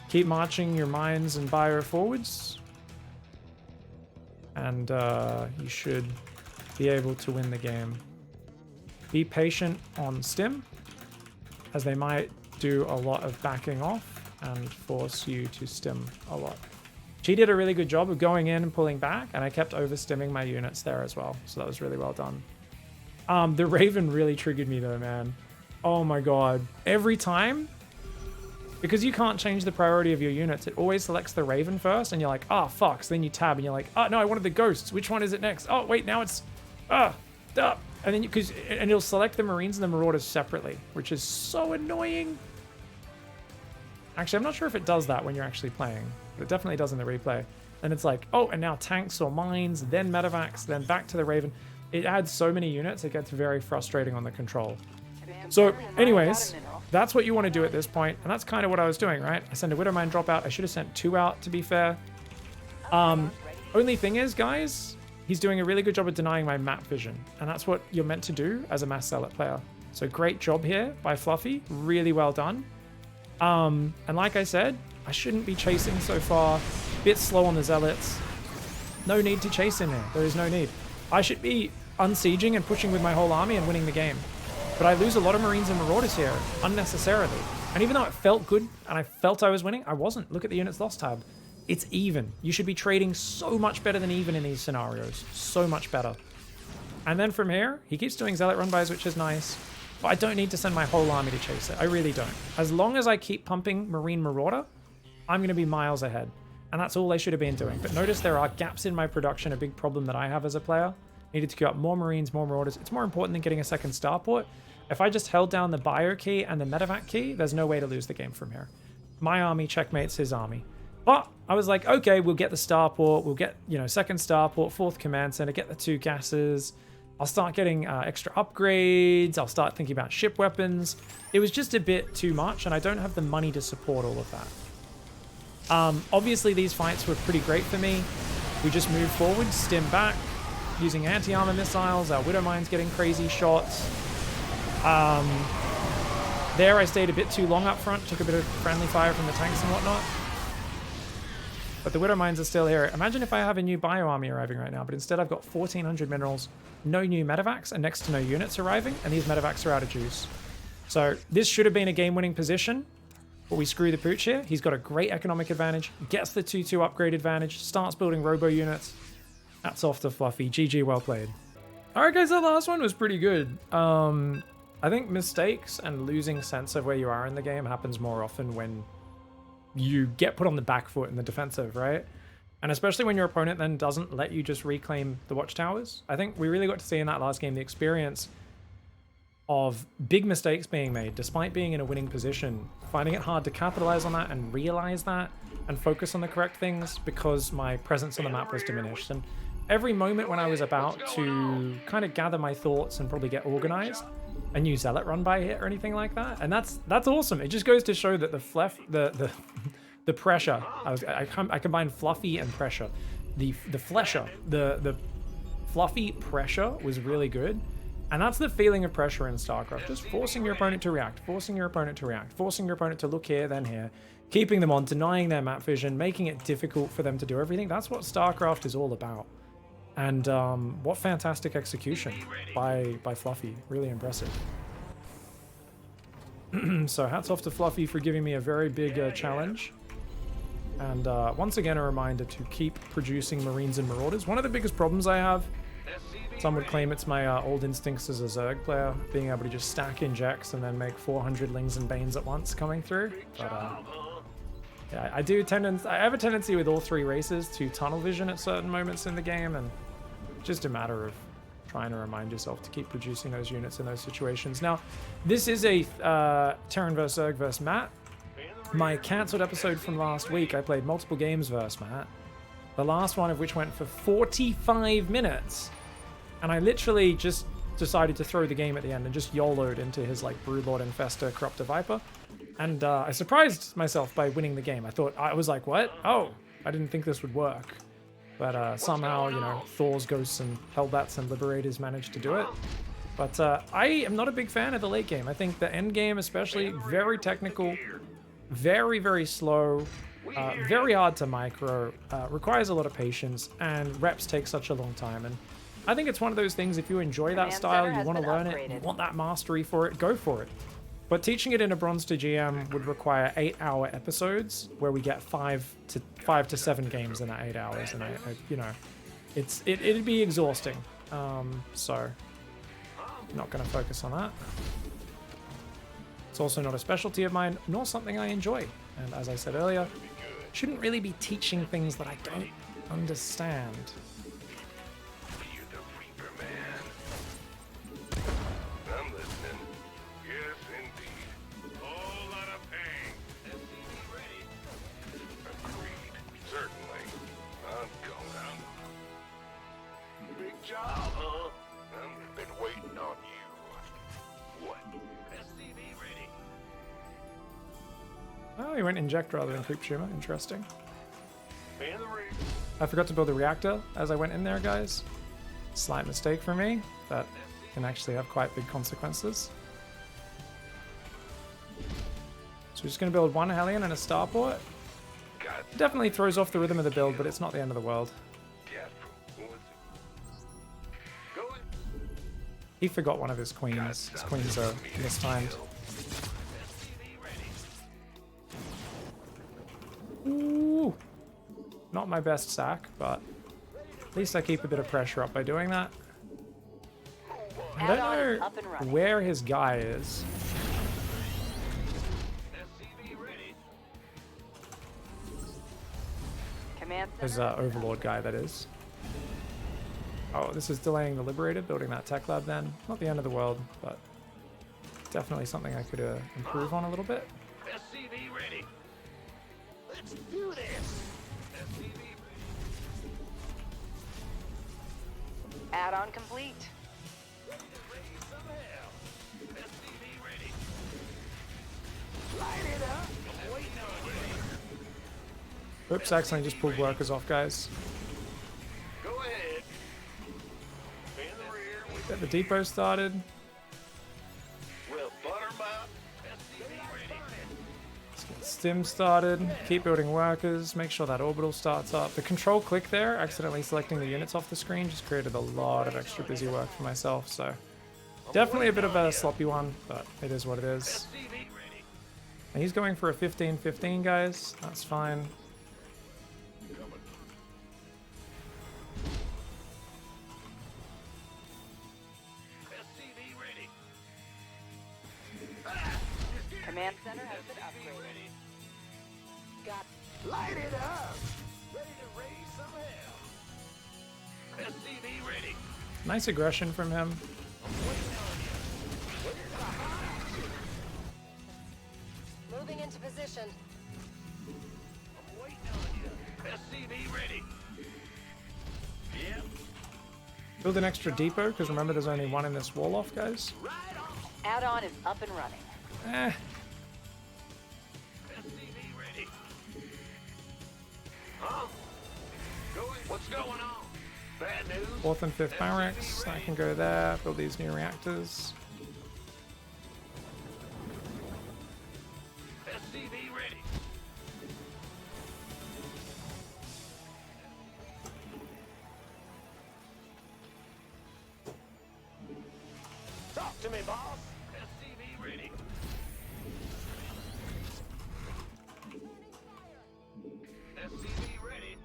Keep marching your mines and bio forwards. And you should be able to win the game. Be patient on stim, as they might do a lot of backing off and force you to stim a lot. She did a really good job of going in and pulling back, and I kept over-stimming my units there as well, so that was really well done. The Raven really triggered me though, man. Oh my god. Every time, because you can't change the priority of your units, it always selects the Raven first, and you're like, oh fuck, so then you tab and you're like, oh no, I wanted the Ghosts, which one is it next? Oh wait, now it's, duh. And then and it'll select the Marines and the Marauders separately, which is so annoying. Actually, I'm not sure if it does that when you're actually playing, but it definitely does in the replay. And it's like, oh, and now tanks or mines, then medevacs, then back to the Raven. It adds so many units, it gets very frustrating on the control. So anyways, that's what you want to do at this point, and that's kind of what I was doing, right? I sent a Widowmine drop out. I should have sent 2 out, to be fair. Only thing is, guys, he's doing a really good job of denying my map vision, and that's what you're meant to do as a Mass Zealot player. So great job here by Fluffy. Really well done. And like I said, I shouldn't be chasing so far. Bit slow on the Zealots. No need to chase in there. There is no need. I should be unsieging and pushing with my whole army and winning the game. But I lose a lot of Marines and Marauders here, unnecessarily. And even though it felt good and I felt I was winning, I wasn't. Look at the units lost tab. It's even. You should be trading so much better than even in these scenarios. So much better. And then from here, he keeps doing Zealot run-bys, which is nice. But I don't need to send my whole army to chase it. I really don't. As long as I keep pumping Marine Marauder, I'm going to be miles ahead. And that's all I should have been doing. But notice there are gaps in my production, a big problem that I have as a player. Needed to queue up more Marines, more Marauders. It's more important than getting a second starport. If I just held down the bio key and the medevac key, there's no way to lose the game from here. My army checkmates his army. But I was like, okay, we'll get the starport. We'll get, you know, second starport, 4th command center, get the 2 gases. I'll start getting extra upgrades. I'll start thinking about ship weapons. It was just a bit too much, and I don't have the money to support all of that. Obviously, these fights were pretty great for me. We just moved forward, stim back, using anti-armor missiles. Our Widowmine's getting crazy shots. There I stayed a bit too long up front, took a bit of friendly fire from the tanks and whatnot. But the Widowmines are still here. Imagine if I have a new bio army arriving right now, but instead I've got 1,400 minerals, no new medevacs, and next to no units arriving, and these medevacs are out of juice. So this should have been a game-winning position, but we screw the pooch here. He's got a great economic advantage, gets the 2-2 upgrade advantage, starts building robo units. That's off to Fluffy. GG, well played. Alright guys, that last one was pretty good. I think mistakes and losing sense of where you are in the game happens more often when you get put on the back foot in the defensive, right? And especially when your opponent then doesn't let you just reclaim the watchtowers. I think we really got to see in that last game the experience of big mistakes being made, despite being in a winning position, finding it hard to capitalize on that and realize that and focus on the correct things because my presence on the map was diminished. And every moment when I was about to kind of gather my thoughts and probably get organized, a new Zealot run by hit or anything like that, and that's awesome. It just goes to show that the pressure. I combined fluffy and pressure. The fluffy pressure was really good, and that's the feeling of pressure in StarCraft. Just forcing your opponent to react, forcing your opponent to react, forcing your opponent to look here then here, keeping them on, denying their map vision, making it difficult for them to do everything. That's what StarCraft is all about. And what fantastic execution by Fluffy. Really impressive. So hats off to Fluffy for giving me a very big challenge. And once again, a reminder to keep producing Marines and Marauders. One of the biggest problems I have, some would claim it's my old instincts as a Zerg player, being able to just stack injects and then make 400 Lings and Banes at once coming through. But Yeah, I have a tendency with all three races to tunnel vision at certain moments in the game, and just a matter of trying to remind yourself to keep producing those units in those situations. Now, this is a Terran vs. Zerg vs. Matt. My cancelled episode from last week, I played multiple games versus Matt. The last one of which went for 45 minutes. And I literally just decided to throw the game at the end and just YOLO'd into his like Broodlord Infestor Corruptor Viper. And I surprised myself by winning the game. I was like, what? Oh, I didn't think this would work. But somehow, you know, Thor's Ghosts and Hellbats and Liberators managed to do it. But I am not a big fan of the late game. I think the end game especially, very technical, very, very slow, very hard to micro, requires a lot of patience, and reps take such a long time. And I think it's one of those things, if you enjoy that style, you want to learn it, you want that mastery for it, go for it. But teaching it in a Bronze to GM would require 8-hour episodes where we get 5 to 7 games in that 8 hours, and I you know, it'd be exhausting. So I'm not going to focus on that. It's also not a specialty of mine, nor something I enjoy. And as I said earlier, shouldn't really be teaching things that I don't understand. You're the Reaper Man. I'm listening. Yes, indeed. Whole lot of pain. SCV ready. Agreed. Certainly. I'm going. Big job, huh? I've been waiting on you. What? SCV ready. Oh, he went inject rather than creep tumor. Interesting. Man the ring. I forgot to build a reactor as I went in there, guys. Slight mistake for me. That can actually have quite big consequences. So we're just going to build one Hellion and a starport. God, Definitely throws off the rhythm of the build, but it's not the end of the world. Who was it? Go in. He forgot one of his queens. His queens are mistimed. Ooh. Not my best sack, but at least I keep a bit of pressure up by doing that. I don't Add-on is know up and running. where his guy is. SCV ready. Command His center. Overlord guy, that is. Oh, this is delaying the Liberator, building that tech lab then. Not the end of the world, but definitely something I could improve on a little bit. SCV ready. Let's do this. SCV ready. Add-on complete. Ready to raise some hell. SCV ready. Light it up. I'm waiting on you. Oops, accidentally just pulled workers off, guys. Go ahead. In the rear. Get the depot started. We'll butter 'em up. SCV ready. Let's get stim started. Keep building workers. Make sure that orbital starts up. The control click there, accidentally selecting the units off the screen, just created a lot of extra busy work for myself. So definitely a bit of a sloppy one, but it is what it is. SCV ready. And he's going for a 15-15, guys. That's fine. SCV ready. Command center has been upgraded. Got Light it up. Ready to raise some hell. SCV ready. Nice aggression from him. Moving into position. I'm waiting on you. SCV ready. Yep. Build an extra depot, because remember there's only one in this wall off, guys. Right on. add-on is up and running. Eh. SCV ready. Huh? What's going on? Bad news? 4th and 5th barracks. I can go there. Build these new reactors. SCV ready. Talk to me, boss. SCV ready. SCV ready.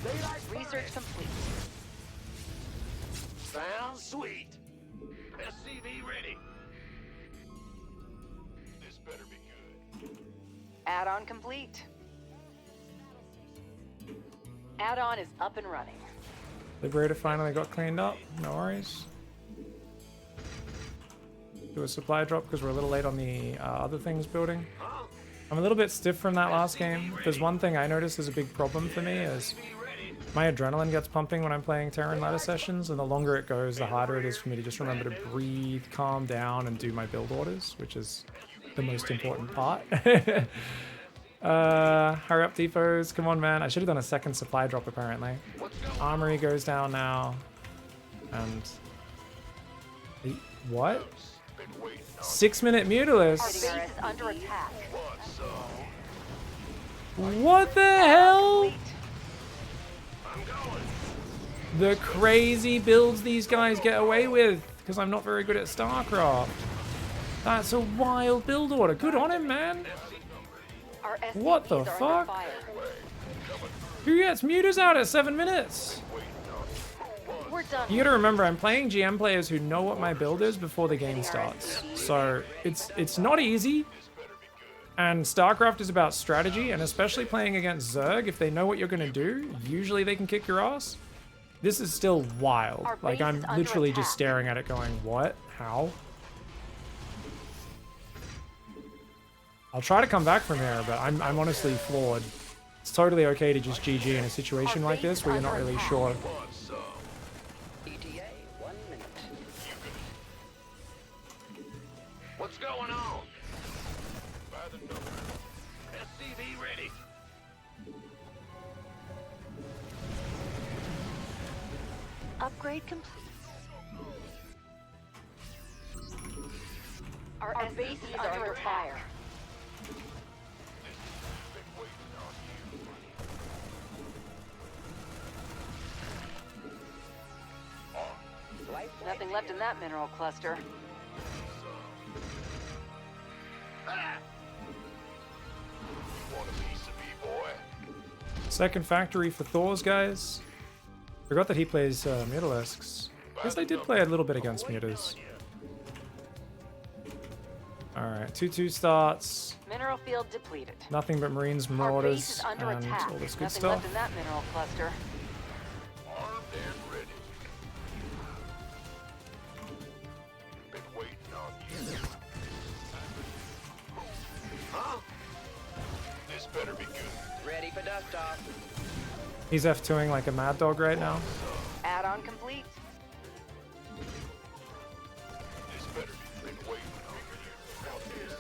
Daylight Research complete. Sounds sweet. SCV ready. This Add-on complete. Add-on is up and running. Liberator finally got cleaned up. No worries. Do a supply drop because we're a little late on the other things building. I'm a little bit stiff from that last game. There's one thing I noticed is a big problem for me is my adrenaline gets pumping when I'm playing Terran ladder sessions, and the longer it goes, the harder it is for me to just remember to breathe, calm down, and do my build orders, which is the most important part. Hurry up, depots. Come on, man. I should have done a second supply drop, apparently. Armory goes down now. And... What? 6-minute Mutalisk? Our base is under attack. What the hell? The crazy builds these guys get away with, because I'm not very good at StarCraft. That's a wild build order. Good on him, man. Our SCVs What the are under fuck? fire. Who gets mutas out at 7 minutes? We're done. You gotta remember, I'm playing GM players who know what my build is before the game starts. So it's not easy. And StarCraft is about strategy, and especially playing against Zerg, if they know what you're gonna do, usually they can kick your ass. This is still wild. Our Like, base I'm is under literally just attack. staring at it going, what? How? I'll try to come back from here, but I'm honestly floored. It's totally okay to just GG in a situation like this where you're not really sure. ETA, 1 minute. What's going on? By the number. SCV ready. Upgrade complete. Our base is under fire. Nothing left in that mineral cluster. Want a piece of me, boy? Second factory for Thor's, guys. Forgot that he plays Mutalisks. Guess I did play a little bit against mutas. Alright, 2-2 starts. Mineral field depleted. Nothing but Marines, Our base Marauders, is under and attack. all this good Nothing stuff. left in that mineral cluster. Armed and ready. Been waiting on you. Huh? This better be good. Ready for dust off. He's F2ing like a mad dog right now. Add-on complete. This better be been waiting on you. Out here.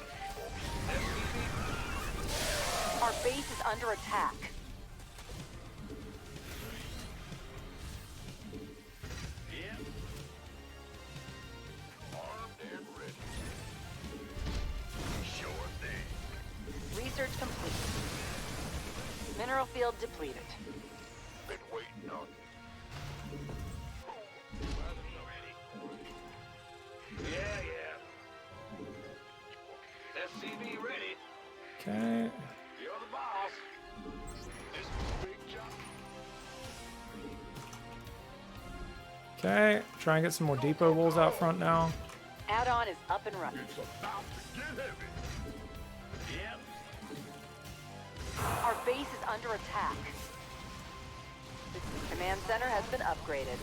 Our base is under attack. Armed and ready. Sure thing. Research complete. Mineral field depleted. Been waiting on you. Yeah, yeah. SCV ready. Okay. You're the boss. This is a big job. Okay. Try and get some more depot walls out front now. Add-on is up and running. It's about to get heavy. Yep. Our base is under attack. The command center has been upgraded.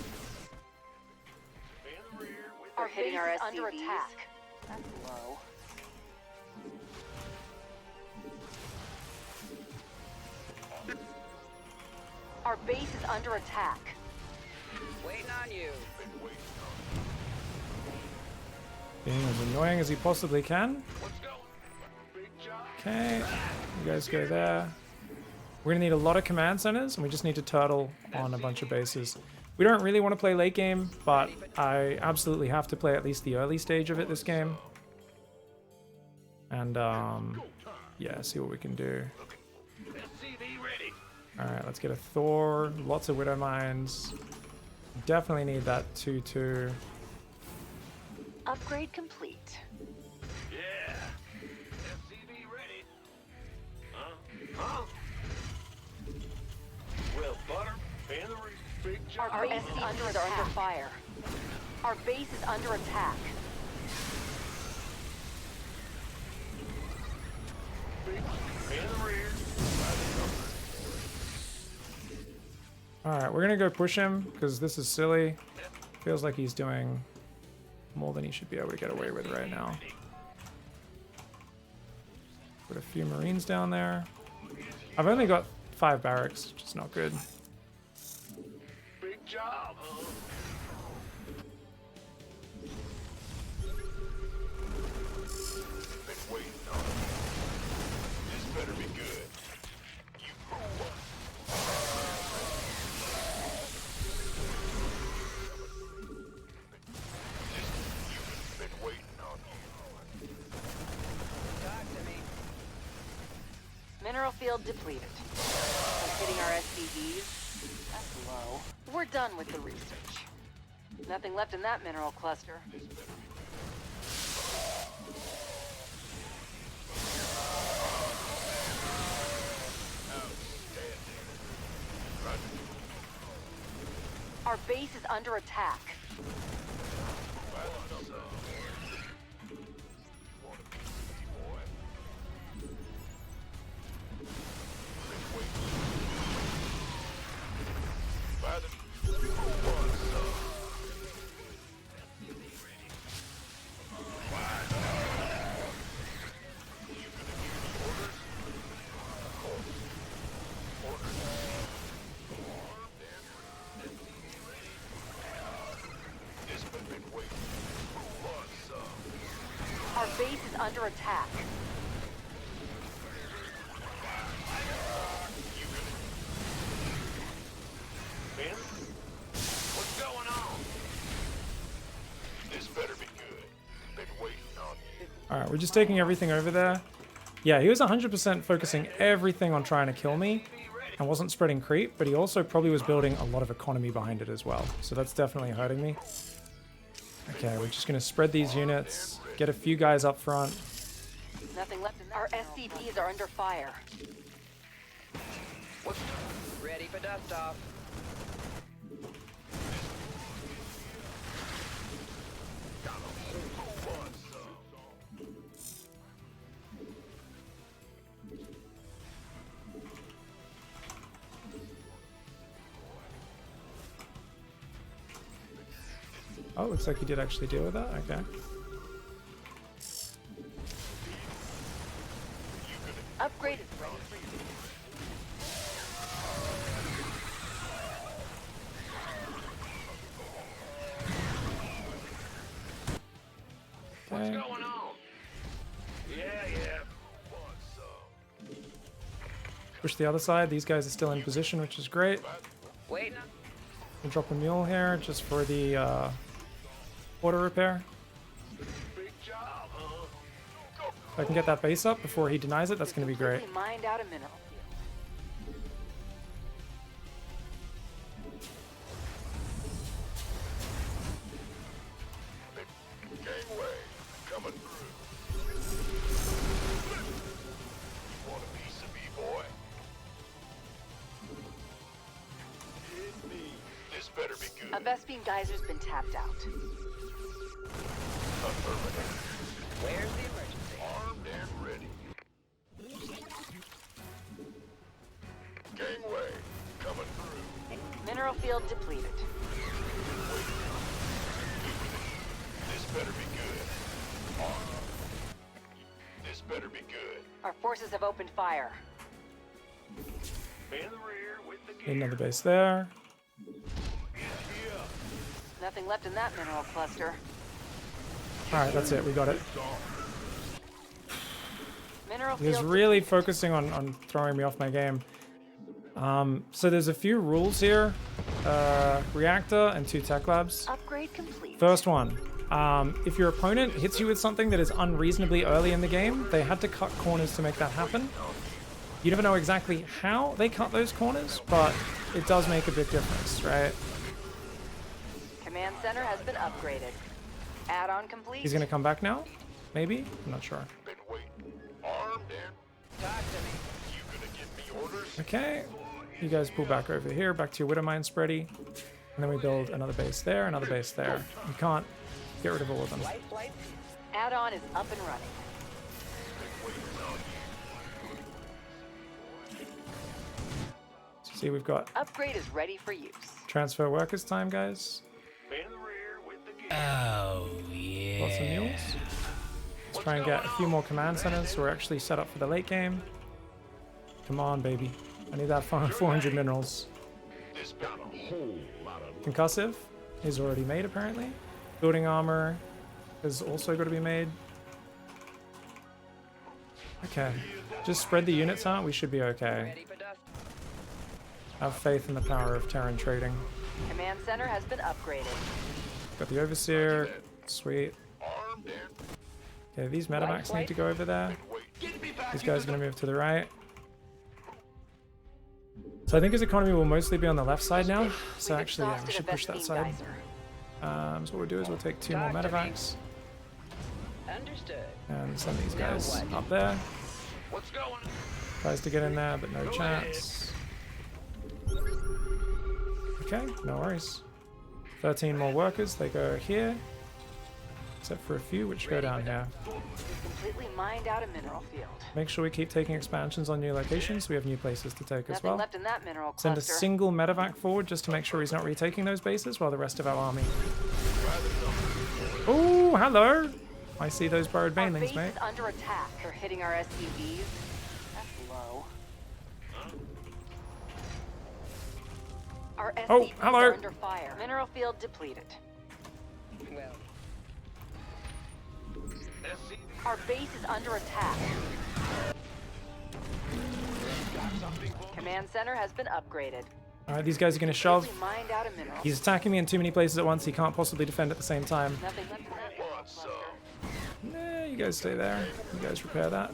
In the rear with Our hitting base our is under SCVs. attack. That's low. Our base is under attack. Waiting on you. Being as annoying as he possibly can. Let's go. Big job. Okay. You guys go there. We're gonna need a lot of command centers, and we just need to turtle on a bunch of bases. We don't really want to play late game, but I absolutely have to play at least the early stage of it this game. And, yeah, see what we can do. SCV ready. Alright, let's get a Thor. Lots of Widow Mines. Definitely need that 2-2. Upgrade complete. Yeah. SCV ready. Huh? Huh? Well, butter, in the rear. Big job. Our SCVs are under fire. Our base is under attack. Big in Alright, we're gonna go push him, because this is silly. Feels like he's doing more than he should be able to get away with right now. Put a few Marines down there. I've only got 5 barracks, which is not good. Big job, huh? Been waiting on it. This better be good. You fool. You've been waiting on you. Talk to me. Mineral field depleted. And hitting our SCVs? That's low. We're done with the research. Nothing left in that mineral cluster. Our base is under attack. Our base is under attack. Ben? What's going on? This better be good. Been waiting on you. Alright, we're just taking everything over there. Yeah, he was 100% focusing everything on trying to kill me and wasn't spreading creep, but he also probably was building a lot of economy behind it as well. So that's definitely hurting me. Okay, we're just going to spread these units, get a few guys up front. Nothing left in that. Our SCVs are under fire. Ready for dust off. Oh, looks like he did actually deal with that. Okay. Upgrade is ready for you. What's Okay. going on? Yeah. Push the other side. These guys are still in position, which is great. Waiting. We'll drop a mule here just for the auto repair. Big job, huh? Go. If I can get that base up before he denies it, that's going to be great. Completely mined out a mineral field. Gangway, coming through. You want a piece of me, boy? Hit me. This better be good. A Vespene geyser's been tapped out. Affirmative. Where's the emergency? Armed and ready. Gangway, coming through. Mineral field depleted. This better be good. This better be good. Our forces have opened fire. In the rear with the Need gear. another base there. Nothing left in that mineral cluster. Alright, that's it. We got it. Mineral He was field really depleted. focusing on throwing me off my game. So there's a few rules here. Reactor and 2 tech labs. Upgrade complete. First one. If your opponent hits you with something that is unreasonably early in the game, they had to cut corners to make that happen. You never know exactly how they cut those corners, but it does make a big difference, right? Command center has been upgraded. Add-on complete. He's gonna come back now? Maybe? I'm not sure. Been waiting. Armed and Talk to me. you gonna give me orders? Okay. You guys pull back over here, back to your Widow Mine spready. And then we build another base there, another base there. You can't get rid of all of them. Light flight. Add-on is up and running. See, we've got Upgrade is ready for use. transfer workers time, guys. In the rear with the gear. Oh, yeah. Lots of mules. Let's try and get a few more command centers so we're actually set up for the late game. Come on, baby. I need that 400 minerals. This got a whole lot of Concussive is already made, apparently. Building armor is also got to be made. Okay. Just spread the units out. We should be okay. Ready for dust. Have faith in the power of Terran trading. Command center has been upgraded. Got the Overseer. Sweet. armed and Okay, these medevacs need to go over there. wait. Get me back These guys are going to move to the right. So I think his economy will mostly be on the left side now. So We've actually, yeah, we exhausted should a push that Vespene side. geyser. So what we'll do is we'll take 2 more Talk to me. medevacs Understood. and send these guys what? up there. What's going? Tries to get in there, but no chance. Okay, no worries. 13 more workers. They go here. Except for a few which go down here. We've completely mined out a mineral field. Make sure we keep taking expansions on new locations. We have new places to take as Nothing well. left in that mineral Send a cluster. single medevac forward just to make sure he's not retaking those bases while the rest of our army. Oh, hello! I see those borrowed Our banelings, base mate. is under attack. They're hitting our SCVs. That's low. Our SCVs Oh, hello. are under fire. Mineral field depleted. Well, Our base is under attack. Command center has been upgraded. Alright, these guys are going to shove. We mined out a mineral. He's attacking me in too many places at once. He can't possibly defend at the same time. Nothing left in that mineral cluster. Nah, you guys stay there. You guys repair that.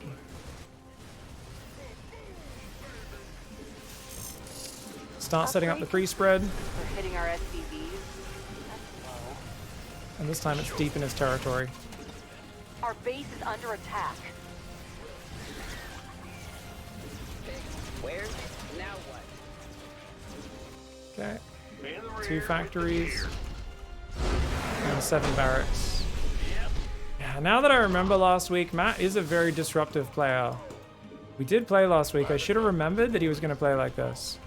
Start setting up the pre-spread. We're hitting our SCVs. That's low. And this time it's deep in his territory. Our base is under attack. where's now what? Okay. In the rear 2 with factories. And 7 barracks. Yeah, now that I remember last week, Matt is a very disruptive player. We did play last week. I should have remembered that he was going to play like this.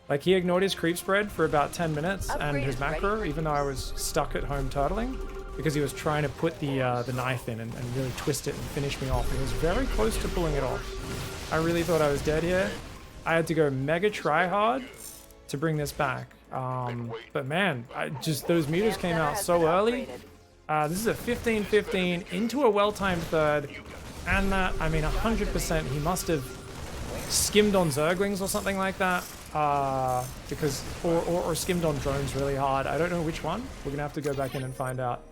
Like, he ignored his creep spread for about 10 minutes and Upgrade his is ready macro, for even though I was stuck at home turtling, because he was trying to put the knife in and really twist it and finish me off. He was very close to pulling it off. I really thought I was dead here. I had to go mega try hard to bring this back. But man, those meters Command came center out has so been early. upgraded. This is a 15-15 into a well-timed third. And that, I mean, 100% he must have skimmed on Zerglings or something like that. Because, or skimmed on drones really hard. I don't know which one. We're gonna have to go back in and find out.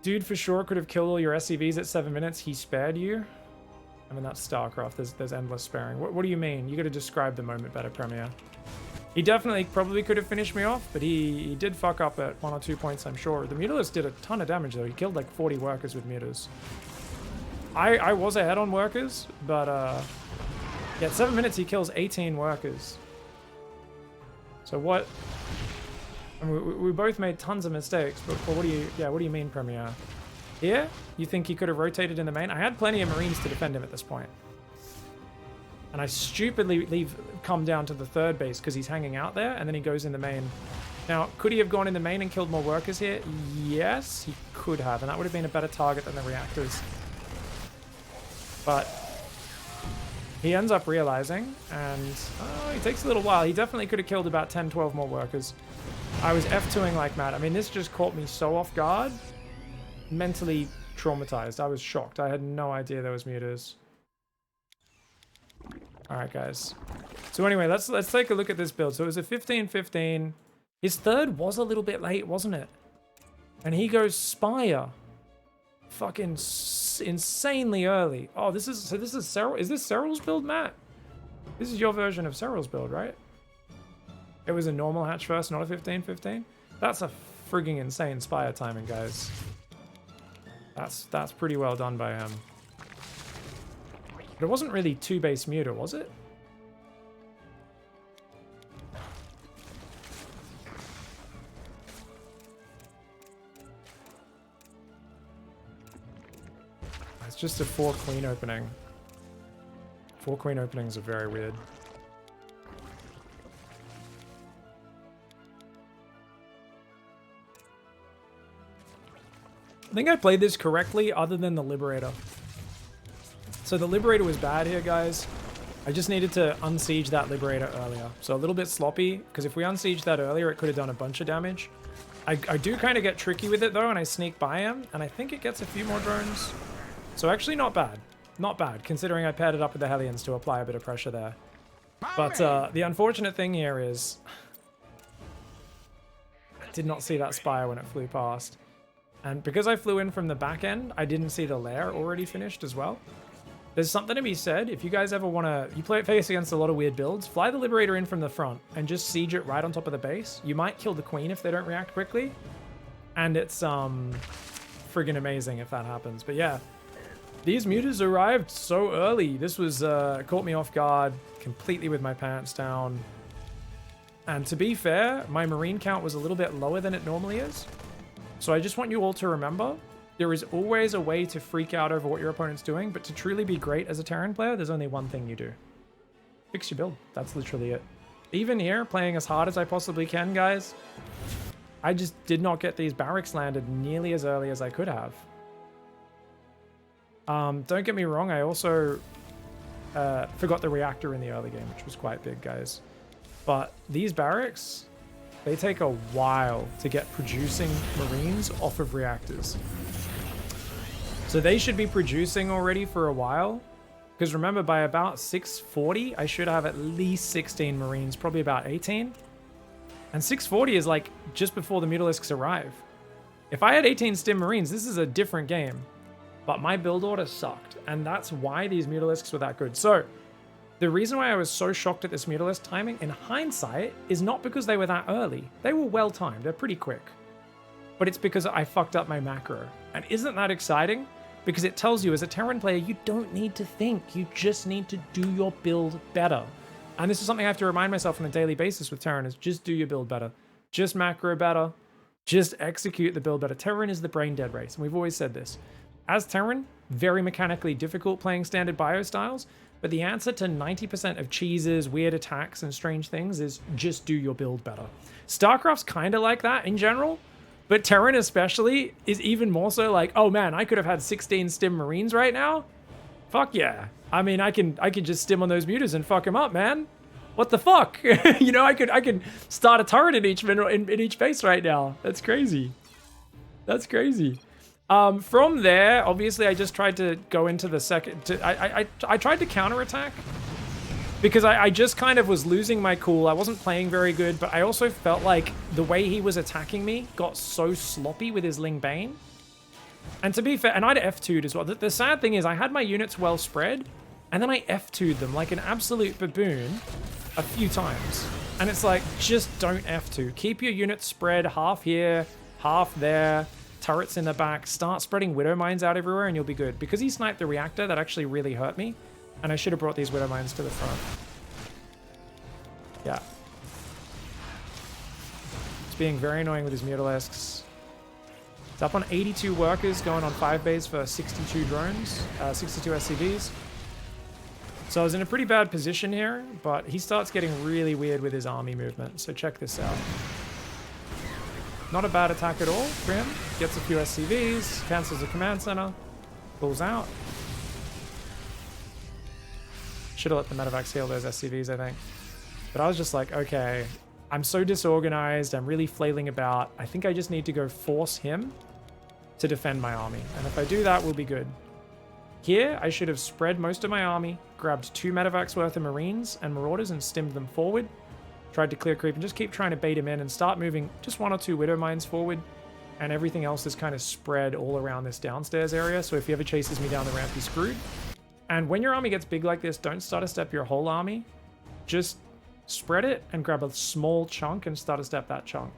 Dude for sure could have killed all your SCVs at 7 minutes. He spared you. I mean, that's StarCraft. There's endless sparing. What do you mean? You gotta describe the moment better, Premier. He definitely probably could have finished me off, but he did fuck up at 1 or 2 points, I'm sure. The Mutilist did a ton of damage, though. He killed like 40 workers with Mutas. I was ahead on workers, but yeah, at 7 minutes he kills 18 workers. So what? I mean, we both made tons of mistakes, but what do you mean, Premier? Here? You think he could have rotated in the main? I had plenty of Marines to defend him at this point. And I stupidly come down to the third base because he's hanging out there, and then he goes in the main. Now, could he have gone in the main and killed more workers here? Yes, he could have, and that would have been a better target than the reactors. But he ends up realizing, and it takes a little while. He definitely could have killed about 10, 12 more workers. I was F2ing like mad. I mean, this just caught me so off guard. Mentally traumatized. I was shocked. I had no idea there was mutas. Alright, guys. So anyway, let's take a look at this build. So it was a 15-15. His third was a little bit late, wasn't it? And he goes Spire. Fucking insanely early. Oh, this is Cyril. Is this Cyril's build, Matt? This is your version of Cyril's build, right? It was a normal hatch first, not a 15-15. That's a frigging insane Spire timing, guys. That's pretty well done by him. But it wasn't really 2 base muta, was it? It's just a 4 clean opening. 4 queen openings are very weird. I think I played this correctly other than the Liberator. So the Liberator was bad here, guys. I just needed to unsiege that Liberator earlier. So a little bit sloppy, because if we unsieged that earlier, it could have done a bunch of damage. I do kind of get tricky with it, though, and I sneak by him, and I think it gets a few more drones. So actually not bad. Not bad, considering I paired it up with the Hellions to apply a bit of pressure there. But the unfortunate thing here is... I did not see that Spire when it flew past. And because I flew in from the back end, I didn't see the lair already finished as well. There's something to be said. If you guys ever want to... You play face against a lot of weird builds, fly the Liberator in from the front and just siege it right on top of the base. You might kill the Queen if they don't react quickly. And it's friggin' amazing if that happens. But yeah, these mutas arrived so early. This was caught me off guard completely with my pants down. And to be fair, my Marine count was a little bit lower than it normally is. So I just want you all to remember, there is always a way to freak out over what your opponent's doing, but to truly be great as a Terran player, there's only one thing you do. Fix your build. That's literally it. Even here, playing as hard as I possibly can, guys, I just did not get these barracks landed nearly as early as I could have. Don't get me wrong, I also forgot the reactor in the early game, which was quite big, guys. But these barracks... They take a while to get producing Marines off of reactors. So they should be producing already for a while. Because remember, by about 640, I should have at least 16 Marines, probably about 18. And 640 is like just before the Mutalisks arrive. If I had 18 Stim Marines, this is a different game. But my build order sucked. And that's why these Mutalisks were that good. So... The reason why I was so shocked at this Mutalisk timing, in hindsight, is not because they were that early. They were well timed, they're pretty quick. But it's because I fucked up my macro. And isn't that exciting? Because it tells you as a Terran player, you don't need to think. You just need to do your build better. And this is something I have to remind myself on a daily basis with Terran, is just do your build better. Just macro better. Just execute the build better. Terran is the brain dead race, and we've always said this. As Terran, very mechanically difficult playing standard bio styles, but the answer to 90% of cheeses, weird attacks, and strange things is just do your build better. StarCraft's kind of like that in general, but Terran especially is even more so like, oh man, I could have had 16 Stim Marines right now? Fuck yeah. I mean, I can just stim on those mutas and fuck them up, man. What the fuck? You know, I could start a turret in each mineral in each base right now. That's crazy. That's crazy. From there, obviously, I just tried to go into the second... I tried to counterattack because I just kind of was losing my cool. I wasn't playing very good, but I also felt like the way he was attacking me got so sloppy with his Ling Bane. And to be fair, and I'd F2'd as well. The sad thing is I had my units well spread, and then I F2'd them like an absolute baboon a few times. And it's like, just don't F2. Keep your units spread half here, half there. Turrets in the back, start spreading Widow Mines out everywhere and you'll be good. Because he sniped the reactor, that actually really hurt me. And I should have brought these Widow Mines to the front. Yeah. It's being very annoying with his Mutalisks. It's up on 82 workers, going on 5 bays for 62 drones, 62 SCVs. So I was in a pretty bad position here, but he starts getting really weird with his army movement. So check this out. Not a bad attack at all for him. Gets a few SCVs, cancels the command center, pulls out. Should have let the medevacs heal those SCVs, I think. But I was just like, okay, I'm so disorganized. I'm really flailing about. I think I just need to go force him to defend my army. And if I do that, we'll be good. Here, I should have spread most of my army, grabbed 2 medevacs worth of Marines and Marauders and stimmed them forward. Tried to clear creep and just keep trying to bait him in and start moving just 1 or 2 Widow Mines forward. And everything else is kind of spread all around this downstairs area. So if he ever chases me down the ramp, he's screwed. And when your army gets big like this, don't start a step your whole army. Just spread it and grab a small chunk and start a step that chunk.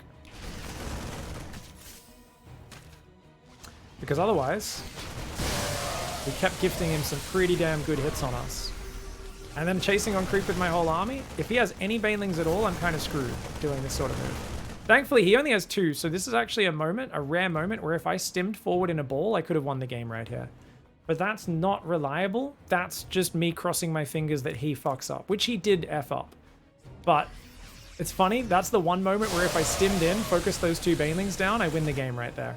Because otherwise, we kept gifting him some pretty damn good hits on us. And then chasing on creep with my whole army. If he has any banelings at all, I'm kind of screwed doing this sort of move. Thankfully, he only has 2, so this is actually a rare moment, where if I stimmed forward in a ball, I could have won the game right here. but that's not reliable. That's just me crossing my fingers that he fucks up, which he did F up. But it's funny, that's the one moment where if I stimmed in, focus those two banelings down, I win the game right there.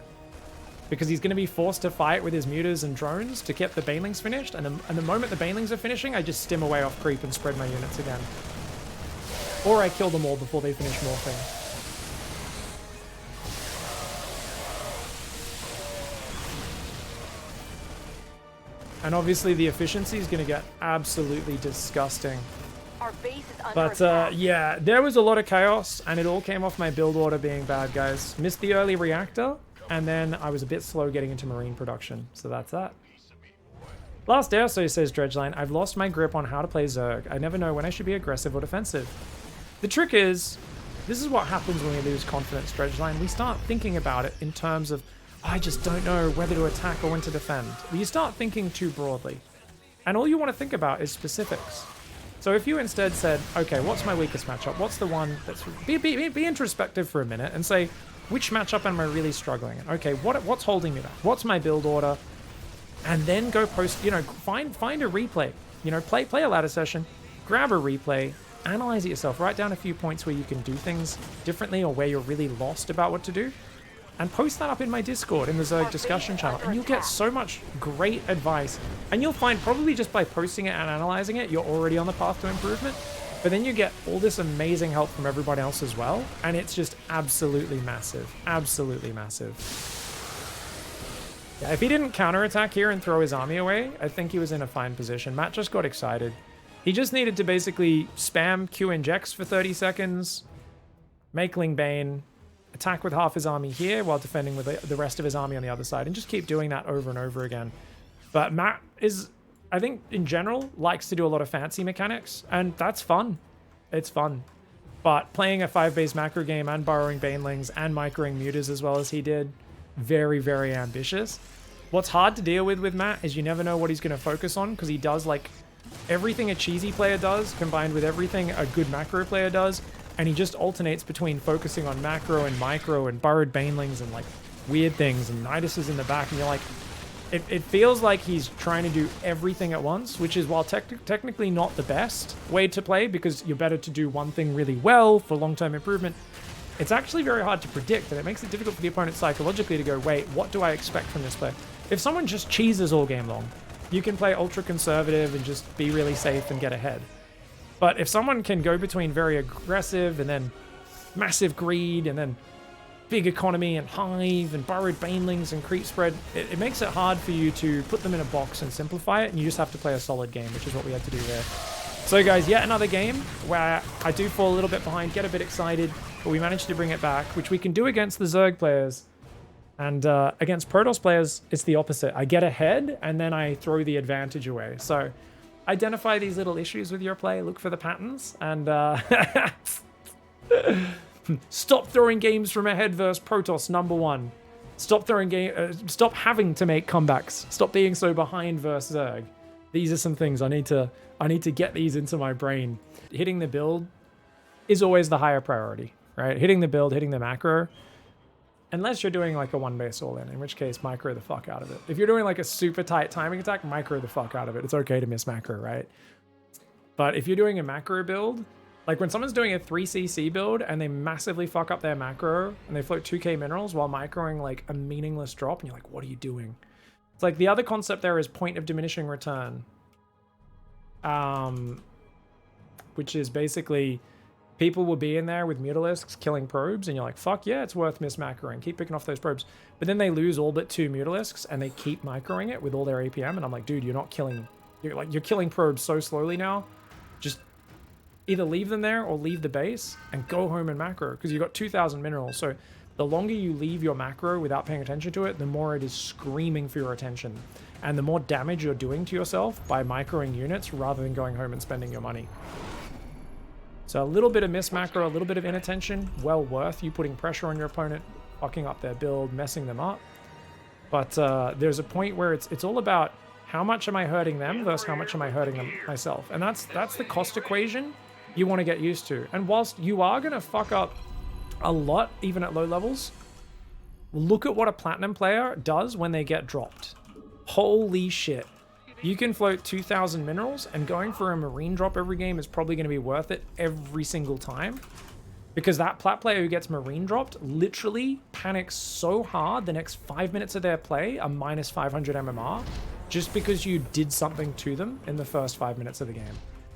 Because he's going to be forced to fight with his mutas and drones to get the banelings finished, and the moment the banelings are finishing, I just stim away off creep and spread my units again. Or I kill them all before they finish morphing. And obviously the efficiency is going to get absolutely disgusting. Our base is under But attack. yeah, there was a lot of chaos, and it all came off my build order being bad, guys. Missed the early reactor, and then I was a bit slow getting into marine production. So that's that. Last Airso says Dredgeline, I've lost my grip on how to play Zerg. I never know when I should be aggressive or defensive. The trick is, this is what happens when we lose confidence, Dredgeline. We start thinking about it in terms of, I just don't know whether to attack or when to defend. You start thinking too broadly. And all you want to think about is specifics. So if you instead said, okay, what's my weakest matchup? What's the one that's... Be introspective for a minute and say, which matchup am I really struggling in? Okay, what's holding me back? What's my build order? And then go post, you know, find a replay. You know, play a ladder session, grab a replay, analyze it yourself, write down a few points where you can do things differently or where you're really lost about what to do. And post that up in my Discord, in the Zerg discussion channel, and you'll get so much great advice. And you'll find probably just by posting it and analyzing it, you're already on the path to improvement. But then you get all this amazing help from everybody else as well, and it's just absolutely massive. Absolutely massive. Yeah, if he didn't counterattack here and throw his army away, I think he was in a fine position. Matt just got excited. He just needed to basically spam Q injects for 30 seconds, make Ling Bane, attack with half his army here while defending with the rest of his army on the other side, and just keep doing that over and over again. But Matt is, I think in general, likes to do a lot of fancy mechanics, and that's fun. It's fun. But playing a 5-base macro game and borrowing banelings and microing mutas as well as he did, very, very ambitious. What's hard to deal with Matt is you never know what he's going to focus on, because he does like everything a cheesy player does combined with everything a good macro player does. And he just alternates between focusing on macro and micro and borrowed banelings and like weird things, and Nidus is in the back, and you're like, it feels like he's trying to do everything at once, which is, while technically not the best way to play, because you're better to do one thing really well for long-term improvement, it's actually very hard to predict, and it makes it difficult for the opponent psychologically to go, wait, what do I expect from this player? If someone just cheeses all game long, you can play ultra conservative and just be really safe and get ahead. But if someone can go between very aggressive and then massive greed and then big economy and hive and borrowed banelings and creep spread, it makes it hard for you to put them in a box and simplify it, and you just have to play a solid game, which is what we had to do there. So guys, yet another game where I do fall a little bit behind, get a bit excited, but we managed to bring it back, which we can do against the Zerg players. And against Protoss players, it's the opposite. I get ahead and then I throw the advantage away. So identify these little issues with your play, look for the patterns, and stop throwing games from ahead versus Protoss, #1. Stop having to make comebacks. Stop being so behind versus Zerg. These are some things I need to get these into my brain. Hitting the build is always the higher priority, right? Hitting the build, hitting the macro. Unless you're doing like a 1-base all-in, in which case micro the fuck out of it. If you're doing like a super tight timing attack, micro the fuck out of it. It's okay to miss macro, right? But if you're doing a macro build, like when someone's doing a 3cc build and they massively fuck up their macro and they float 2k minerals while microing like a meaningless drop, and you're like, what are you doing? It's like the other concept there is point of diminishing return. Which is basically people will be in there with Mutalisks killing probes, and you're like, fuck yeah, it's worth miss-macroing. Keep picking off those probes. But then they lose all but 2 Mutalisks, and they keep microing it with all their APM, and I'm like, dude, you're not killing... You're killing probes so slowly now. Just either leave them there or leave the base and go home and macro, because you've got 2,000 minerals. So the longer you leave your macro without paying attention to it, the more it is screaming for your attention. And the more damage you're doing to yourself by microing units rather than going home and spending your money. So a little bit of miss macro, a little bit of inattention, well worth you putting pressure on your opponent, fucking up their build, messing them up. But there's a point where it's all about how much am I hurting them versus how much am I hurting them myself. And that's the cost equation you want to get used to. And whilst you are going to fuck up a lot, even at low levels, look at what a platinum player does when they get dropped. Holy shit. You can float 2,000 minerals, and going for a marine drop every game is probably going to be worth it every single time. Because that plat player who gets marine dropped literally panics so hard the next 5 minutes of their play are minus 500 MMR just because you did something to them in the first 5 minutes of the game.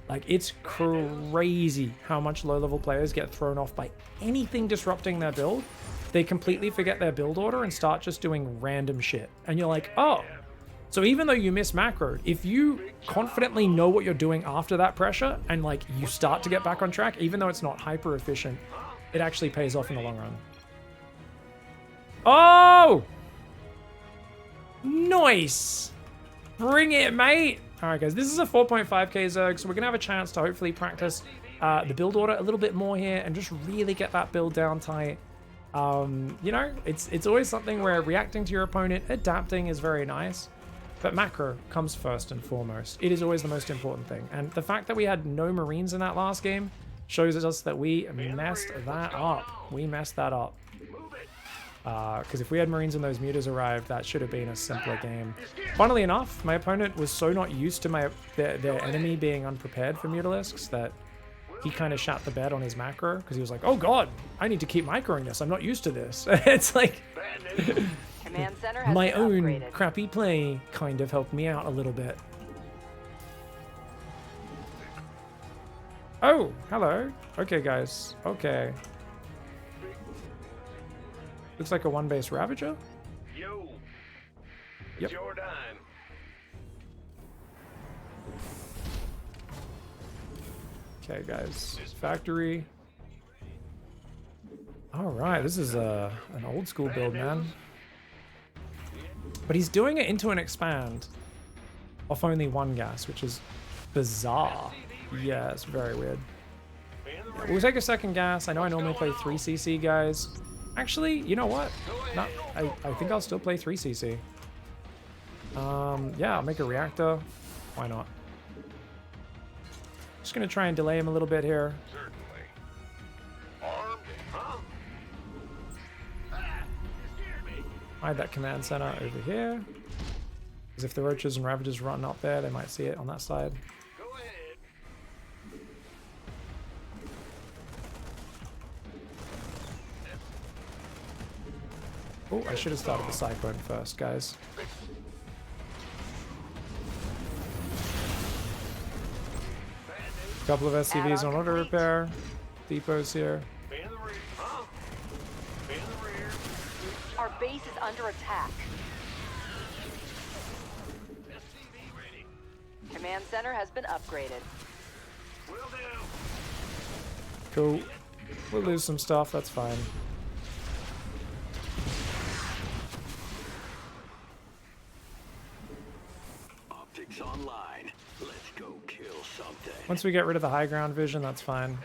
Like, it's crazy how much low-level players get thrown off by anything disrupting their build. They completely forget their build order and start just doing random shit. And you're like, oh. So even though you miss macroed, if you confidently know what you're doing after that pressure and like you start to get back on track, even though it's not hyper efficient, it actually pays off in the long run. Oh! Nice! Bring it, mate! Alright guys, this is a 4.5k Zerg, so we're going to have a chance to hopefully practice the build order a little bit more here and just really get that build down tight. You know, it's always something where reacting to your opponent, adapting is very nice. But macro comes first and foremost. It is always the most important thing. And the fact that we had no Marines in that last game shows us that we messed that up. We messed that up. Because if we had Marines and those mutas arrived, that should have been a simpler game. Funnily enough, my opponent was so not used to their enemy being unprepared for mutalisks that he kind of shat the bed on his macro because he was like, oh god, I need to keep microing this. I'm not used to this. It's like... Command center has my been own upgraded. crappy play kind of helped me out a little bit. Oh, hello. Okay, guys. Okay. Looks like a one-base Ravager. Yo, it's Yep. your time. Okay, guys. Factory. All right, this is an old school build, man. But he's doing it into an expand off only one gas, which is bizarre. Yeah, it's very weird. We'll take a second gas. I know I normally play 3cc, guys. Actually, you know what? No, I think I'll still play 3cc. Yeah, I'll make a reactor. Why not? Just gonna try and delay him a little bit here. Certainly. Armed, huh? Hide that command center over here. Because if the roaches and ravagers run up there, they might see it on that side. Go ahead. Oh, I should have started the cyclone first, guys. Couple of SCVs on auto repair. Depots here. Be in the rear, huh? Be in the rear. Our base is under attack. SCV ready. Command center has been upgraded. Will do. Cool. We'll lose some stuff, that's fine. Optics online. Let's go kill something. Once we get rid of the high ground vision, that's fine. SCV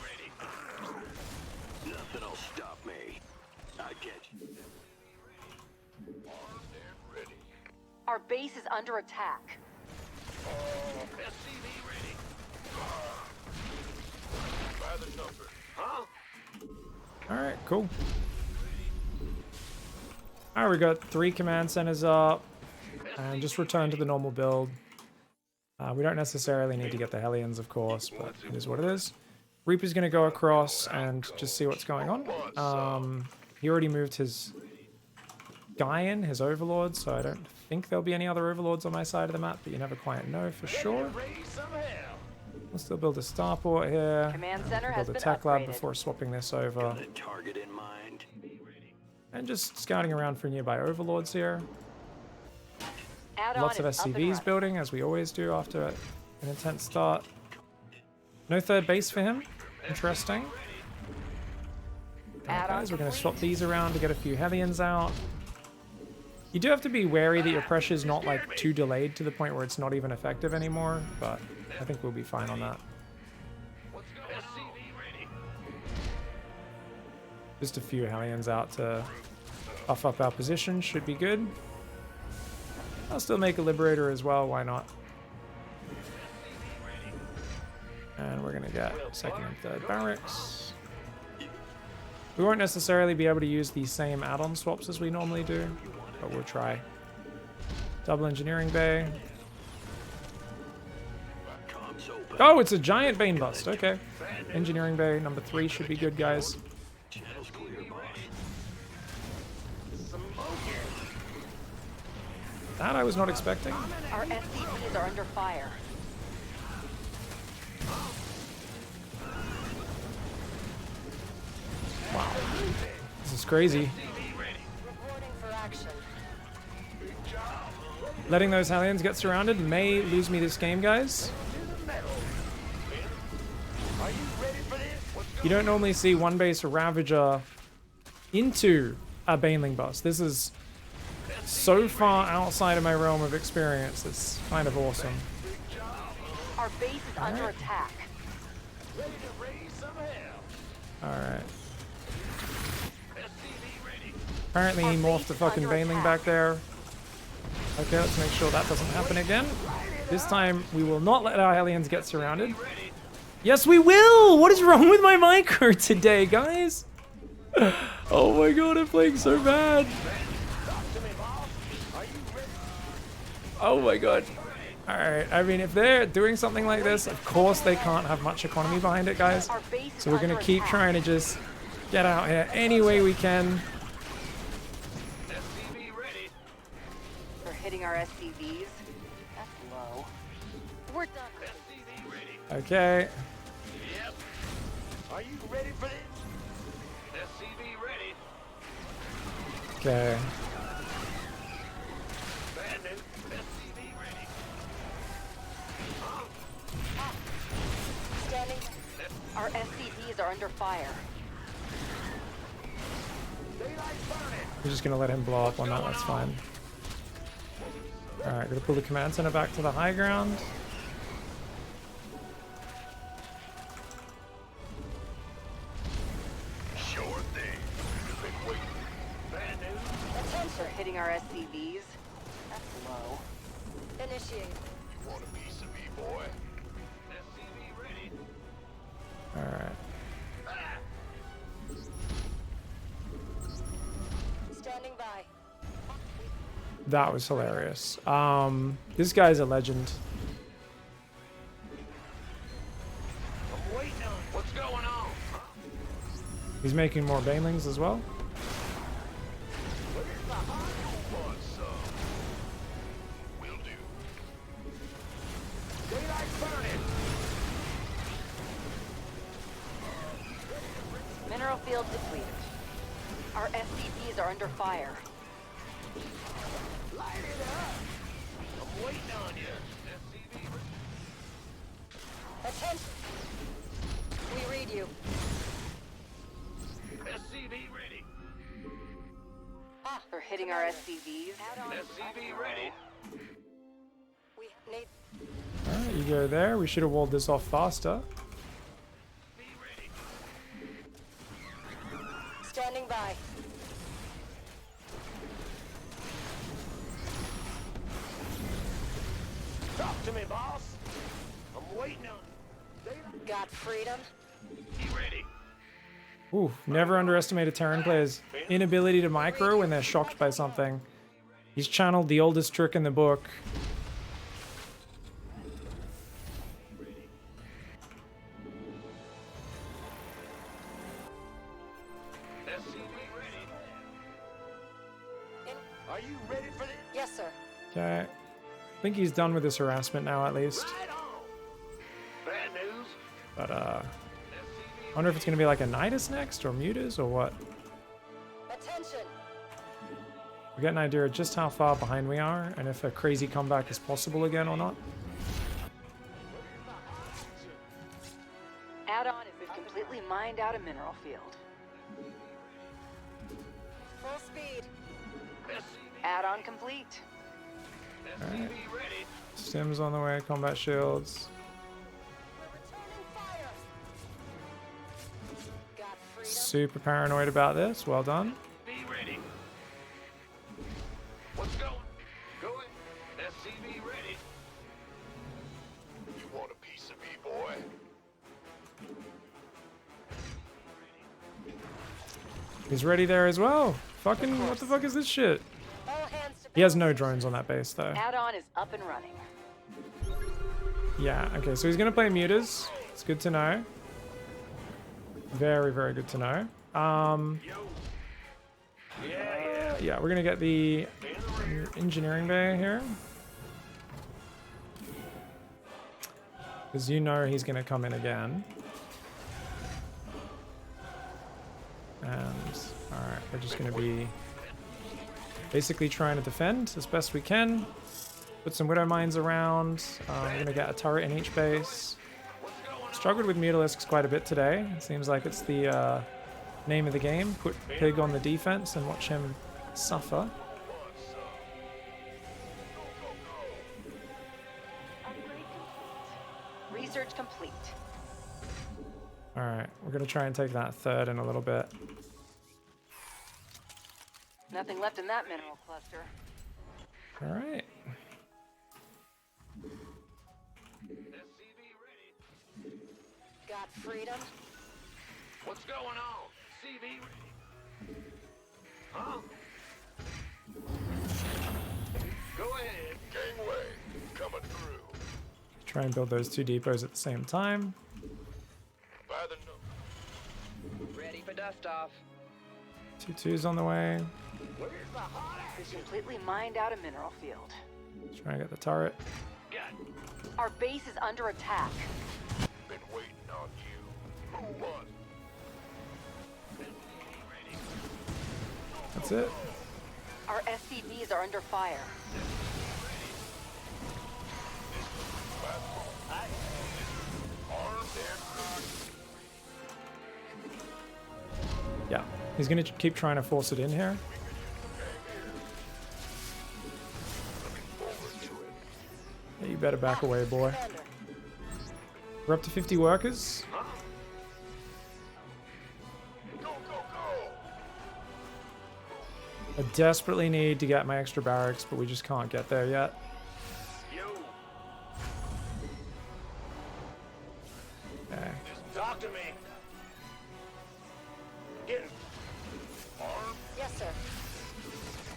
ready. Nothing'll stop me. I get you. Armed and ready. Our base is under attack. SCV ready. By the number. Huh? Alright, cool. Alright, we got 3 command centers up. And just return to the normal build. We don't necessarily need to get the Hellions, of course, but it is what it is. Reaper's going to go across and just see what's going on. He already moved his guy in, his overlord, so I don't think there'll be any other overlords on my side of the map, but you never quite know for sure. Raise some hell. We'll still build a starport here. Command center has Build a been tech lab upgraded. before swapping this over. Got a target in mind. And just scouting around for nearby overlords here. Add-on Lots of is up and SCVs running. building, as we always do after an intense start. No third base for him. Interesting. Alright, Add-on guys, we're going to complete. swap these around to get a few Hellions out. You do have to be wary that your pressure's not like too delayed to the point where it's not even effective anymore, but I think we'll be fine on that. Let's go. SCV ready. Just a few Hellions out to buff up our position, should be good. I'll still make a Liberator as well, why not? And we're gonna get second and third barracks. We won't necessarily be able to use the same add-on swaps as we normally do, but we'll try. Double engineering bay. Comms open. Oh, it's a giant Bane bust. Okay. Engineering bay number 3 should be good, guys. Channel's clear, boss. That I was not expecting. Our SCVs are under fire. This is crazy. Reporting for action. Letting those Hellions get surrounded may lose me this game, guys. You don't normally see one base Ravager into a Baneling bust. This is so far outside of my realm of experience. It's kind of awesome. Our base is under attack. Alright. Apparently he morphed the fucking Baneling back there. Okay, let's make sure that doesn't happen again. This time we will not let our Hellions get surrounded. Yes, we will! What is wrong with my micro today, guys? Oh my god, I'm playing so bad. Oh my god. Alright, I mean, if they're doing something like this, of course they can't have much economy behind it, guys. So we're gonna keep trying to just get out here any way we can. They're hitting our SCVs. That's low. We're done. Okay. Yep. Are you ready for this? SCV ready. Okay. Bandit. SCV ready. Standing. Our SCVs are under fire. We're just gonna let him blow up on that, that's fine. Alright, gonna pull the command center back to the high ground. Sure thing. Been waiting. Bad news. They're hitting our SCVs. That's low. Initiate. You want a piece of me, boy? SCV ready. Alright. Standing by. That was hilarious. This guy's a legend. I'm waiting on. What's going on? He's making more Banelings as well. Want some? Will do. Daylight burning. Mineral field depleted. Our SCVs are under fire. Light it up. I'm waiting on you. SCV Attention. We read you. SCV ready. They're hitting our SCVs. SCV ready. We need. Alright, you go there. We should have walled this off faster. Be ready. Standing by. Talk to me, boss. I'm waiting on. Got freedom. Be ready. Ooh, never underestimate a Terran player's inability to micro when they're shocked by something. He's channeled the oldest trick in the book. SCV ready. Are you ready for this? Yes, sir. Okay. I think he's done with this harassment now, at least. Right on. Bad news. But, I wonder if it's gonna be like a Nidus next, or Mutas, or what. Attention. We get an idea of just how far behind we are, and if a crazy comeback is possible again or not. Add-on is completely mined out a mineral field. Full speed. Add-on complete. Alright. SCV ready. Stims on the way, combat shields. Got freedom. Super paranoid about this. Well done. Be ready. What's going? Going. SCV ready. You want a piece of me, boy? He's ready there as well. Fucking, what the fuck is this shit? All hands to He has no drones on that base though. Add-on is up and running. Yeah, okay, so he's gonna play mutas. It's good to know. Very, very good to know. Yeah, we're gonna get the engineering bay here. Because you know he's gonna come in again. And, alright, we're just gonna be basically trying to defend as best we can. Put some Widow Mines around. We're gonna get a turret in each base. Struggled with Mutalisks quite a bit today. It seems like it's the name of the game. Put Pig on the defense and watch him suffer. Research complete. Alright, we're gonna try and take that third in a little bit. Nothing left in that mineral cluster. Alright. Got freedom. What's going on? CV ready. Huh? Go ahead. Gangway. Coming through. Try and build those two depots at the same time. By the number. Ready for dust off. 2 twos on the way. We completely mined out a mineral field. Try and get the turret. Our base is under attack. Been waiting on you. Who won? That's it. Our SCVs are under fire. Armed and Yeah. He's gonna keep trying to force it in here. Yeah, you better back away, boy. We're up to 50 workers. go, go, go. I desperately need to get my extra barracks, but we just can't get there yet. Yo, Okay. talk to me. Get armed. Yes, sir.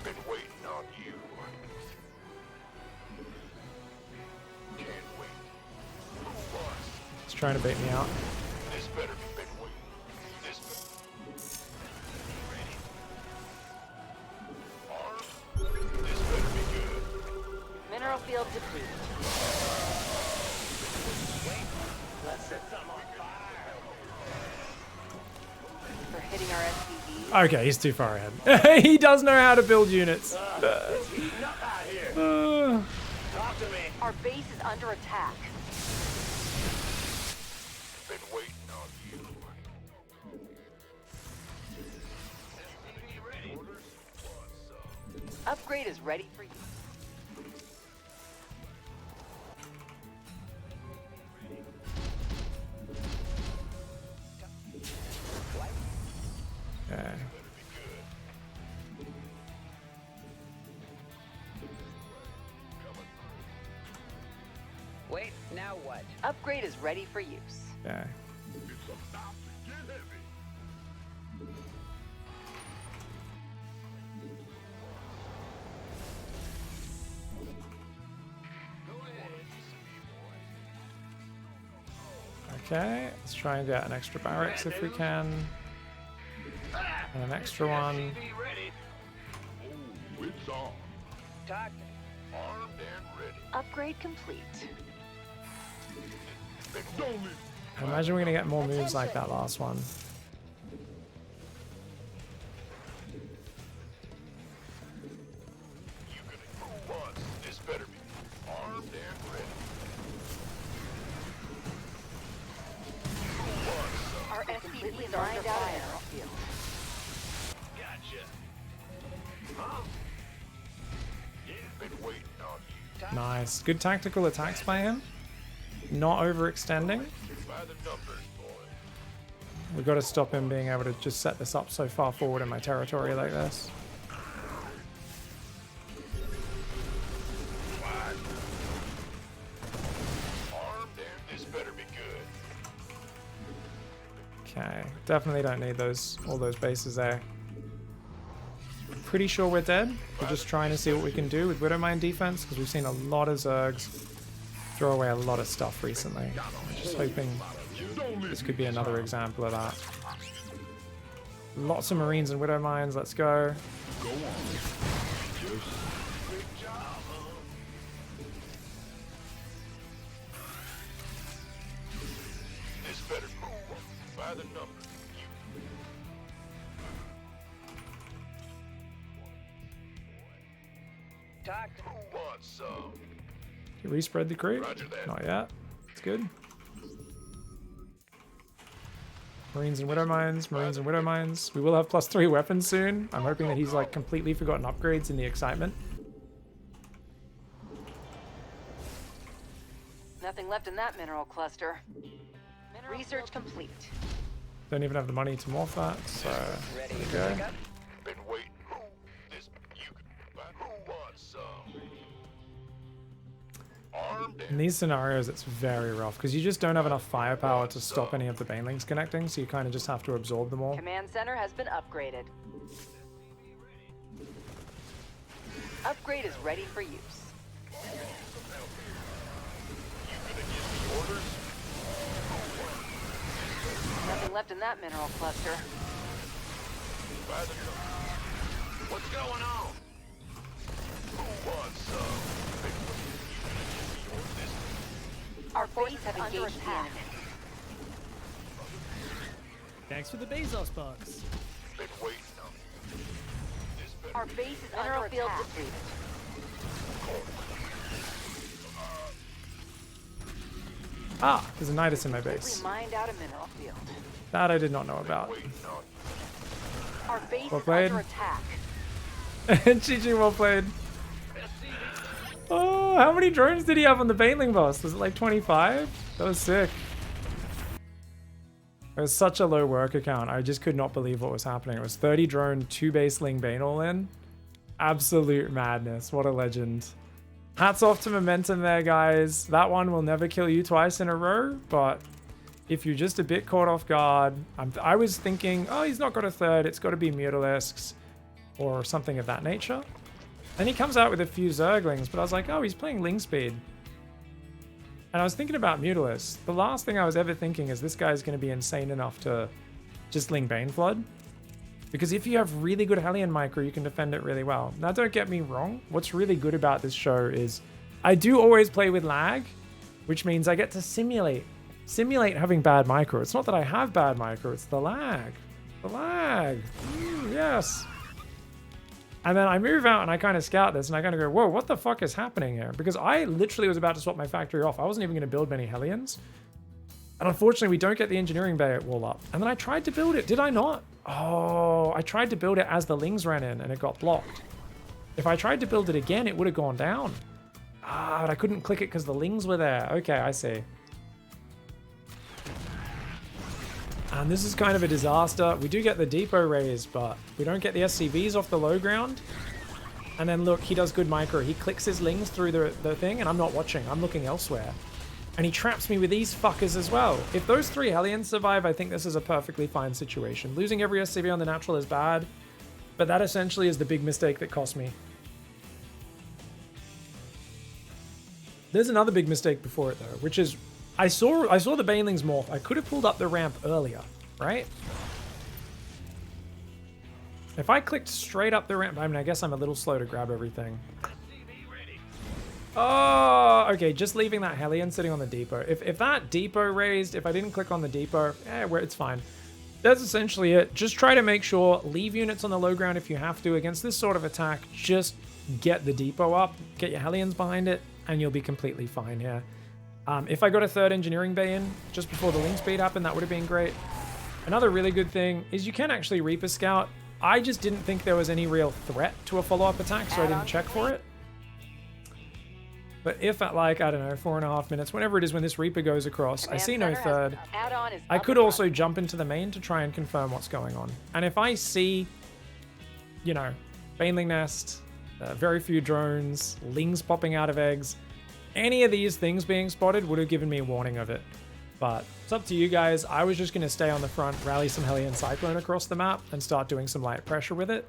Been waiting on you. Can't wait. Who won? He's trying to bait me out. This better be been waiting. This ready. Armed. This better be good. Mineral field depleted. Let's set some on fire. We're hitting our SCVs. Okay, he's too far ahead. He does know how to build units. It's heating up out here. Talk to me. Our base is under attack. Been waiting on you. Ready. Upgrade is ready for you. Okay. Wait, now what? Upgrade is ready for use. Okay. It's about to get heavy. Okay, let's try and get an extra barracks if we can. And an extra one. SCV ready. Oh, it's on. Talk. Armed and ready. Upgrade complete. Been waiting. I imagine we're gonna get more moves like that last one. You gonna who won? This better be armed and ready. Who won, son? Our SCVs are under fire. Gotcha. Huh? Yeah. Been waiting on you. Nice. Good tactical attacks by him. Not overextending. By the numbers, boy. We've got to stop him being able to just set this up so far forward in my territory like this. Armed and this better be good. Okay. Definitely don't need those all those bases there. pretty sure we're dead. We're just trying to see what we can do with Widowmine defense because we've seen a lot of Zergs throw away a lot of stuff recently. I'm just hoping this could be another example of that. Lots of Marines and Widowmines. Let's go. This better move by the number. Talk. Who wants some? You respread the creep? Roger that. Not yet. It's good. Marines and Widowmines, Marines and Widowmines. We will have +3 weapons soon. I'm hoping that he's like completely forgotten upgrades in the excitement. Nothing left in that mineral cluster. Research complete. Don't even have the money to morph that, so Ready there we to go. pick up? Been waiting. This you can buy. Who wants some? Armed In and these scenarios, it's very rough because you just don't have enough firepower to stop any of the banelings connecting, so you kind of just have to absorb them all. Command center has been upgraded. Upgrade is ready for use. orders. Nothing left in that mineral cluster. By the number. What's going on? Who wants some? Our forces have engaged the enemy. Thanks for the Bezos box. Been waiting on you. This better Our base is under field depleted. Ah, there's a Nidus in my We base. mined out a mineral field. That I did not know about. waiting on you. Our base Well is played. under attack. GG, well played. Oh, how many drones did he have on the Baneling boss? Was it like 25? That was sick. It was such a low worker count. I just could not believe what was happening. It was 30 drone, 2 baseling Bane all in. Absolute madness. What a legend. Hats off to Momentum there, guys. That one will never kill you twice in a row, but if you're just a bit caught off guard, I was thinking, oh, he's not got a third. It's got to be Mutalisks or something of that nature. Then he comes out with a few Zerglings, but I was like, oh, he's playing Ling Speed. And I was thinking about Mutalisks. The last thing I was ever thinking is this guy's going to be insane enough to just Ling Bane Flood. Because if you have really good Hellion Micro, you can defend it really well. Now, don't get me wrong. What's really good about this show is I do always play with lag, which means I get to simulate having bad micro. It's not that I have bad micro, it's the lag. The lag. Yes. And then I move out and I kind of scout this and I kind of go, whoa, what the fuck is happening here? Because I literally was about to swap my factory off. I wasn't even going to build many Hellions. And unfortunately, we don't get the engineering bay wall up. And then I tried to build it. Did I not? Oh, I tried to build it as the Lings ran in and it got blocked. If I tried to build it again, it would have gone down. Ah, but I couldn't click it because the Lings were there. Okay, I see. And this is kind of a disaster. We do get the depot raised, but we don't get the SCVs off the low ground. And then look, he does good micro. He clicks his Lings through the thing, and I'm not watching. I'm looking elsewhere. And he traps me with these fuckers as well. If those 3 Hellions survive, I think this is a perfectly fine situation. Losing every SCV on the natural is bad, but that essentially is the big mistake that cost me. There's another big mistake before it though, which is I saw the Banelings morph. I could have pulled up the ramp earlier, right? If I clicked straight up the ramp, I mean, I guess I'm a little slow to grab everything. Oh, okay, just leaving that Hellion sitting on the depot. If that depot raised, if I didn't click on the depot, it's fine. That's essentially it. Just try to make sure, leave units on the low ground if you have to. Against this sort of attack, just get the depot up, get your Hellions behind it, and you'll be completely fine here. If I got a 3rd engineering bay in just before the Ling Speed happened, that would have been great. Another really good thing is you can actually Reaper Scout. I just didn't think there was any real threat to a follow-up attack, so I didn't check for it. But if at like, I don't know, 4.5 minutes, whenever it is when this Reaper goes across, I see no 3rd. I could also jump into the main to try and confirm what's going on. And if I see, you know, Baneling Nest, very few drones, Lings popping out of eggs, any of these things being spotted would have given me a warning of it. But it's up to you guys. I was just going to stay on the front, rally some Hellion Cyclone across the map, and start doing some light pressure with it.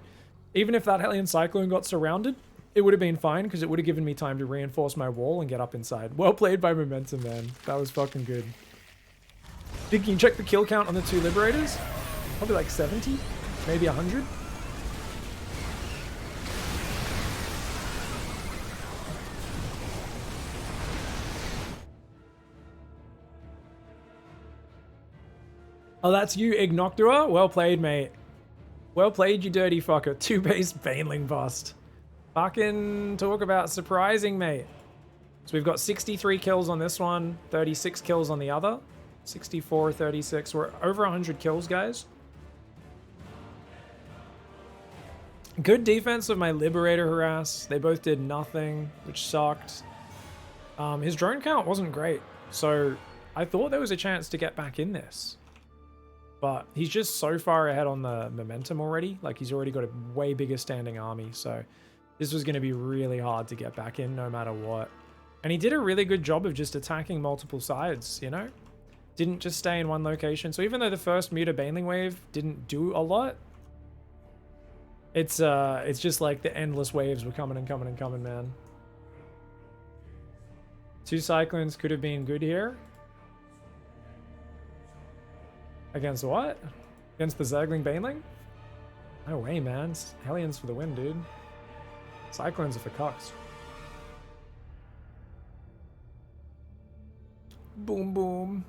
Even if that Hellion Cyclone got surrounded, it would have been fine because it would have given me time to reinforce my wall and get up inside. Well played by Momentum, man. That was fucking good. Can you check the kill count on the 2 Liberators? Probably like 70, maybe 100. Oh, that's you, Ignoctua. Well played, mate. Well played, you dirty fucker. 2 base Baneling bust. Fucking talk about surprising, mate. So we've got 63 kills on this one, 36 kills on the other. 64, 36. We're over 100 kills, guys. Good defense of my Liberator harass. They both did nothing, which sucked. His drone count wasn't great, so I thought there was a chance to get back in this. But he's just so far ahead on the momentum already. Like, he's already got a way bigger standing army, so this was going to be really hard to get back in no matter what. And he did a really good job of just attacking multiple sides, you know? Didn't just stay in one location. So even though the first Muta Baneling wave didn't do a lot, it's just like the endless waves were coming and coming and coming, man. 2 Cyclones could have been good here. Against what? Against the Zergling Baneling? No way, man. Hellions for the win, dude. Cyclones are for cocks. Boom, boom.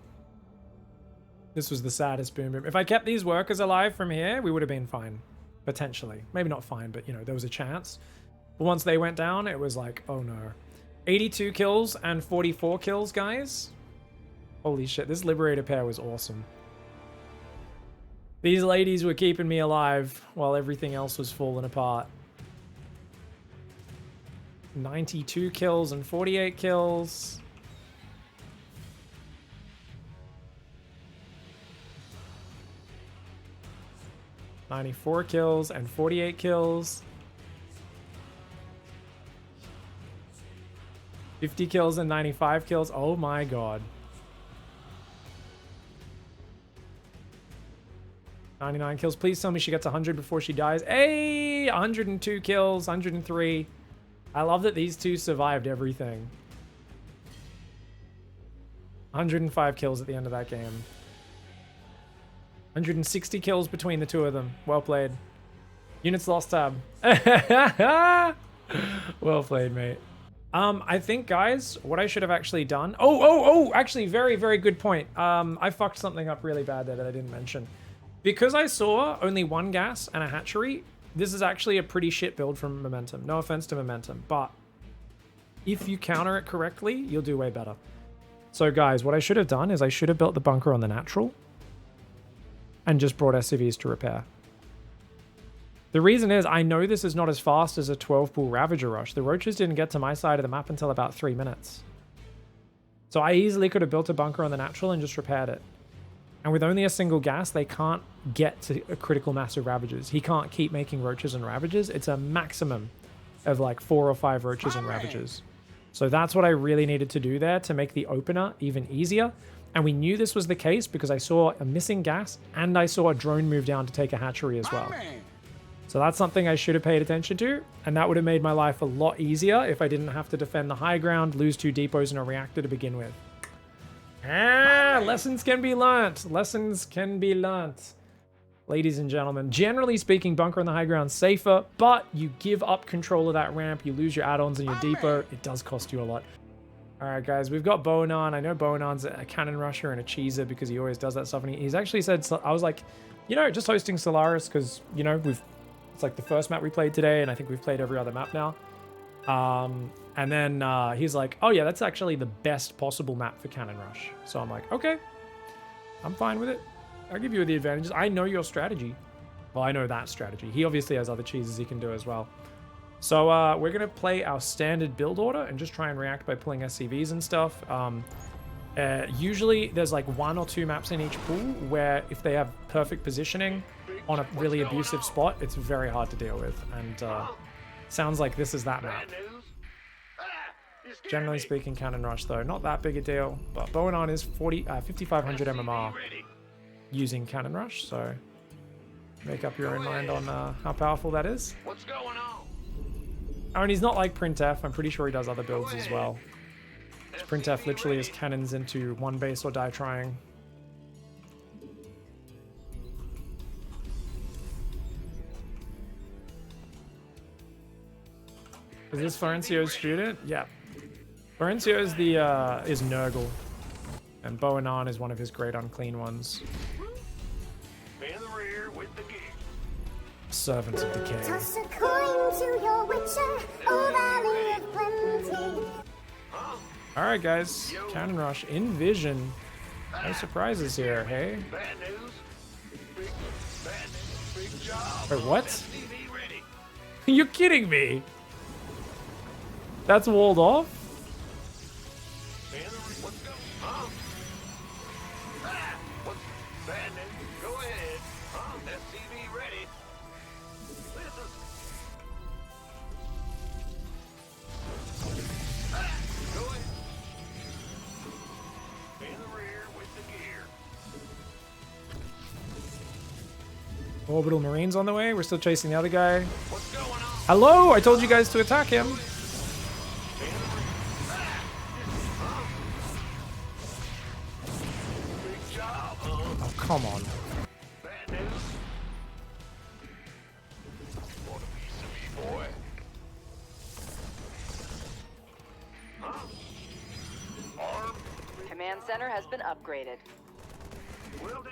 This was the saddest boom boom. If I kept these workers alive from here, we would have been fine. Potentially. Maybe not fine, but, you know, there was a chance. But once they went down, it was like, oh no. 82 kills and 44 kills, guys. Holy shit, this Liberator pair was awesome. These ladies were keeping me alive while everything else was falling apart. 92 kills and 48 kills. $94 kills and 48 kills. 50 kills and 95 kills. Oh my god. 99 kills. Please tell me she gets 100 before she dies. Hey! 102 kills, 103. I love that these two survived everything. 105 kills at the end of that game. 160 kills between the two of them. Well played. Units lost tab. Well played, mate. I think, guys, what I should have actually done... Oh! Actually, very, very good point. I fucked something up really bad there that I didn't mention. Because I saw only 1 gas and a hatchery, this is actually a pretty shit build from Momentum. No offense to Momentum, but if you counter it correctly, you'll do way better. So, guys, what I should have done is I should have built the bunker on the natural and just brought SCVs to repair. The reason is I know this is not as fast as a 12-pool Ravager rush. The Roaches didn't get to my side of the map until about 3 minutes. So I easily could have built a bunker on the natural and just repaired it. And with only a single gas, they can't get to a critical mass of Ravagers. He can't keep making Roaches and Ravagers. It's a maximum of like 4 or 5 Roaches and Ravagers. So that's what I really needed to do there to make the opener even easier. And we knew this was the case because I saw a missing gas and I saw a drone move down to take a hatchery as well. So that's something I should have paid attention to. And that would have made my life a lot easier if I didn't have to defend the high ground, lose 2 depots and a reactor to begin with. Lessons can be learnt. Lessons can be learnt. Ladies and gentlemen, generally speaking, bunker on the high ground safer, but you give up control of that ramp, you lose your add-ons and your depot. It does cost you a lot. All right, guys, we've got Bonan. I know Bonan's a cannon rusher and a cheeser because he always does that stuff. And he's actually said, I was like, you know, just hosting Solaris because, you know, it's like the first map we played today, and I think we've played every other map now. And then he's like, oh yeah, that's actually the best possible map for Cannon Rush. So I'm like, okay, I'm fine with it. I'll give you the advantages. I know your strategy. Well, I know that strategy. He obviously has other cheeses he can do as well. So we're going to play our standard build order and just try and react by pulling SCVs and stuff. Usually there's like 1 or 2 maps in each pool where if they have perfect positioning on a really abusive spot, it's very hard to deal with. And sounds like this is that map. Generally speaking, Cannon Rush, though, not that big a deal. But Bonan is 5,500 MMR using Cannon Rush, so make up your own mind on how powerful that is. What's going on? Oh, and he's not like Printf. I'm pretty sure he does other builds as well. Printf literally is cannons into one base or die trying. Is this Florencio's student? Yeah. Florencio is the is Nurgle, and Boanan is one of his great unclean ones. In the rear with the gear. Servants of Decay. Toss a coin to your witcher, oh valley of plenty. All right, guys. Cannon rush in vision. No surprises here, hey? Bad news. Big job. Wait, what? SCV ready. You're kidding me? That's walled off? What's going on? What's bad news? Go ahead. SCV ready. Listen. Go ahead. In the rear with the gear. Orbital Marines on the way. We're still chasing the other guy. What's going on? Hello! I told you guys to attack him. Big job. Oh, come on. Bad news. Want a piece of me, boy? Arm. Command center has been upgraded. Will do.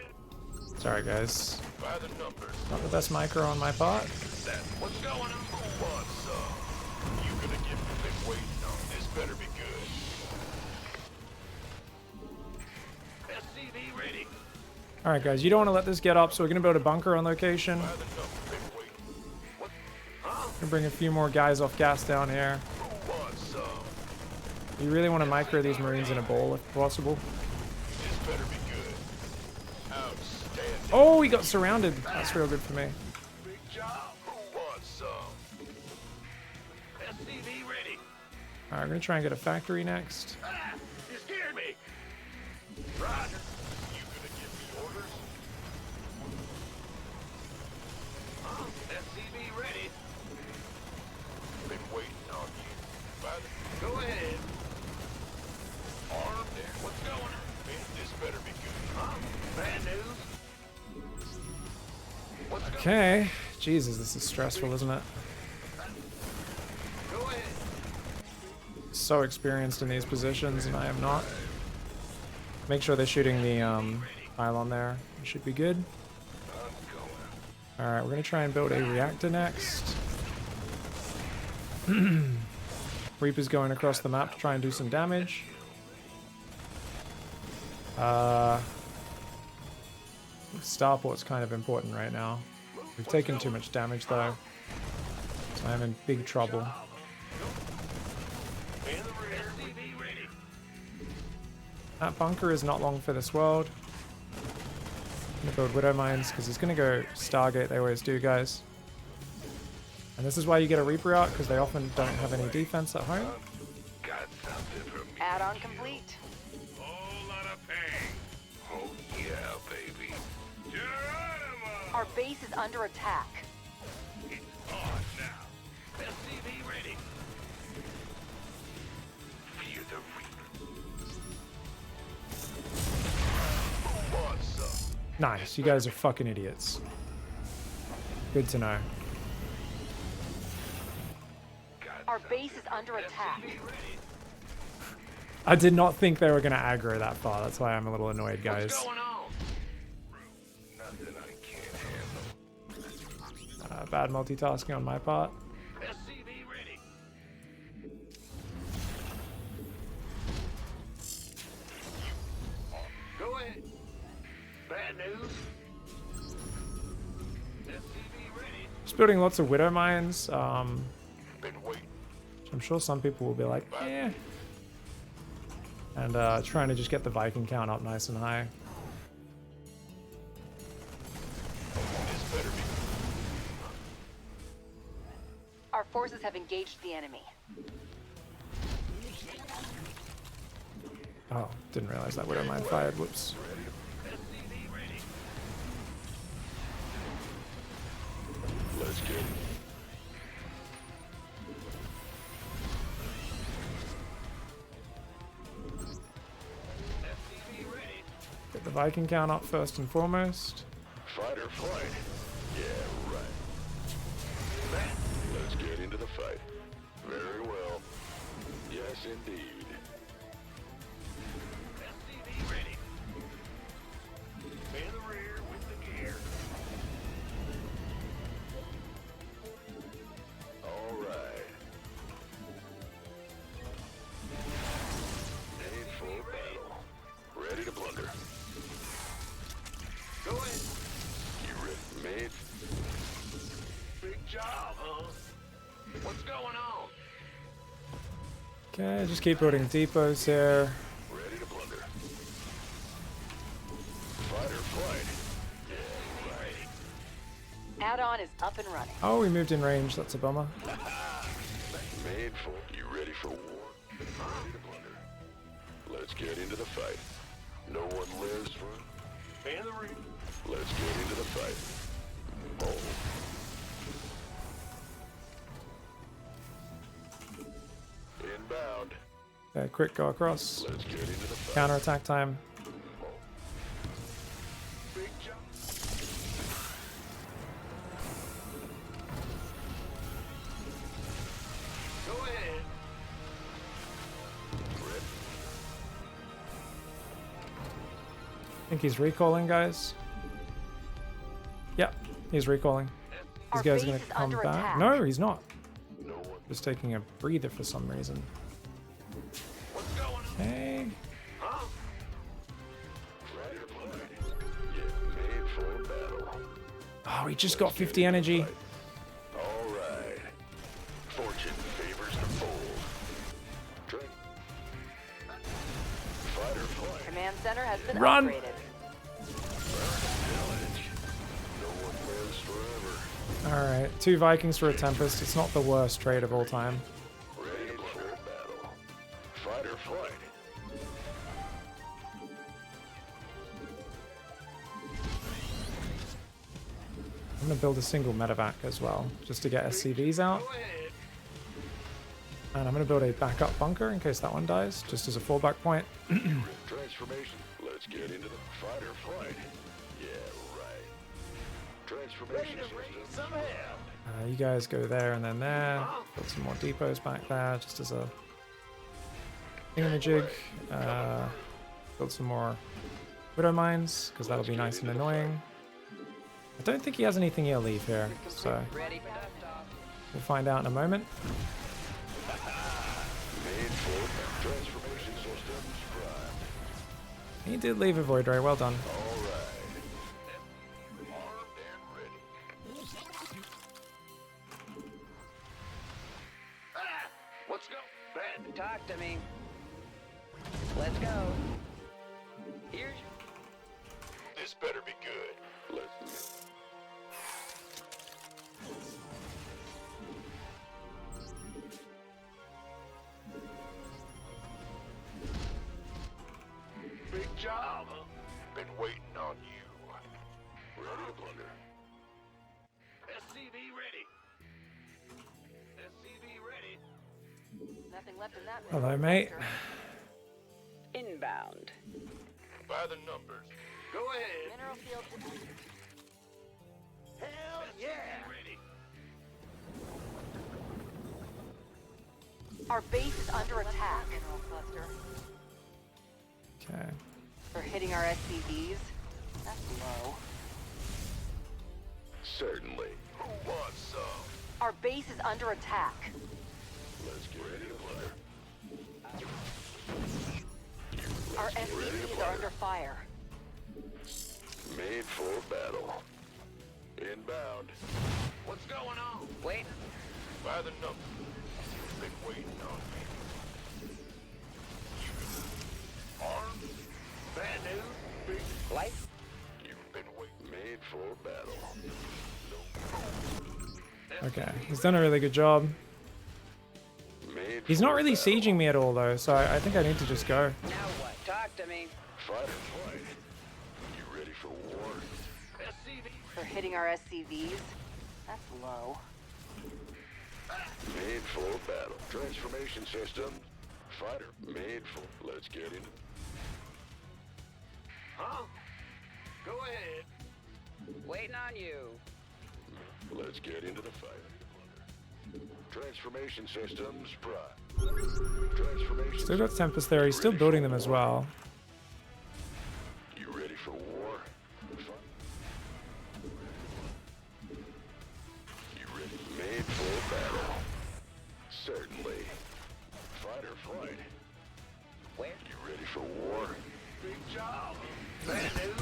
Sorry, guys. By the numbers. Not the best micro on my part. That's what's going on. What's up? You gonna get me been waiting on this? Better be good. SCV ready. All right, guys. You don't want to let this get up, so we're gonna build a bunker on location. By the numbers. Been waiting. What? Gonna bring a few more guys off gas down here. What's up? You really want to micro these Marines in a bowl if possible. This better be good. Outstanding. Oh, he got surrounded. That's real good for me. Big job. What's up? SCV ready. All right, we're gonna try and get a factory next. You scared me. Roger. You gonna give me orders? SCV ready. Been waiting on you. Go ahead. Armed there. What's going on? Man, this better be good. Bad news. What's going on? Okay. Jesus, this is stressful, isn't it? Go ahead. So experienced in these positions, and I am not. Make sure they're shooting the pylon there. It should be good. I'm going. All right, we're gonna try and build a reactor next. Reaper's going across the map to try and do some damage. Starport's kind of important right now. We've taken too much damage though, so I'm in big trouble. In the rear. SCV ready. That bunker is not long for this world. I'm gonna build Widow Mines because he's gonna go Stargate. They always do, guys. And this is why you get a Reaper out, because they often don't have any defense at home. Got something for me. Add-on complete. Whole lot of pain. Oh yeah, baby. Geronimo! Our base is under attack. It's on now. SCV ready. Fear the Reaper. What's up? Nice, you guys are fucking idiots. Good to know. Our base is under attack. SCV ready. I did not think they were gonna aggro that far. That's why I'm a little annoyed, guys. What's going on? Nothing I can't handle. Bad multitasking on my part. SCV ready. Go ahead. Bad news. SCV ready. Just building lots of Widow Mines. Been waiting. I'm sure some people will be like, eh. And trying to just get the Viking count up nice and high. This better be. Our forces have engaged the enemy. Oh, didn't realize that Widow Mine fired. Whoops. SCV ready. Let's get it. Get the Viking count up first and foremost. Fight or flight? Yeah, right. Man, let's get into the fight. Very well. Yes, indeed. SCV ready. In the rear with the gear. All right. Made for battle. Ready to plunder. Go ahead. You ready, mate? Big job, huh? What's going on? Okay, just keep building depots here. Ready to plunder. Fight or flight? Yeah, right. Add-on is up and running. Oh, we moved in range. That's a bummer. Made for. You ready for war? Ready to plunder. Let's get into the fight. No one lives for. In the ring. Let's get into the fight. Oh. Inbound. Okay, quick go across. Let's get into the fight. Counter attack time. Big jump. Go ahead. I think he's recalling, guys. Yep, he's recalling. These Our guys are base gonna is come under back. attack. No, he's not. No one. Just taking a breather for some reason. What's going on? Okay. Huh? Ready to play. Yeah, made for battle. Oh, he just got 50 energy. All right. Fortune favors the bold. Drink. Fight or flight. Command center has been Run! upgraded. Village. No one lives forever. Alright, 2 Vikings for a Tempest. It's not the worst trade of all time. Ready for battle. Fight or flight. I'm gonna build a single medevac as well, just to get SCVs out. Go ahead. And I'm gonna build a backup bunker in case that one dies, just as a fallback point. Transformation. Let's get into the fight or flight. Yeah, right. Transformation system. You guys go there and then there. Build some more depots back there, just as a thingamajig. Build some more widow mines, because that'll be nice and annoying. I don't think he has anything he'll leave here, so Ready for dust-off. we'll find out in a moment. Made for transformation systems prime. He did leave a Void Ray, well done. All right. Armed and ready. Ah! Let's go. Bad. Talk to me. Let's go. Here's This better be good. Let's. Big job. Been waiting on you. Ready to plunder. SCV ready. SCV ready. Nothing left in that. Hello, mineral mate. cluster. inbound. By the numbers. Go ahead. Mineral field depleted. Hell yeah. Ready. Our base is under attack. Mineral cluster. Okay. For hitting our SCVs. That's low. Certainly. Who wants some? Our base is under attack. Let's get ready to plunder. Our SCVs are under fire. Made for battle. Inbound. What's going on? Wait. By the number. Been waiting on me. Armed? Bad news? Big. Life. You've been waiting. Made for battle. Okay, he's done a really good job. Made He's not for really battle. sieging me at all though, so I think I need to just go. Now what? Talk to me. Fight or flight. You ready for war? SCV. For hitting our SCVs. That's low. Made for battle. Transformation system. Fighter. Made for. Let's get in. Huh? Go ahead. Waiting on you. Let's get into the fight. Transformation systems prime. Transformation. Still got Tempest there. He's still building them as well. You ready for war? You ready? Made for battle. Certainly. Fight or flight. Where? You ready for war? Big job. Bad news.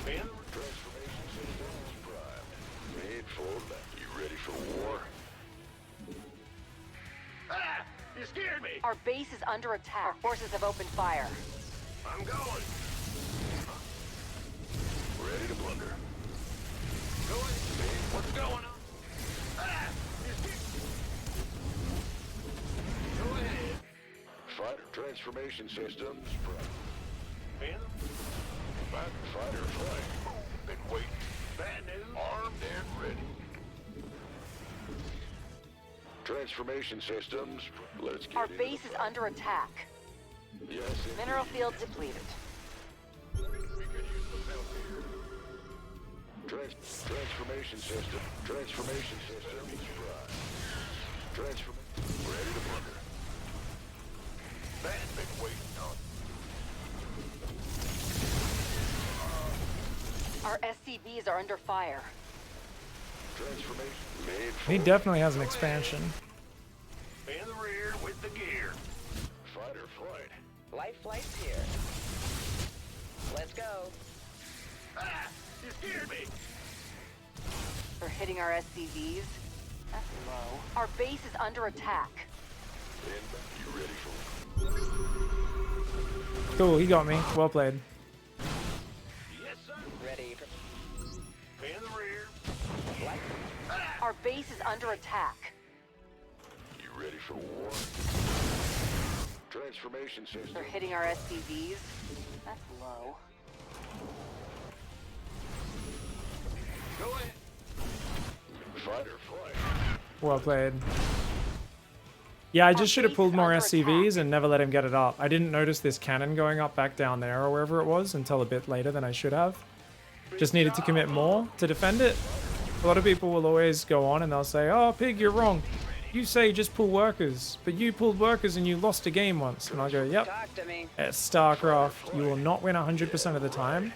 Man, transformation systems prime. Made for battle. You ready for war? Ah! You scared me! Our base is under attack. Our forces have opened fire. I'm going. Ready to blunder. Go ahead. What's going on? Ah! You scared me. Go ahead. Fighter transformation systems prime. Phantom? Fighter flight. Been waiting. Bad news. Armed and ready. Transformation systems. Let's get Our into base the is fight. under attack. Yes, indeed. Mineral field depleted. Transformation system. Transformation system. Transform. Ready to blunder. Man, been waiting on. Our SCVs are under fire. Transformation made for. He definitely has an expansion. In the rear with the gear. Fight or flight. Life flight's here. Let's go. Ah! You scared me! They're hitting our SCVs. That's low. Our base is under attack. You ready for? Cool, he got me. Well played. Yes, sir. Ready for In the rear. life. Our base is under attack. You ready for war? Transformation system. They're hitting our SCVs. That's low. Go ahead. Fight or flight. Well played. Yeah, I just should have pulled more SCVs and never let him get it up. I didn't notice this cannon going up back down there or wherever it was until a bit later than I should have. Just needed to commit more to defend it. A lot of people will always go on and they'll say, oh, Pig, you're wrong. You say just pull workers, but you pulled workers and you lost a game once. And I'll go, yep, Talk to me. at StarCraft, you will not win 100% of the time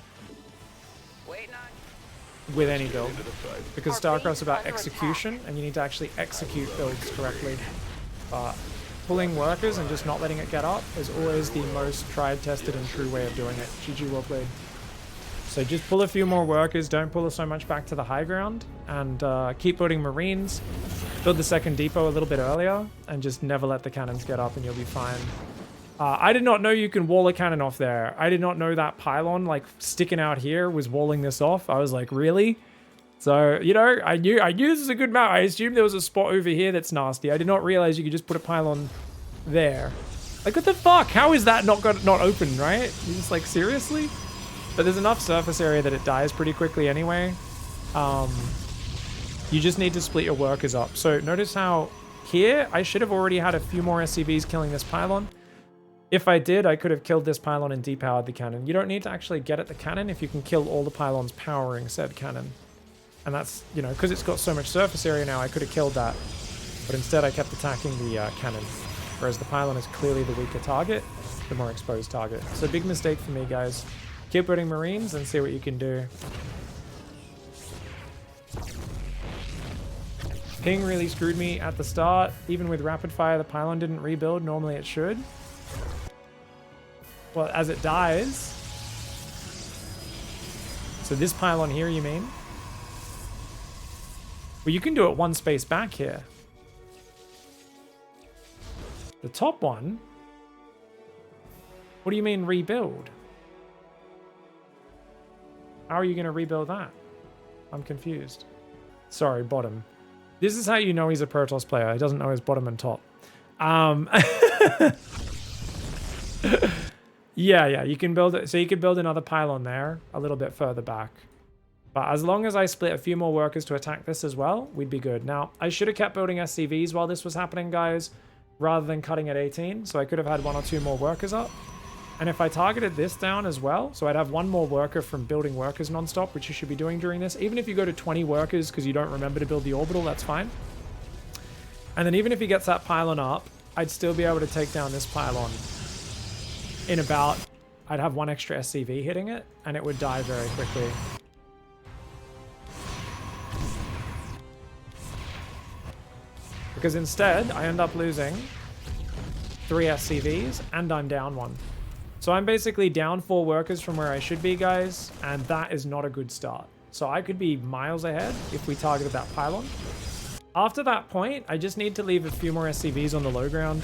Waiting on. with any build. Because Our base StarCraft's is about under execution, and you need to actually execute builds correctly. But pulling workers and just not letting it get up is always the most tried, tested, and true way of doing it. GG, well played. So just pull a few more workers, don't pull so much back to the high ground, and keep building Marines. Build the second depot a little bit earlier, and just never let the cannons get up and you'll be fine. I did not know you can wall a cannon off there. I did not know that pylon, like, sticking out here was walling this off. I was like, really? So, you know, I knew this was a good map. I assumed there was a spot over here that's nasty. I did not realize you could just put a pylon there. Like, what the fuck? How is that not open, right? You're just like, seriously? But there's enough surface area that it dies pretty quickly anyway. You just need to split your workers up. So notice how here, I should have already had a few more SCVs killing this pylon. If I did, I could have killed this pylon and depowered the cannon. You don't need to actually get at the cannon if you can kill all the pylons powering said cannon. And that's, you know, because it's got so much surface area now, I could have killed that. But instead, I kept attacking the cannon. Whereas the pylon is clearly the weaker target, the more exposed target. So big mistake for me, guys. Keep building Marines and see what you can do. Ping really screwed me at the start. Even with rapid fire, the pylon didn't rebuild. Normally it should. Well, as it dies. So this pylon here, you mean? Well, you can do it one space back here. The top one? What do you mean rebuild? How are you going to rebuild that? I'm confused. Sorry, bottom. This is how you know he's a Protoss player. He doesn't know his bottom and top. Yeah, you can build it. So you could build another pylon there, a little bit further back. But as long as I split a few more workers to attack this as well, we'd be good. Now, I should have kept building SCVs while this was happening, guys, rather than cutting at 18. So I could have had 1 or 2 more workers up. And if I targeted this down as well, so I'd have 1 more worker from building workers nonstop, which you should be doing during this. Even if you go to 20 workers because you don't remember to build the orbital, that's fine. And then even if he gets that pylon up, I'd still be able to take down this pylon in about... I'd have 1 extra SCV hitting it, and it would die very quickly. Because instead, I end up losing 3 SCVs, and I'm down 1. So I'm basically down 4 workers from where I should be, guys, and that is not a good start. So I could be miles ahead if we targeted that pylon. After that point, I just need to leave a few more SCVs on the low ground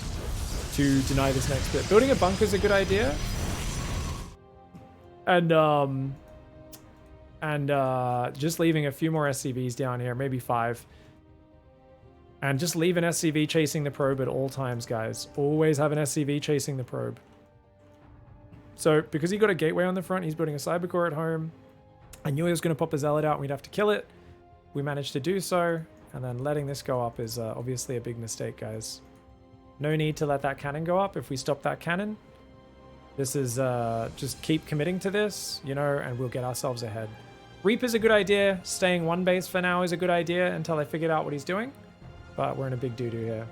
to deny this next bit. Building a bunker is a good idea. And just leaving a few more SCVs down here, maybe 5. And just leave an SCV chasing the probe at all times, guys. Always have an SCV chasing the probe. So, because he got a gateway on the front, he's building a cybercore at home. I knew he was going to pop a zealot out and we'd have to kill it. We managed to do so. And then letting this go up is obviously a big mistake, guys. No need to let that cannon go up. If we stop that cannon, this is just keep committing to this, you know, and we'll get ourselves ahead. Reaper's a good idea. Staying 1 base for now is a good idea until I figured out what he's doing. But we're in a big doo-doo here.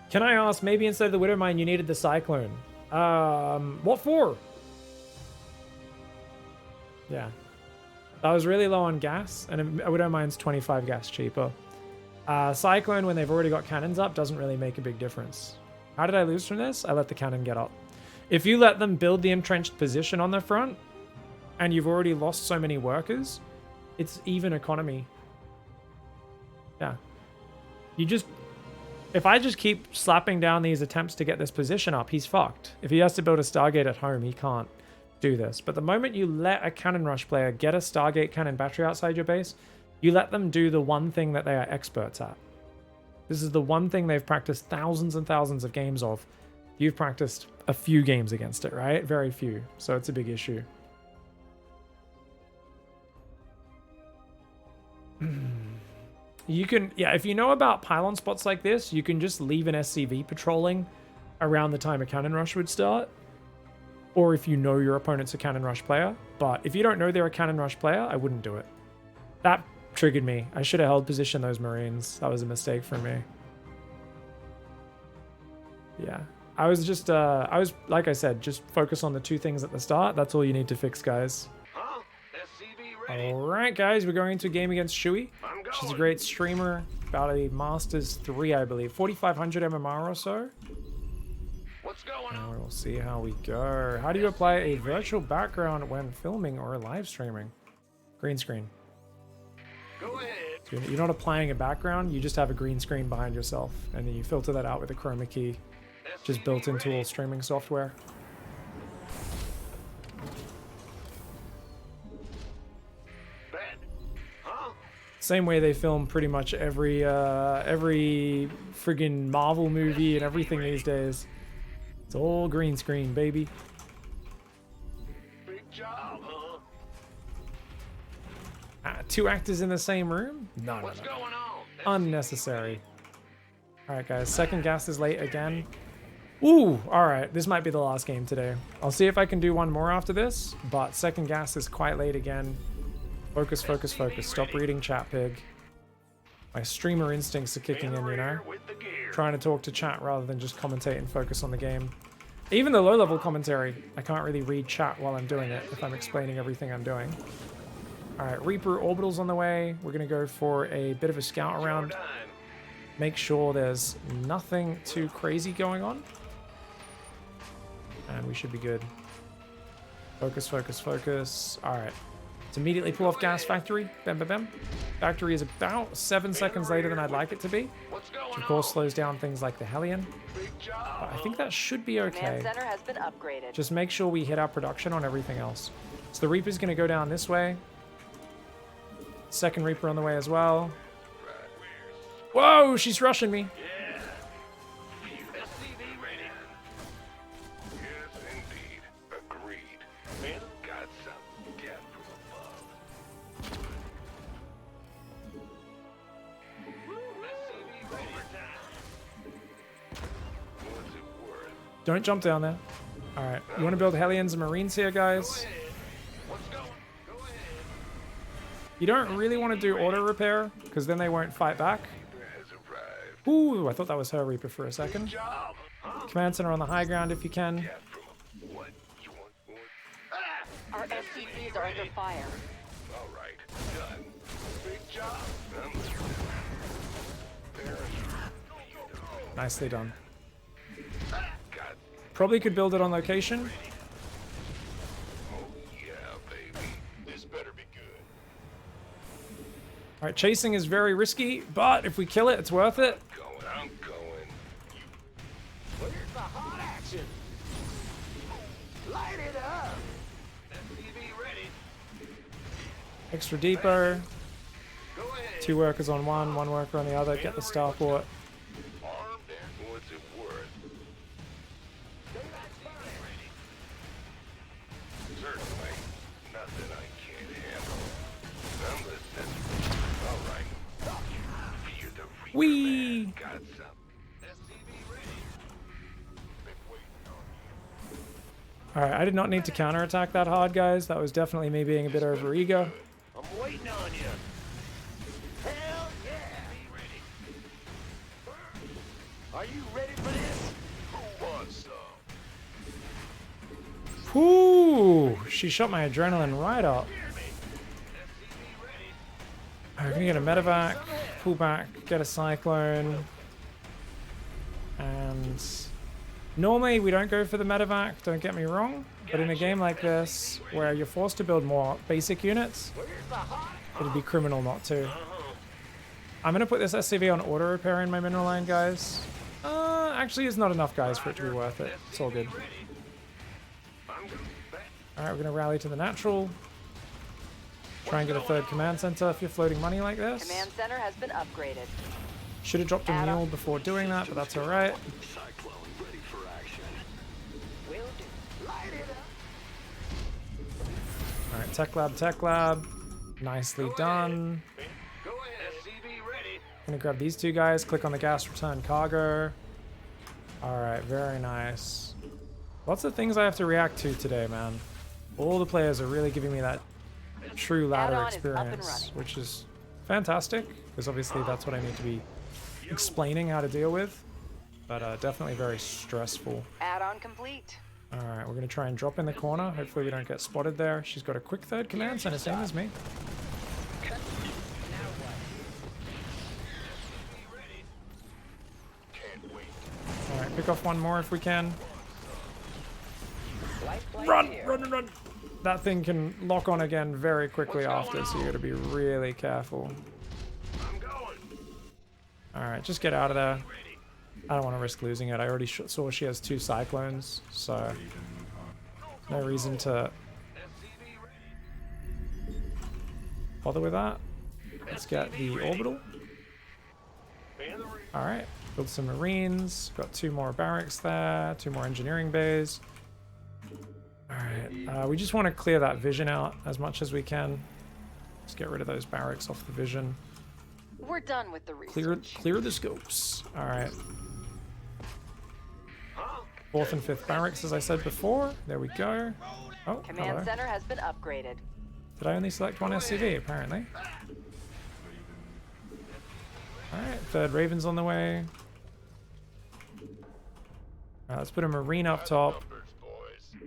Can I ask, maybe instead of the Widowmine, you needed the Cyclone? What for? Yeah. I was really low on gas, and a Widowmine's 25 gas cheaper. Cyclone, when they've already got cannons up, doesn't really make a big difference. How did I lose from this? I let the cannon get up. If you let them build the entrenched position on the front, and you've already lost so many workers, it's even economy. Yeah. You just... If I just keep slapping down these attempts to get this position up, he's fucked. If he has to build a Stargate at home, he can't do this. But the moment you let a cannon rush player get a Stargate cannon battery outside your base, you let them do the one thing that they are experts at. This is the one thing they've practiced thousands and thousands of games of. You've practiced a few games against it, right? Very few. So it's a big issue. You can, yeah, if you know about pylon spots like this, you can just leave an SCV patrolling around the time a cannon rush would start. Or if you know your opponent's a cannon rush player. But if you don't know they're a cannon rush player, I wouldn't do it. That triggered me. I should have held position those Marines. That was a mistake from me. Yeah. I was just, like I said, just focus on the 2 things at the start. That's all you need to fix, guys. Huh? SCV ready. Alright, guys, we're going into a game against Shui. She's a great streamer. About a Masters 3, I believe. 4,500 MMR or so. What's going And on? we'll see how we go. How do you apply a virtual background when filming or live streaming? Green screen. Go ahead. So you're not applying a background, you just have a green screen behind yourself. And then you filter that out with a chroma key. Just built into all streaming software. Bad. Huh? Same way they film pretty much every friggin' Marvel movie and everything these days. It's all green screen, baby. Big job, huh? 2 actors in the same room? No. What's going on? Unnecessary. Alright, guys. Second gas is late again. Ooh, alright. This might be the last game today. I'll see if I can do one more after this, but second gas is quite late again. Focus, focus, focus. Stop reading chat, pig. My streamer instincts are kicking in, you know? Trying to talk to chat rather than just commentate and focus on the game. Even the low-level commentary, I can't really read chat while I'm doing it if I'm explaining everything I'm doing. Alright, Reaper Orbital's on the way. We're going to go for a bit of a scout around. Make sure there's nothing too crazy going on. And we should be good. Focus, focus, focus. Alright. Let's immediately pull off gas factory. Bam, bam, bam. Factory is about 7 seconds later than I'd like it to be. Which of course slows down things like the Hellion. But I think that should be okay. Command center has been upgraded. Just make sure we hit our production on everything else. So the Reaper's going to go down this way. Second Reaper on the way as well. Whoa, she's rushing me. Yeah. SCV ready. Yes, indeed. Agreed. Man, got something to get from above. Don't jump down there. All right, you want to build Hellions and Marines here, guys? You don't really want to do auto repair, because then they won't fight back. Ooh, I thought that was her Reaper for a second. Command center on the high ground if you can. Our SCVs are under fire. All right, done. Big job. Nicely done. Probably could build it on location. Oh yeah, baby. This better be good. All right, chasing is very risky, but if we kill it, it's worth it. I'm going. Where's the hot action? Light it up. SCV ready. Extra depot. Go ahead. 2 workers on one worker on the other. Get the starport. Armed and what's it worth? Certainly. Nothing I can't handle. I'm listening. All right. You're the Reaper Whee! man. Got some. SCV ready. Been waiting on you. All right, I did not need to counterattack that hard, guys. That was definitely me being a bit over ego. I'm waiting on you. Hell yeah. Are you ready for this? Who wants some? Whoo! She shot my adrenaline right up. Alright, we're gonna get a medevac, pull back, get a cyclone. And normally we don't go for the medevac, don't get me wrong. But in a game like this, where you're forced to build more basic units, it'd be criminal not to. I'm gonna put this SCV on auto repair in my mineral line, guys. Actually, it's not enough guys for it to be worth it. It's all good. Alright, we're gonna rally to the natural. Try and get a third command center if you're floating money like this. Command center has been upgraded. Should have dropped a mule before doing that, but that's alright. Cyclone ready for action. Will do. Light it up. Alright, tech lab. Nicely done. Go ahead. SCV ready. Gonna grab these 2 guys, click on the gas return cargo. Alright, very nice. Lots of things I have to react to today, man. All the players are really giving me that true ladder Add-on is up and experience, running. which is fantastic, because obviously that's what I need to be explaining how to deal with. But definitely very stressful. Add-on complete. Alright, we're gonna try and drop in the corner. Hopefully we don't get spotted there. She's got a quick third command center, same as me. Alright, pick off one more if we can. Life flight Run, here. run, run! That thing can lock on again very quickly after, so you gotta be really careful. I'm going. Alright, just get out of there. I don't want to risk losing it. I already saw she has 2 cyclones, so no reason to bother with that. Let's get the orbital. Alright, build some marines. Got 2 more barracks there, 2 more engineering bays. Alright, we just want to clear that vision out as much as we can. Just get rid of those barracks off the vision. We're done with the research. Clear the scopes. Alright. 4th and 5th barracks, as I said before. There we go. Oh, Command hello. center has been upgraded. Did I only select one SCV, apparently? Alright, 3rd Raven's on the way. Alright, let's put a marine up top.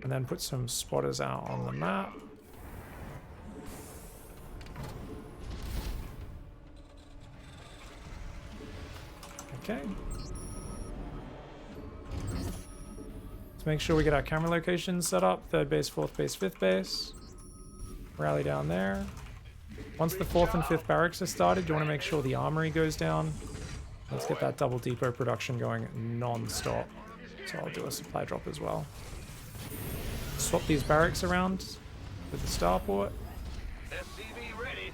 And then put some spotters out on the map. Okay. Let's make sure we get our camera locations set up. 3rd base, 4th base, 5th base. Rally down there. Once the 4th and 5th barracks are started, you want to make sure the armory goes down. Let's get that double depot production going non-stop. So I'll do a supply drop as well. Swap these barracks around with the starport. SCV ready.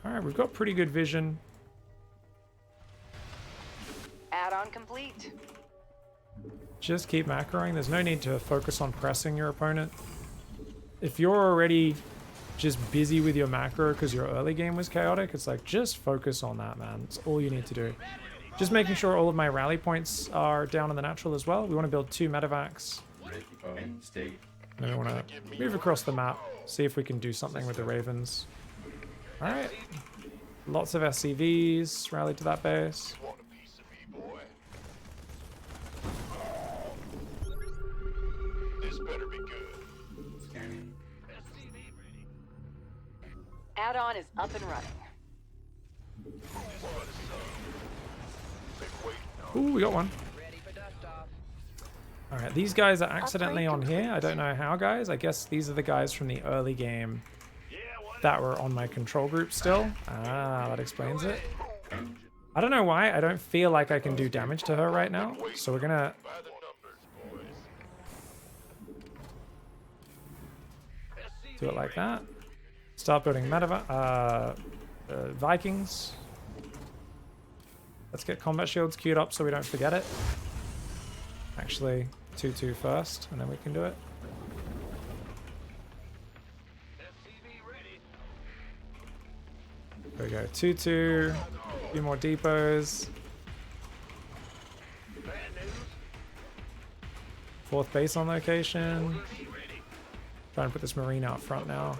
Alright, we've got pretty good vision. Add-on complete. Just keep macroing. There's no need to focus on pressing your opponent. If you're already just busy with your macro because your early game was chaotic, it's like, just focus on that, man. It's all you need to do. Just making sure all of my rally points are down in the natural as well. We want to build 2 medevacs. And then we want to move across the map, see if we can do something with the Ravens. Alright. Lots of SCVs rallied to that base. Want a piece of me, boy? This better be good. Add-on is up and running. Been waiting on. Ooh, we got one. Ready for dust off. Alright, these guys are accidentally on here. I don't know how, guys. I guess these are the guys from the early game that were on my control group still. Ah, that explains it. I don't know why. I don't feel like I can do damage to her right now. So we're gonna... By the numbers, boys. do it like that. Start building Vikings. Let's get combat shields queued up so we don't forget it. Actually, 2-2 first, and then we can do it. There we go, 2-2. A few more depots. 4th base on location. Trying to put this marine out front now.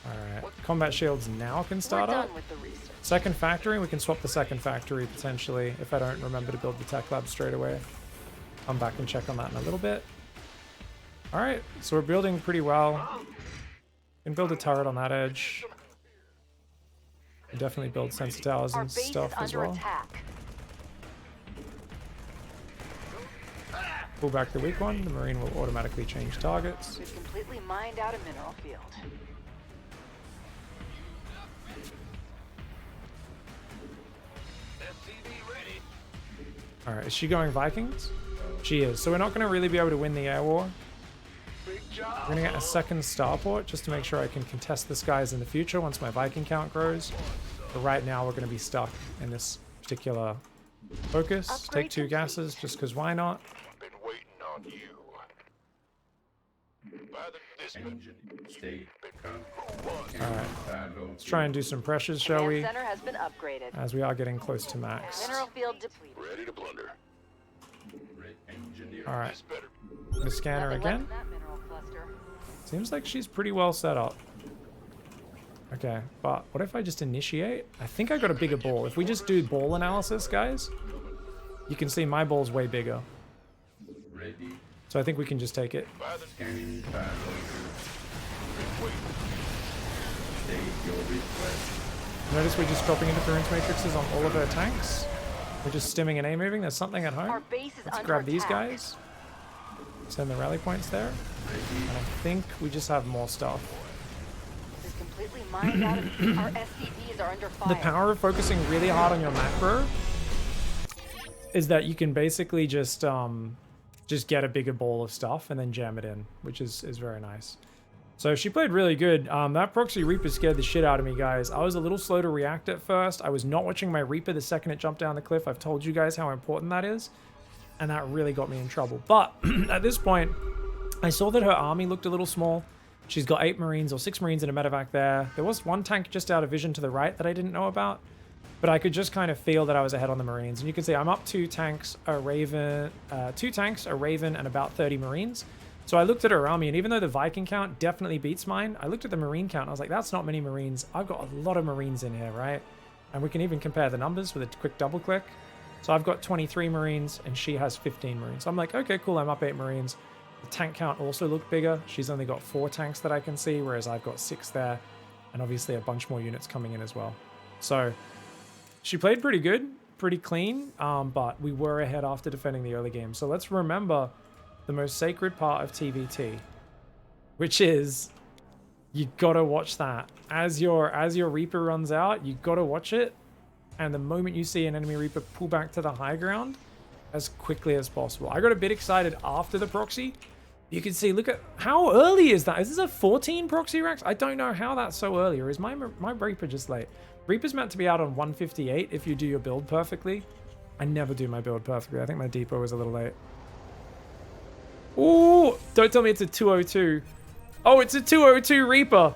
Alright, combat shields now can start We're up. done with the research. Second factory, we can swap the second factory potentially if I don't remember to build the tech lab straight away. Come back and check on that in a little bit. Alright, so we're building pretty well. Can build a turret on that edge. Can definitely build sensor towers Our and base stuff is as under well. attack. Pull back the weak one, the marine will automatically change targets. We've completely mined out a mineral field. Alright, is she going Vikings? She is. So we're not going to really be able to win the air war. Big job. We're going to get a second starport just to make sure I can contest the skies in the future once my Viking count grows. But right now we're going to be stuck in this particular focus. Upgrade Take 2 complete. gases just because why not? Been waiting on you. By the this engine state. Alright, let's try and do some pressures, shall Command we? center has been upgraded. As we are getting close to max. Mineral field depleted. Ready to plunder. Alright, This better. the scanner Nothing left again. in that mineral cluster. Seems like she's pretty well set up. Okay, but what if I just initiate? I think I got a bigger ball. If we just do ball analysis, guys, you can see my ball's way bigger. So I think we can just take it. By the Notice we're just dropping interference matrices on all of her tanks. We're just stimming and A-moving. There's something at Our home. base is Let's under grab these attack. guys. Send the rally points there. And I think we just have more stuff. We've completely mined out of our SCVs are under fire. The power of focusing really hard on your macro is that you can basically just get a bigger ball of stuff and then jam it in, which is very nice. So she played really good. That proxy Reaper scared the shit out of me, guys. I was a little slow to react at first. I was not watching my Reaper the second it jumped down the cliff. I've told you guys how important that is. And that really got me in trouble. But at this point, I saw that her army looked a little small. She's got 8 Marines or 6 Marines in a medevac there. There was one tank just out of vision to the right that I didn't know about. But I could just kind of feel that I was ahead on the Marines. And you can see I'm up 2 tanks, a Raven, and about 30 Marines. So I looked at her army, and even though the Viking count definitely beats mine, I looked at the Marine count, and I was like, that's not many Marines. I've got a lot of Marines in here, right? And we can even compare the numbers with a quick double click. So I've got 23 Marines, and she has 15 Marines. So I'm like, okay, cool, I'm up 8 Marines. The tank count also looked bigger. She's only got 4 tanks that I can see, whereas I've got 6 there. And obviously a bunch more units coming in as well. So she played pretty good, pretty clean, but we were ahead after defending the early game. So let's remember the most sacred part of TVT, which is you gotta watch that. As your Reaper runs out, you gotta watch it, and the moment you see an enemy Reaper pull back to the high ground, as quickly as possible. I got a bit excited after the proxy. You can see, look at how early is that? Is this a 14 proxy racks? I don't know how that's so early, or is my Reaper just late? Reaper's meant to be out on 158 if you do your build perfectly. I never do my build perfectly. I think my depot was a little late. Ooh, don't tell me it's a 202. Oh, it's a 202 Reaper.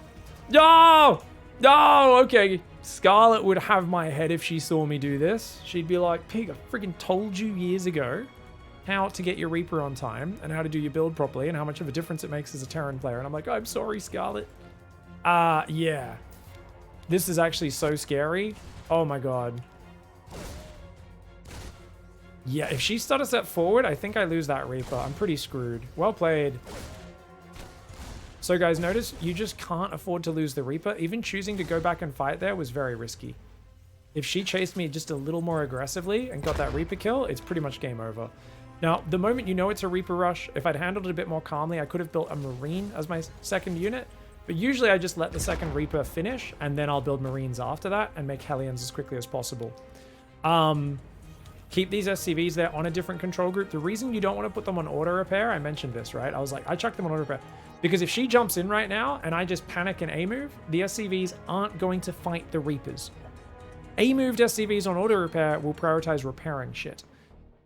Yo! Oh, okay. Scarlet would have my head if she saw me do this. She'd be like, Pig, I freaking told you years ago how to get your Reaper on time and how to do your build properly and how much of a difference it makes as a Terran player. And I'm like, I'm sorry, Scarlet. Yeah. This is actually so scary. Oh my god. Yeah, if she started a step forward, I think I lose that Reaper. I'm pretty screwed. Well played. So guys, notice you just can't afford to lose the Reaper. Even choosing to go back and fight there was very risky. If she chased me just a little more aggressively and got that Reaper kill, it's pretty much game over. Now, the moment you know it's a Reaper rush, if I'd handled it a bit more calmly, I could have built a Marine as my second unit. But usually I just let the second Reaper finish, and then I'll build Marines after that and make Hellions as quickly as possible. Keep these SCVs there on a different control group. The reason you don't want to put them on auto repair, I mentioned this, right? I was like, I chucked them on auto repair. Because if she jumps in right now and I just panic and A-move, the SCVs aren't going to fight the Reapers. A-moved SCVs on auto repair will prioritize repairing shit.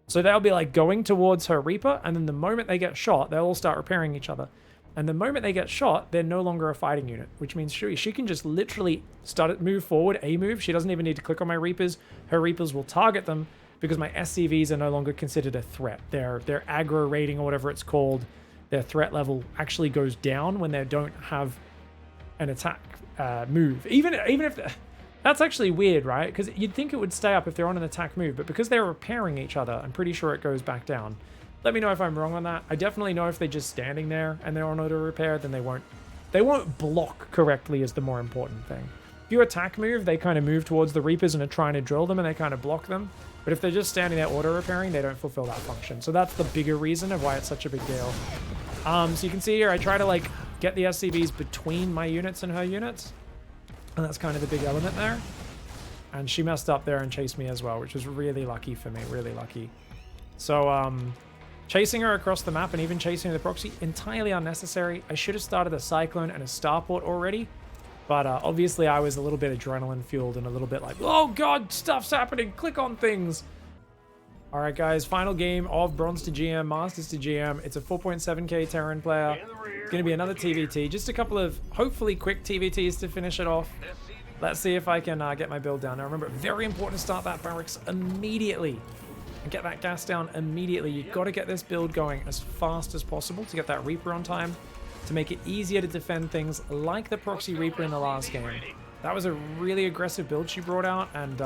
So they'll be like going towards her Reaper, and then the moment they get shot, they'll all start repairing each other. And the moment they get shot, they're no longer a fighting unit, which means she can just literally move forward, A-move. She doesn't even need to click on my Reapers. Her Reapers will target them because my SCVs are no longer considered a threat. Their aggro rating or whatever it's called, their threat level actually goes down when they don't have an attack move. Even if... That's actually weird, right? Because you'd think it would stay up if they're on an attack move, but because they're repairing each other, I'm pretty sure it goes back down. Let me know if I'm wrong on that. I definitely know if they're just standing there and they're on auto repair, then they won't block correctly is the more important thing. If you attack move, they kind of move towards the Reapers and are trying to drill them and they kind of block them. But if they're just standing there auto repairing, they don't fulfill that function. So that's the bigger reason of why it's such a big deal. So you can see here, I try to like get the SCVs between my units and her units. And that's kind of the big element there. And she messed up there and chased me as well, which was really lucky for me, really lucky. So, chasing her across the map and even chasing the proxy, entirely unnecessary. I should have started a Cyclone and a Starport already. But obviously I was a little bit adrenaline fueled and a little bit like, oh god, stuff's happening, click on things. All right, guys, final game of Bronze to GM, Masters to GM. It's a 4.7k Terran player. It's going to be another TVT. Just a couple of, hopefully, quick TVTs to finish it off. Let's see if I can get my build down. Now, remember, very important to start that barracks immediately and get that gas down immediately. You've got to get this build going as fast as possible to get that Reaper on time, to make it easier to defend things like the Proxy Reaper in the last game. That was a really aggressive build she brought out, and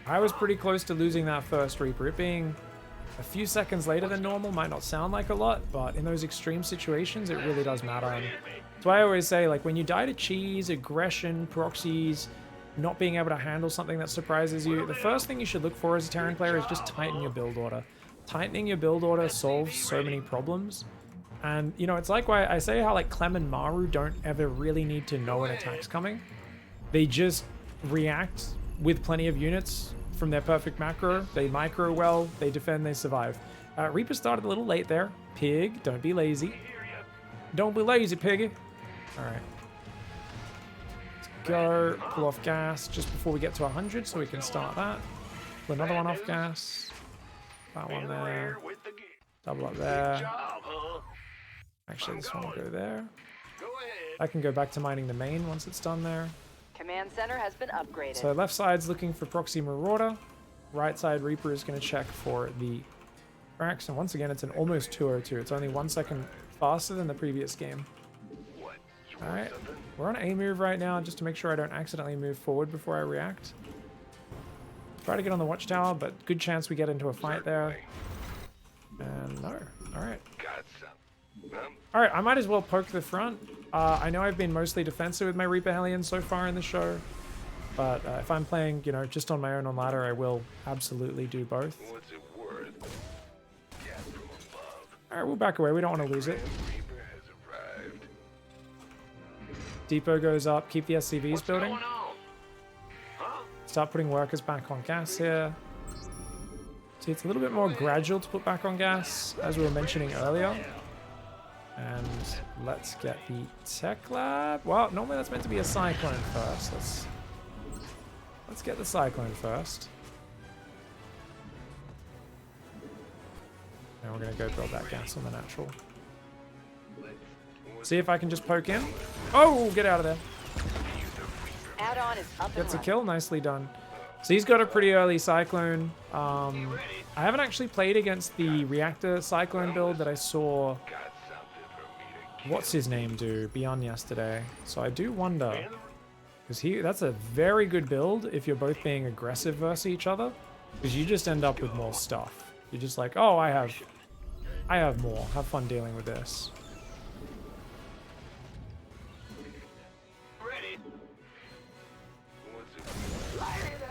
I was pretty close to losing that first Reaper. It being a few seconds later than normal might not sound like a lot, but in those extreme situations, it really does matter. And that's why I always say, like, when you die to cheese, aggression, proxies, not being able to handle something that surprises you, the first thing you should look for as a Terran player is just tighten your build order. Tightening your build order solves so many problems. And, you know, it's like why I say how, like, Clem and Maru don't ever really need to know an attack's coming. They just react with plenty of units from their perfect macro. They micro well, they defend, they survive. Reaper started a little late there. Pig, don't be lazy. Don't be lazy, piggy. All right. Let's go. Pull off gas just before we get to 100 so we can start that. Pull another one off gas. That one there. Double up there. Actually, this one will go there. I can go back to mining the main once it's done there. Command center has been upgraded. So left side's looking for Proxy Marauder. Right side Reaper is going to check for the cracks. And once again, it's an almost 202. It's only 1 second faster than the previous game. Alright, we're on A move right now just to make sure I don't accidentally move forward before I react. Try to get on the watchtower, but good chance we get into a fight there. And no. Alright. Alright, I might as well poke the front. I know I've been mostly defensive with my Reaper Hellions so far in the show, but if I'm playing, you know, just on my own on ladder, I will absolutely do both. Alright, we'll back away. We don't want to lose it. Depot goes up. Keep the SCVs building. Start putting workers back on gas here. See, it's a little bit more gradual to put back on gas, as we were mentioning earlier. And let's get the tech lab. Well, normally that's meant to be a cyclone first. Let's get the cyclone first. And we're gonna go build that gas on the natural. See if I can just poke in. Oh, get out of there. Add-on is up and Gets a running. kill, nicely done. So he's got a pretty early Cyclone. I haven't actually played against the Reactor Cyclone build that I saw, what's his name, do beyond yesterday. So I do wonder, because that's a very good build if you're both being aggressive versus each other, because you just end up with more stuff. You're just like, oh, I have more. Have fun dealing with this.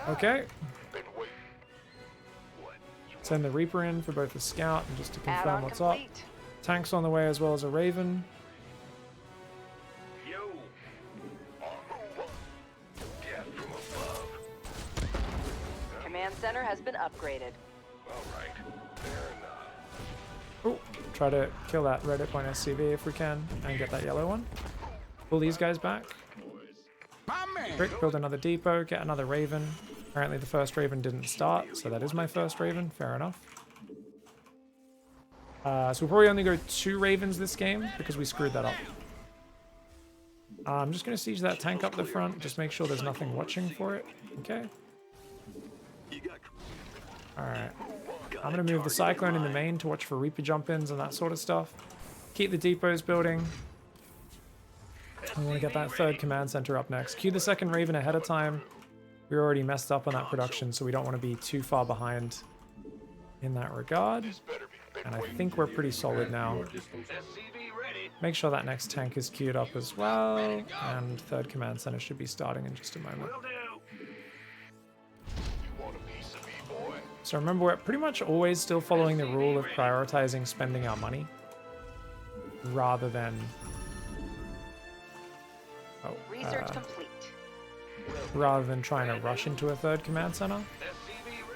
Okay. Send the Reaper in for both the Scout and just to confirm Add-on what's complete. up. Tanks on the way as well as a Raven. Command center has been upgraded. Oh, try to kill that red point SCV if we can and get that yellow one. Pull these guys back. Quick, build another depot, get another Raven. Apparently the first Raven didn't start, so that is my first Raven. Fair enough. So we'll probably only go 2 Ravens this game because we screwed that up. I'm just going to siege that tank up the front. Just make sure there's nothing watching for it. Okay. Alright. I'm going to move the Cyclone in the main to watch for Reaper jump-ins and that sort of stuff. Keep the depots building. I want to get that 3rd command center up next. Queue the 2nd Raven ahead of time. We already messed up on that production, so we don't want to be too far behind in that regard. And I think we're pretty solid now. Make sure that next tank is queued up as well. And 3rd command center should be starting in just a moment. So remember, we're pretty much always still following the rule of prioritizing spending our money rather than... Research complete. rather than trying to rush into a 3rd command center.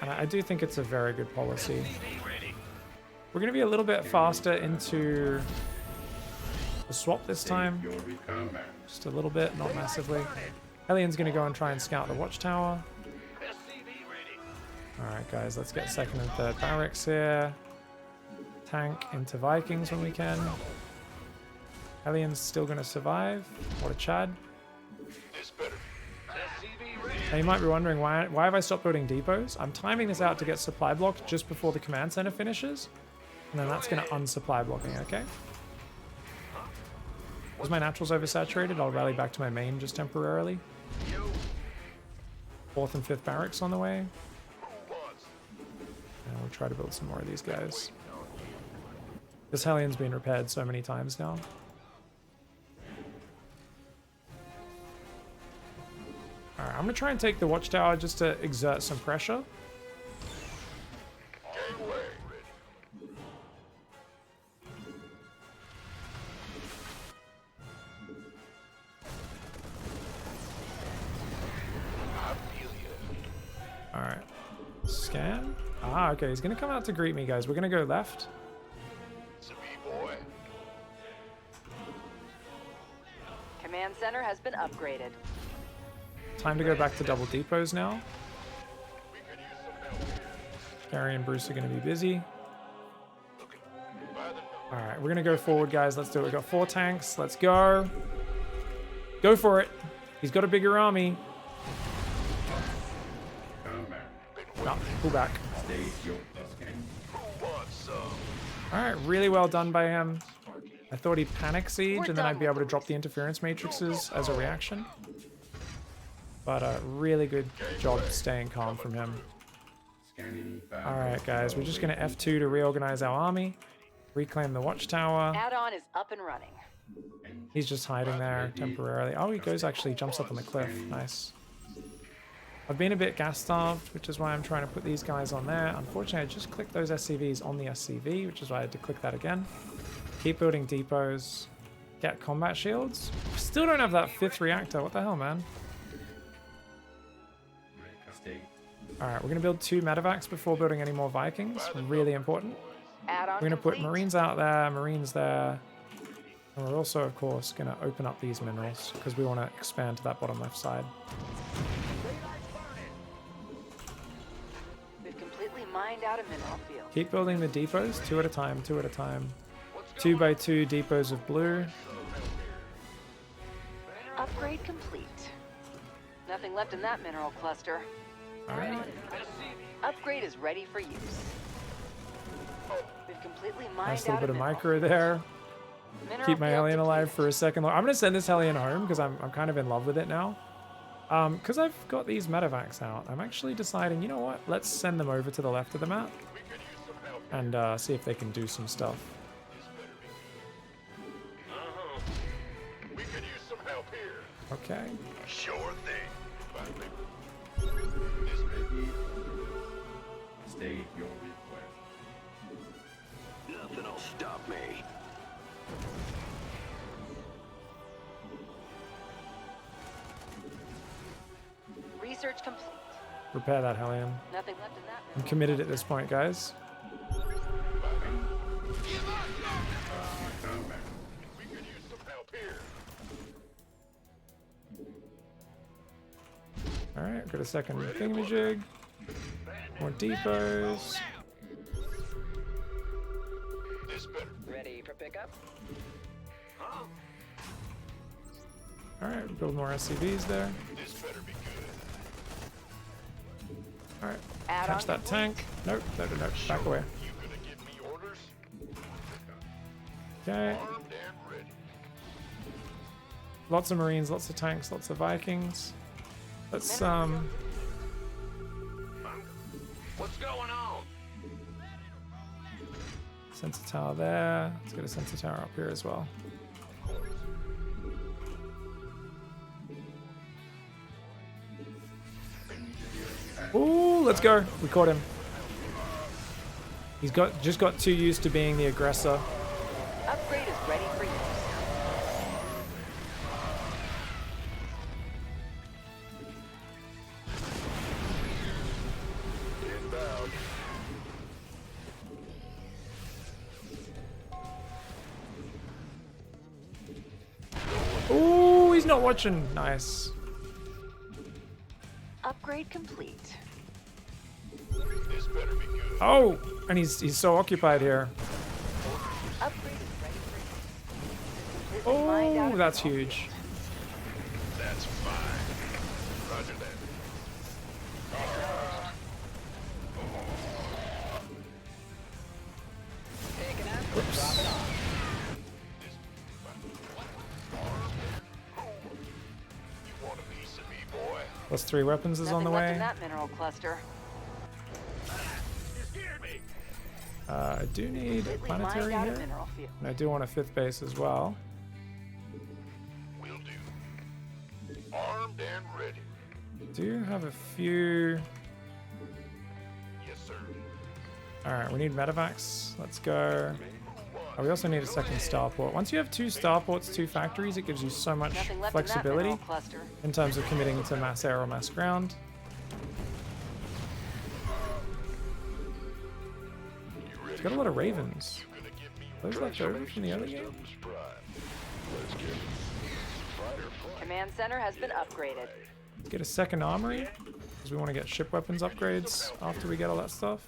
And I do think it's a very good policy. We're going to be a little bit faster into the swap this time. Just a little bit, not massively. Hellions going to go and try and scout the watchtower. Alright guys, let's get 2nd and 3rd barracks here. Tank into Vikings when we can. Hellions still going to survive. What a Chad. Now you might be wondering, why have I stopped building depots? I'm timing this out to get supply blocked just before the command center finishes. And then that's going to unsupply blocking, okay? Was my naturals oversaturated? I'll rally back to my main just temporarily. 4th and 5th barracks on the way. And we'll try to build some more of these guys. This Hellion's been repaired so many times now. Alright, I'm going to try and take the watchtower just to exert some pressure. Alright. Scan? Ah, okay, he's going to come out to greet me, guys. We're going to go left. Command center has been upgraded. Time to go back to double depots now. Gary and Bruce are going to be busy. Alright, we're going to go forward, guys. Let's do it. We've got 4 tanks. Let's go. Go for it. He's got a bigger army. No, pull back. Alright, really well done by him. I thought he'd panic siege and then I'd be able to drop the interference matrices as a reaction. But a really good job staying calm from him. Alright guys, we're just going to F2 to reorganize our army. Reclaim the watchtower. Add-on is up and running. He's just hiding there temporarily. Oh, he goes actually, jumps up on the cliff. Nice. I've been a bit gas starved, which is why I'm trying to put these guys on there. Unfortunately, I just clicked those SCVs on the SCV, which is why I had to click that again. Keep building depots. Get combat shields. Still don't have that 5th reactor. What the hell, man? Alright, we're going to build 2 medevacs before building any more Vikings. Really important. Add-on We're going to put complete. Marines out there, Marines there. And we're also, of course, going to open up these minerals because we want to expand to that bottom left side. We've completely mined out a mineral field. Keep building the depots, 2 at a time, 2 at a time. 2 by 2 depots of blue. Upgrade complete. Nothing left in that mineral cluster. All right. Upgrade is ready for use. We've completely mined Nice little out bit a of mineral micro field. there. Mineral Keep my field alien alive depleted. for a second. I'm gonna send this alien home because I'm kind of in love with it now. Because I've got these medevacs out, I'm actually deciding, you know what? Let's send them over to the left of the map and see if they can do some stuff. We could use some help here. Okay. Sure thing. State your request. Nothing'll stop me. Research complete. Repair that Hellion. Nothing left in that I'm mineral. committed at this point, guys. We could use some help here. Alright, got a second thingamajig. More depots. This better. Ready for pickup? Alright, build more SCVs there. This better be good. Alright, Add catch on that tank. Nope, no, back away. You gonna give me orders? Okay, Armed and ready. lots of Marines, lots of tanks, lots of Vikings. Let's, What's going on? sensor tower there. Let's get a sensor tower up here as well. Ooh, let's go. We caught him. He's just got too used to being the aggressor. Upgrade is ready for use. Inbound. Ooh, he's not watching. Nice. Upgrade complete. This better be good. Oh, and he's so occupied here. Upgrade is ready for use. Completely mined out Oh, a that's mineral huge. field. That's fine. Roger that. Taking out. Drop it off. You want a piece of me, boy? Plus 3 weapons is on the Nothing left in way. that mineral cluster. You scared me. I do need a Completely mined planetary out a here. mineral field. And I do want a 5th base as well. Will do. Armed and ready. Do have a few. Yes, sir. Alright, we need medevacs. Let's go. Oh, we also need a second starport. Once you have 2 starports, 2 factories, it gives you so much Nothing left flexibility in that mineral cluster. in terms of committing to mass air or mass ground. You ready? It's got a lot of ravens. You gonna give me Those left over from the other game? systems prime. Let's get it. Fighter flight. Command center has been upgraded. Let's get a second armory, because we want to get ship weapons upgrades after we get all that stuff.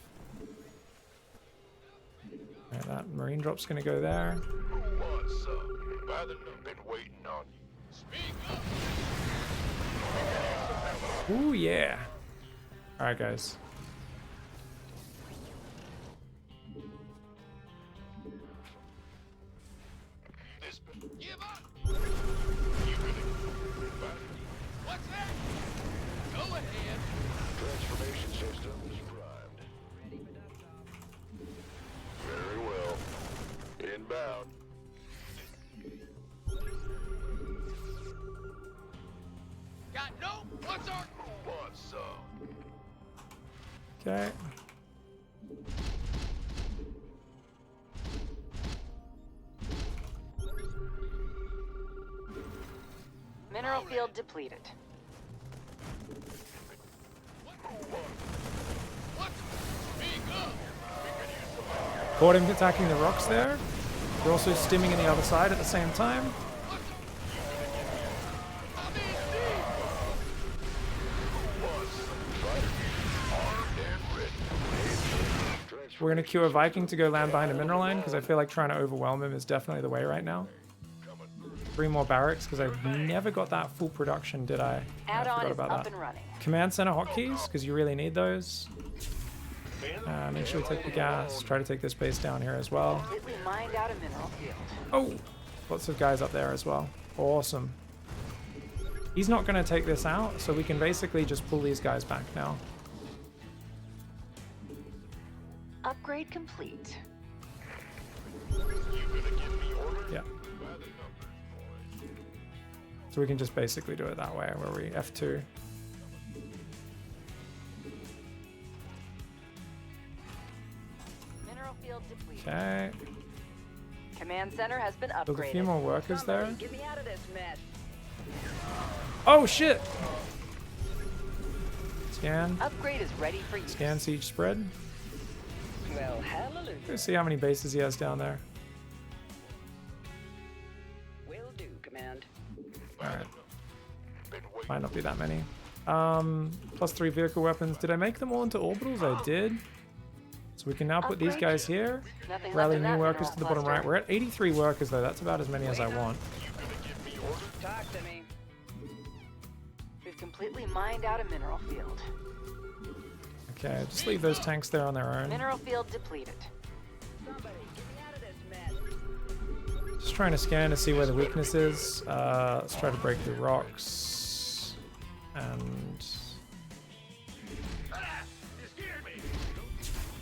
Alright, that marine drop's going to go there. Who wants some? By the I've been waiting on you. Speak up. Ooh, yeah. Alright, guys. This give up. You gonna what's that? Go ahead. Transformation systems primed. Very well. Inbound. Got no. What's our? Who wants some? Okay. Mineral field depleted. Caught him attacking the rocks there. We're also stimming in the other side at the same time. We're going to queue a Viking to go land behind a mineral line because I feel like trying to overwhelm him is definitely the way right now. 3 more barracks because I've never got that full production, did I? I Add-on forgot is about up that. and running. Command center hotkeys because you really need those. Make sure we take the gas. Try to take this base down here as well. Completely mined out a mineral field. Oh, lots of guys up there as well. Awesome. He's not going to take this out, so we can basically just pull these guys back now. Upgrade complete. Yeah. So we can just basically do it that way, where we F2. Mineral field depleted. Okay. Command center has been Build a upgraded. few more workers there. Somebody get me out of this mess. Oh shit! Scan. Upgrade is ready for use. Scan siege spread. Well, hallelujah. Let's see how many bases he has down there. Will do, Command. Alright. Might not be that many. +3 vehicle weapons. Did I make them all into orbitals? I did. So we can now put these guys here. Nothing left Rally in new that workers mineral to the bottom cluster. right. We're at 83 workers though. That's about as many as I want. Talk to me. We've completely mined out a mineral field. Okay, just leave those tanks there on their own. Mineral field depleted. Somebody get me out of this mess. Just trying to scan to see where the weakness is. Let's try to break through rocks. And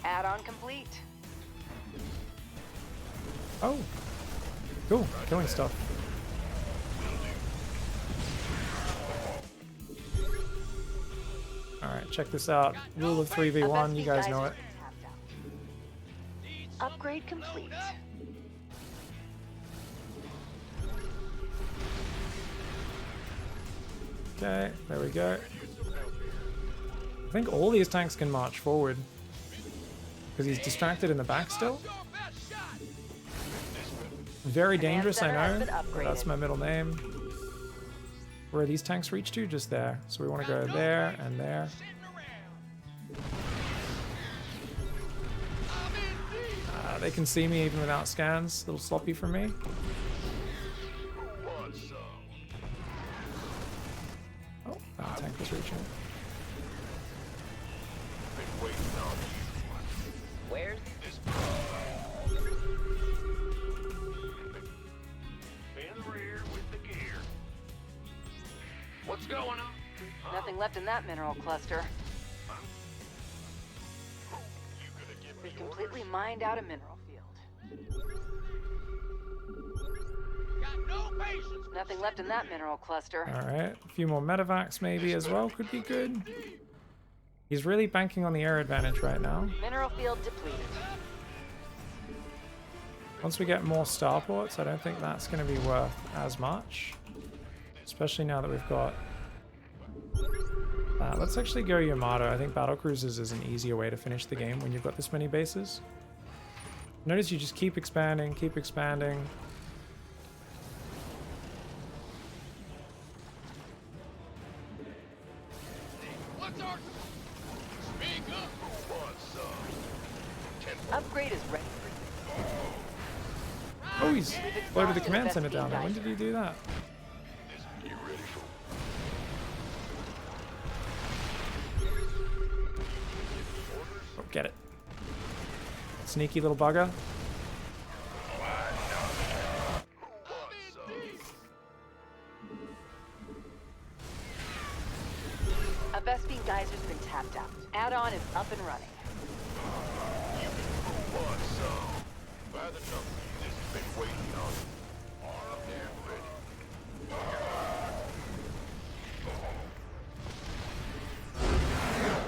Add-on complete. oh, cool, killing stuff. All right, check this out. Rule of 3v1. You guys know it. Upgrade complete. Okay, there we go. I think all these tanks can march forward because he's distracted in the back still. Very dangerous, I know. But that's my middle name. Where are these tanks reach to? Just there. So we want to go there and there. They can see me even without scans. A little sloppy for me. Oh, that tank was reaching. Where's In rear with the gear. What's going on? Nothing left in that mineral cluster. We've completely mined out a mineral field. Got no patience. Nothing left in that mineral cluster. Alright, a few more medevacs maybe as well. Could be good. He's really banking on the air advantage right now. Mineral field depleted. Once we get more starports, I don't think that's going to be worth as much. Especially now that we've got... let's actually go Yamato. I think battlecruisers is an easier way to finish the game when you've got this many bases. Notice you just keep expanding, keep expanding. What's our... Speak up. What's up? Upgrade is ready. Oh, he's loaded the command center down there. When did he do that? You ready for... Oh, get it. Sneaky little bugger. A Vespine geyser's been tapped out. Add-on is up and running. What's up? By the number, this has been waiting on you. Armed and ready.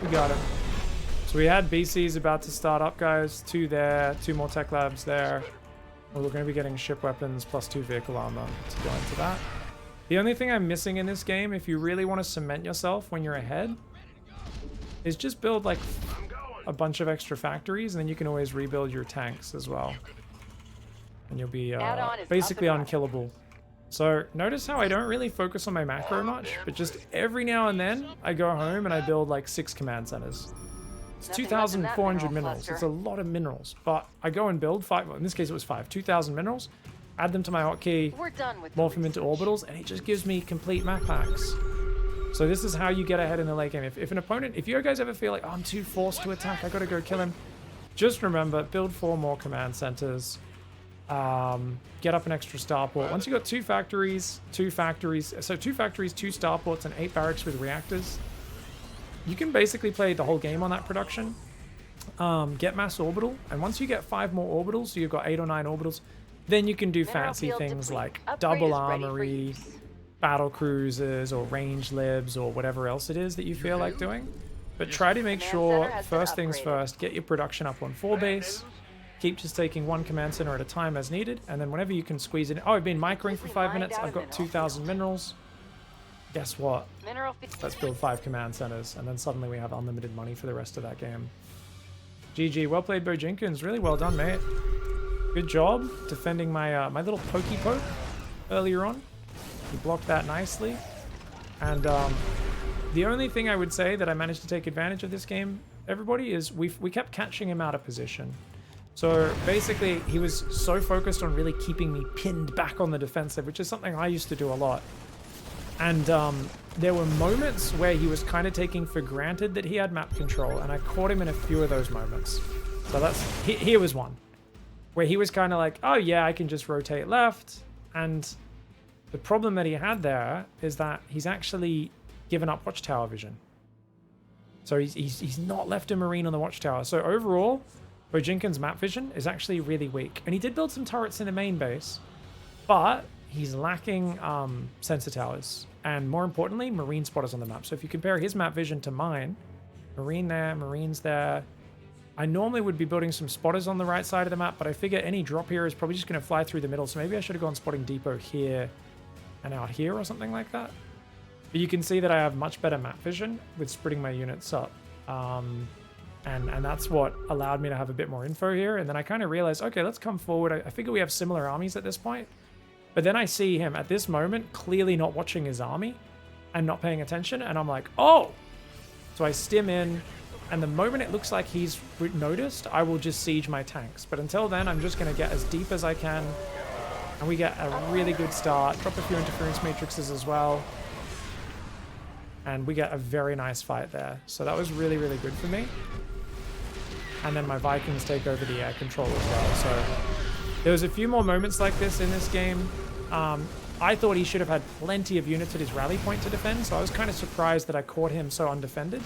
We got him. So we had BCs about to start up, guys. 2 there, 2 more tech labs there. We're going to be getting ship weapons plus 2 vehicle armor to go into that. The only thing I'm missing in this game, if you really want to cement yourself when you're ahead, is just build like a bunch of extra factories, and then you can always rebuild your tanks as well. And you'll be basically unkillable. So notice how I don't really focus on my macro much, but just every now and then I go home and I build like 6 command centers. It's 2,400 minerals. It's a lot of minerals, but I go and build 5. Well, in this case, it was 5. 2,000 minerals. add them to my hotkey, We're done with the morph them into research. orbitals, and it just gives me complete map packs. So this is how you get ahead in the late game. If an opponent, if you guys ever feel like, oh, I'm too forced to attack, I gotta go kill him, just remember, build 4 more command centers. Get up an extra starport. Once you got 2 factories, so 2 factories, 2 starports, and 8 barracks with reactors, you can basically play the whole game on that production. Get mass orbital, and once you get 5 more orbitals, so you've got 8 or 9 orbitals, then you can do Mineral fancy field things deplete. like Upgrade double is ready for armory, use. battle cruisers, or range libs, or whatever else it is that you feel like doing. But try to make Command sure, center has been first things upgraded. first, get your production up on 4 base. Keep just taking 1 command center at a time as needed, and then whenever you can squeeze in. Oh, I've been microing for 5 minutes. I've got 2,000 minerals. Guess what? Mineral field. Let's build 5 command centers, and then suddenly we have unlimited money for the rest of that game. GG, well played, Bo Jenkins. Really well done, mate. Good job defending my my little pokey poke earlier on. You blocked that nicely. And the only thing I would say that I managed to take advantage of this game, everybody, is we kept catching him out of position. So basically, he was so focused on really keeping me pinned back on the defensive, which is something I used to do a lot. And there were moments where he was kind of taking for granted that he had map control, and I caught him in a few of those moments. So that's here was one where he was kind of like, oh yeah, I can just rotate left. And the problem that he had there is that he's actually given up watchtower vision. So he's not left a marine on the watchtower. So overall, Bo Jenkins' map vision is actually really weak. And he did build some turrets in the main base, but he's lacking sensor towers. And more importantly, marine spotters on the map. So if you compare his map vision to mine, marine there, marines there. I normally would be building some spotters on the right side of the map, but I figure any drop here is probably just going to fly through the middle. So maybe I should have gone spotting depot here and out here or something like that. But you can see that I have much better map vision with splitting my units up. And that's what allowed me to have a bit more info here. And then I kind of realized, okay, let's come forward. I figure we have similar armies at this point. But then I see him at this moment clearly not watching his army and not paying attention. And I'm like, oh! So I stim in. And the moment it looks like he's noticed, I will just siege my tanks. But until then, I'm just going to get as deep as I can. And we get a really good start. Drop a few interference matrices as well. And we get a very nice fight there. So that was really, really good for me. And then my Vikings take over the air control as well. So there was a few more moments like this in this game. I thought he should have had plenty of units at his rally point to defend. So I was kind of surprised that I caught him so undefended.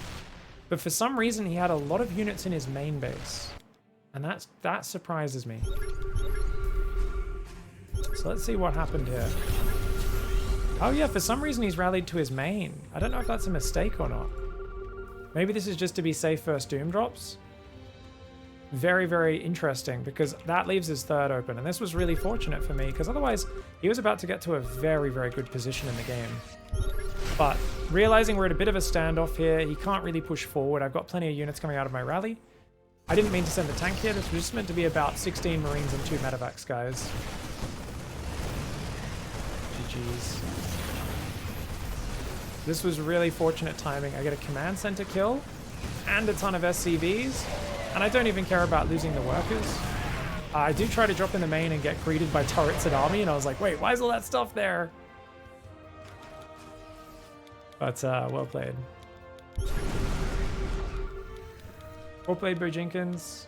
But for some reason, he had a lot of units in his main base. And that surprises me. So let's see what happened here. Oh yeah, for some reason he's rallied to his main. I don't know if that's a mistake or not. Maybe this is just to be safe first Doom drops. Very, very interesting, because that leaves his third open. And this was really fortunate for me, because otherwise he was about to get to a very, very good position in the game. But realizing we're at a bit of a standoff here, he can't really push forward. I've got plenty of units coming out of my rally. I didn't mean to send a tank here. This was just meant to be about 16 Marines and 2 medevacs, guys. GG's. This was really fortunate timing. I get a command center kill and a ton of SCVs, and I don't even care about losing the workers. I do try to drop in the main and get greeted by turrets and army, and I was like, wait, why is all that stuff there? But well played. Well played, Bo Jenkins.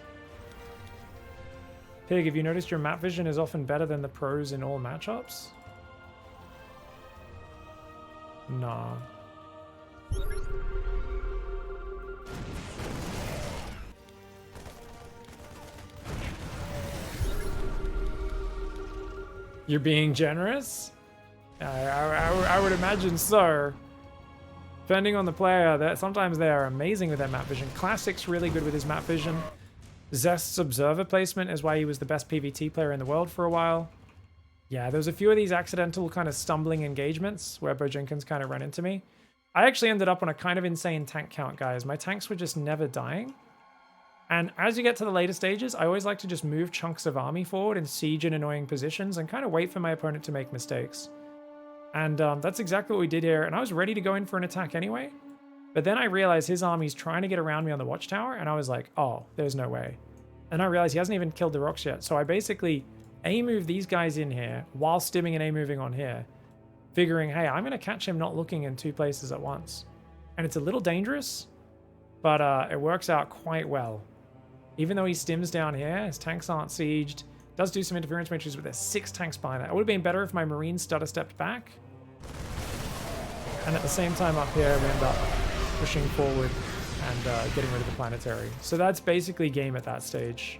Pig, have you noticed your map vision is often better than the pros in all matchups? Nah. You're being generous? I would imagine so. Depending on the player, sometimes they are amazing with their map vision. Classic's really good with his map vision. Zest's observer placement is why he was the best PvT player in the world for a while. Yeah, there was a few of these accidental kind of stumbling engagements where Bo Jenkins kind of ran into me. I actually ended up on a kind of insane tank count, guys. My tanks were just never dying. And as you get to the later stages, I always like to just move chunks of army forward and siege in annoying positions and kind of wait for my opponent to make mistakes. And that's exactly what we did here. And I was ready to go in for an attack anyway. But then I realized his army's trying to get around me on the watchtower. And I was like, oh, there's no way. And I realized he hasn't even killed the rocks yet. So I basically A-move these guys in here while stimming and A-moving on here, figuring, hey, I'm going to catch him not looking in 2 places at once. And it's a little dangerous, but it works out quite well. Even though he stims down here, his tanks aren't sieged. Does do some interference matrix, but there's 6 tanks behind that. It would have been better if my Marines stutter stepped back. And at the same time up here, we end up pushing forward and getting rid of the planetary. So that's basically game at that stage.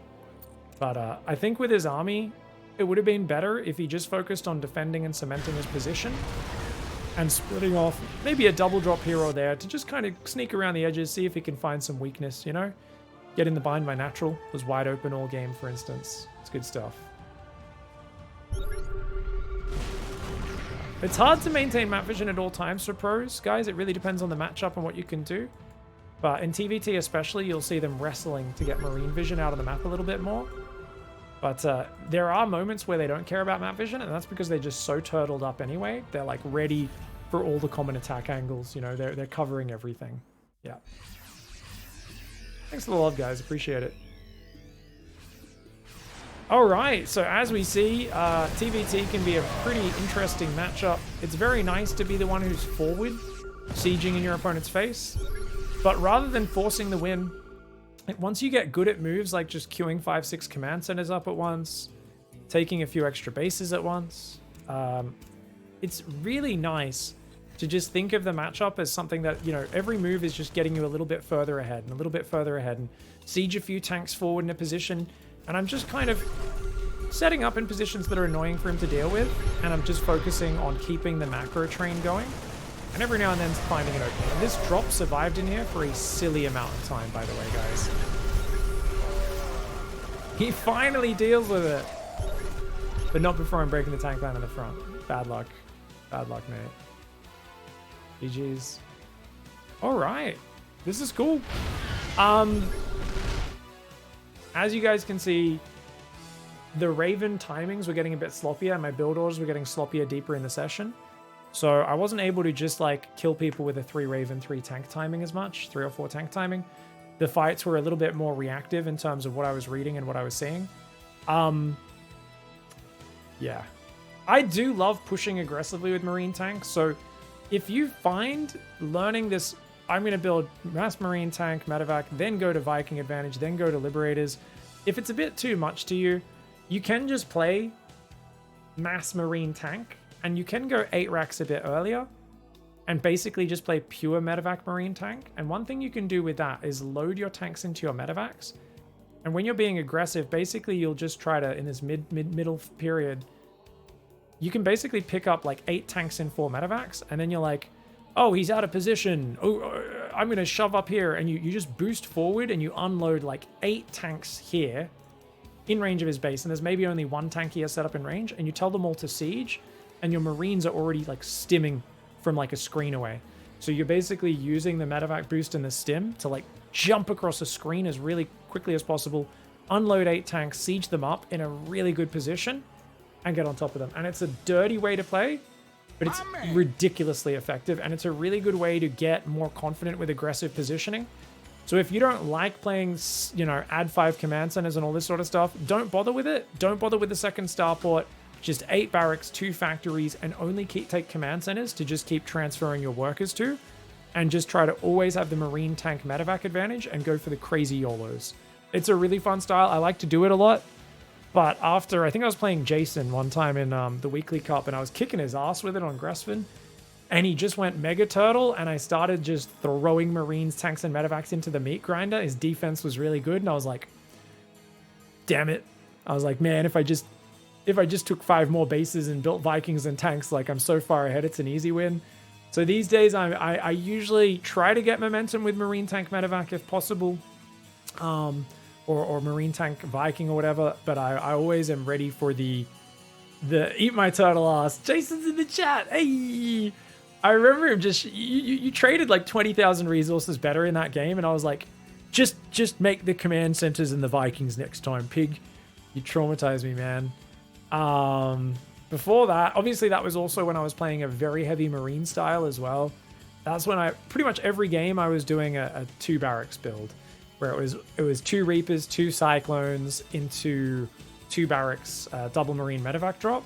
But I think with his army, it would have been better if he just focused on defending and cementing his position and splitting off maybe a double drop here or there to just kind of sneak around the edges, see if he can find some weakness, you know? Get in the bind by natural, was wide open all game, for instance. It's good stuff. It's hard to maintain map vision at all times for pros, guys. It really depends on the matchup and what you can do. But in TVT especially, you'll see them wrestling to get marine vision out of the map a little bit more. But there are moments where they don't care about map vision, and that's because they're just so turtled up anyway. They're like ready for all the common attack angles, you know, they're covering everything. Yeah. Thanks for the love, guys. Appreciate it. All right, so as we see, TVT can be a pretty interesting matchup. It's very nice to be the one who's forward, sieging in your opponent's face. But rather than forcing the win, once you get good at moves like just queuing 5-6 command centers up at once, taking a few extra bases at once, it's really nice to just think of the matchup as something that, you know, every move is just getting you a little bit further ahead and a little bit further ahead, and siege a few tanks forward in a position, and I'm just kind of setting up in positions that are annoying for him to deal with, and I'm just focusing on keeping the macro train going, and every now and then finding an opening. And this drop survived in here for a silly amount of time, by the way, guys. He finally deals with it, but not before I'm breaking the tank line in the front. Bad luck. Bad luck, mate. GG's. All right, this is cool. As you guys can see, the Raven timings were getting a bit sloppier, and my build orders were getting sloppier deeper in the session. So I wasn't able to just like kill people with a 3 Raven, 3 tank timing as much, 3 or 4 tank timing. The fights were a little bit more reactive in terms of what I was reading and what I was seeing. Yeah. I do love pushing aggressively with Marine tanks, so if you find learning this, I'm going to build mass Marine tank, medevac, then go to Viking advantage, then go to Liberators. If it's a bit too much to you, you can just play mass Marine tank, and you can go 8 racks a bit earlier and basically just play pure medevac Marine tank. And one thing you can do with that is load your tanks into your medevacs. And when you're being aggressive, basically you'll just try to, in this middle period, you can basically pick up like 8 tanks in 4 medevacs, and then you're like, oh, he's out of position. Oh, I'm going to shove up here. And you just boost forward and you unload like 8 tanks here in range of his base. And there's maybe only 1 tank he has set up in range. And you tell them all to siege, and your Marines are already like stimming from like a screen away. So you're basically using the medevac boost and the stim to like jump across the screen as really quickly as possible, unload 8 tanks, siege them up in a really good position, and get on top of them. And it's a dirty way to play, but it's ridiculously effective, and it's a really good way to get more confident with aggressive positioning. So if you don't like playing, you know, add 5 command centers and all this sort of stuff, don't bother with it. Don't bother with the second starport. Just 8 barracks, 2 factories, and only take command centers to just keep transferring your workers to, and just try to always have the Marine tank medevac advantage and go for the crazy YOLOs. It's a really fun style. I like to do it a lot. But after, I think I was playing Jason one time in the Weekly Cup, and I was kicking his ass with it on Gressven, and he just went Mega Turtle, and I started just throwing Marines, tanks, and medevacs into the meat grinder. His defense was really good, and I was like, damn it. I was like, man, if I just took 5 more bases and built Vikings and tanks, like I'm so far ahead, it's an easy win. So these days, I usually try to get momentum with Marine tank medevac if possible. Or Marine tank Viking or whatever, but I always am ready for the eat my turtle ass. Jason's in the chat. Hey, I remember him just you traded like 20,000 resources better in that game, and I was like, just make the command centers in the Vikings next time, pig. You traumatized me, man. Before that, obviously that was also when I was playing a very heavy Marine style as well. That's when pretty much every game I was doing a 2 barracks build, where it was 2 Reapers, 2 Cyclones into 2 barracks, double marine medevac drop.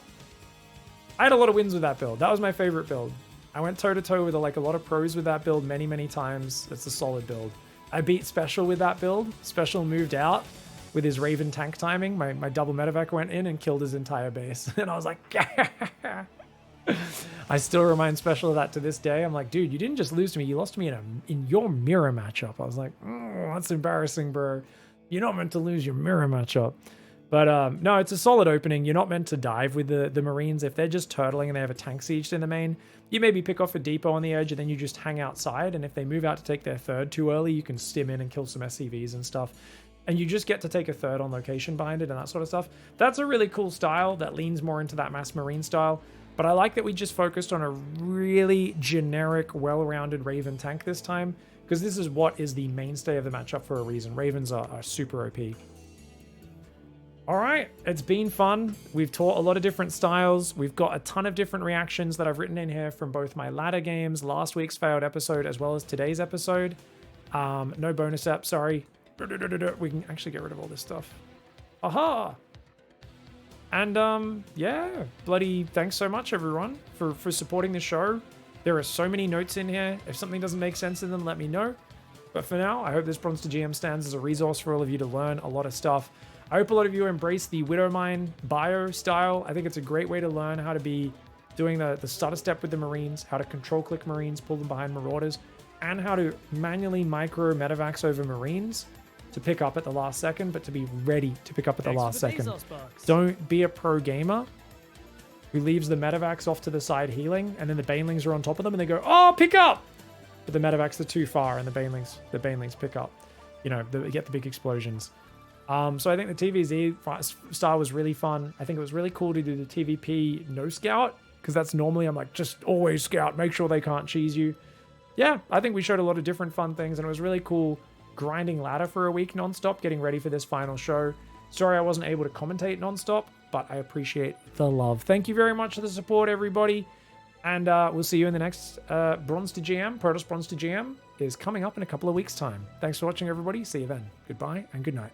I had a lot of wins with that build. That was my favorite build. I went toe-to-toe with like a lot of pros with that build many times. It's a solid build. I beat Special with that build. Special moved out with his Raven tank timing. My double medevac went in and killed his entire base. And I was like, I still remind Special of that to this day. I'm like, dude, you didn't just lose to me. You lost to me in your mirror matchup. I was like, that's embarrassing, bro. You're not meant to lose your mirror matchup. But no, it's a solid opening. You're not meant to dive with the Marines. If they're just turtling and they have a tank siege in the main, you maybe pick off a depot on the edge and then you just hang outside. And if they move out to take their third too early, you can stim in and kill some SCVs and stuff. And you just get to take a third on location behind it and that sort of stuff. That's a really cool style that leans more into that mass Marine style. But I like that we just focused on a really generic, well-rounded Raven tank this time, because this is what is the mainstay of the matchup for a reason. Ravens are super OP. All right, it's been fun. We've taught a lot of different styles. We've got a ton of different reactions that I've written in here from both my ladder games, last week's failed episode, as well as today's episode. No bonus app, sorry. We can actually get rid of all this stuff. Aha! And yeah, bloody thanks so much everyone for supporting the show. There are so many notes in here. If something doesn't make sense in them, let me know. But for now, I hope this Bronze to GM stands as a resource for all of you to learn a lot of stuff. I hope a lot of you embrace the Widowmine bio style. I think it's a great way to learn how to be doing the starter step with the Marines, how to control click Marines, pull them behind Marauders, and how to manually micro medevacs over Marines to pick up at the last second, but to be ready to pick up at the last second. Don't be a pro gamer who leaves the medevacs off to the side healing, and then the banelings are on top of them, and they go, "Oh, pick up!" But the medevacs are too far, and the banelings pick up. You know, they get the big explosions. So I think the TVZ style was really fun. I think it was really cool to do the TVP no scout, because that's normally I'm like, just always scout, make sure they can't cheese you. Yeah, I think we showed a lot of different fun things, and it was really cool grinding ladder for a week nonstop, getting ready for this final show. Sorry I wasn't able to commentate nonstop, but I appreciate the love. Thank you very much for the support, everybody. And we'll see you in the next Bronze to GM. Protoss Bronze to GM is coming up in a couple of weeks' time. Thanks for watching, everybody. See you then. Goodbye and good night.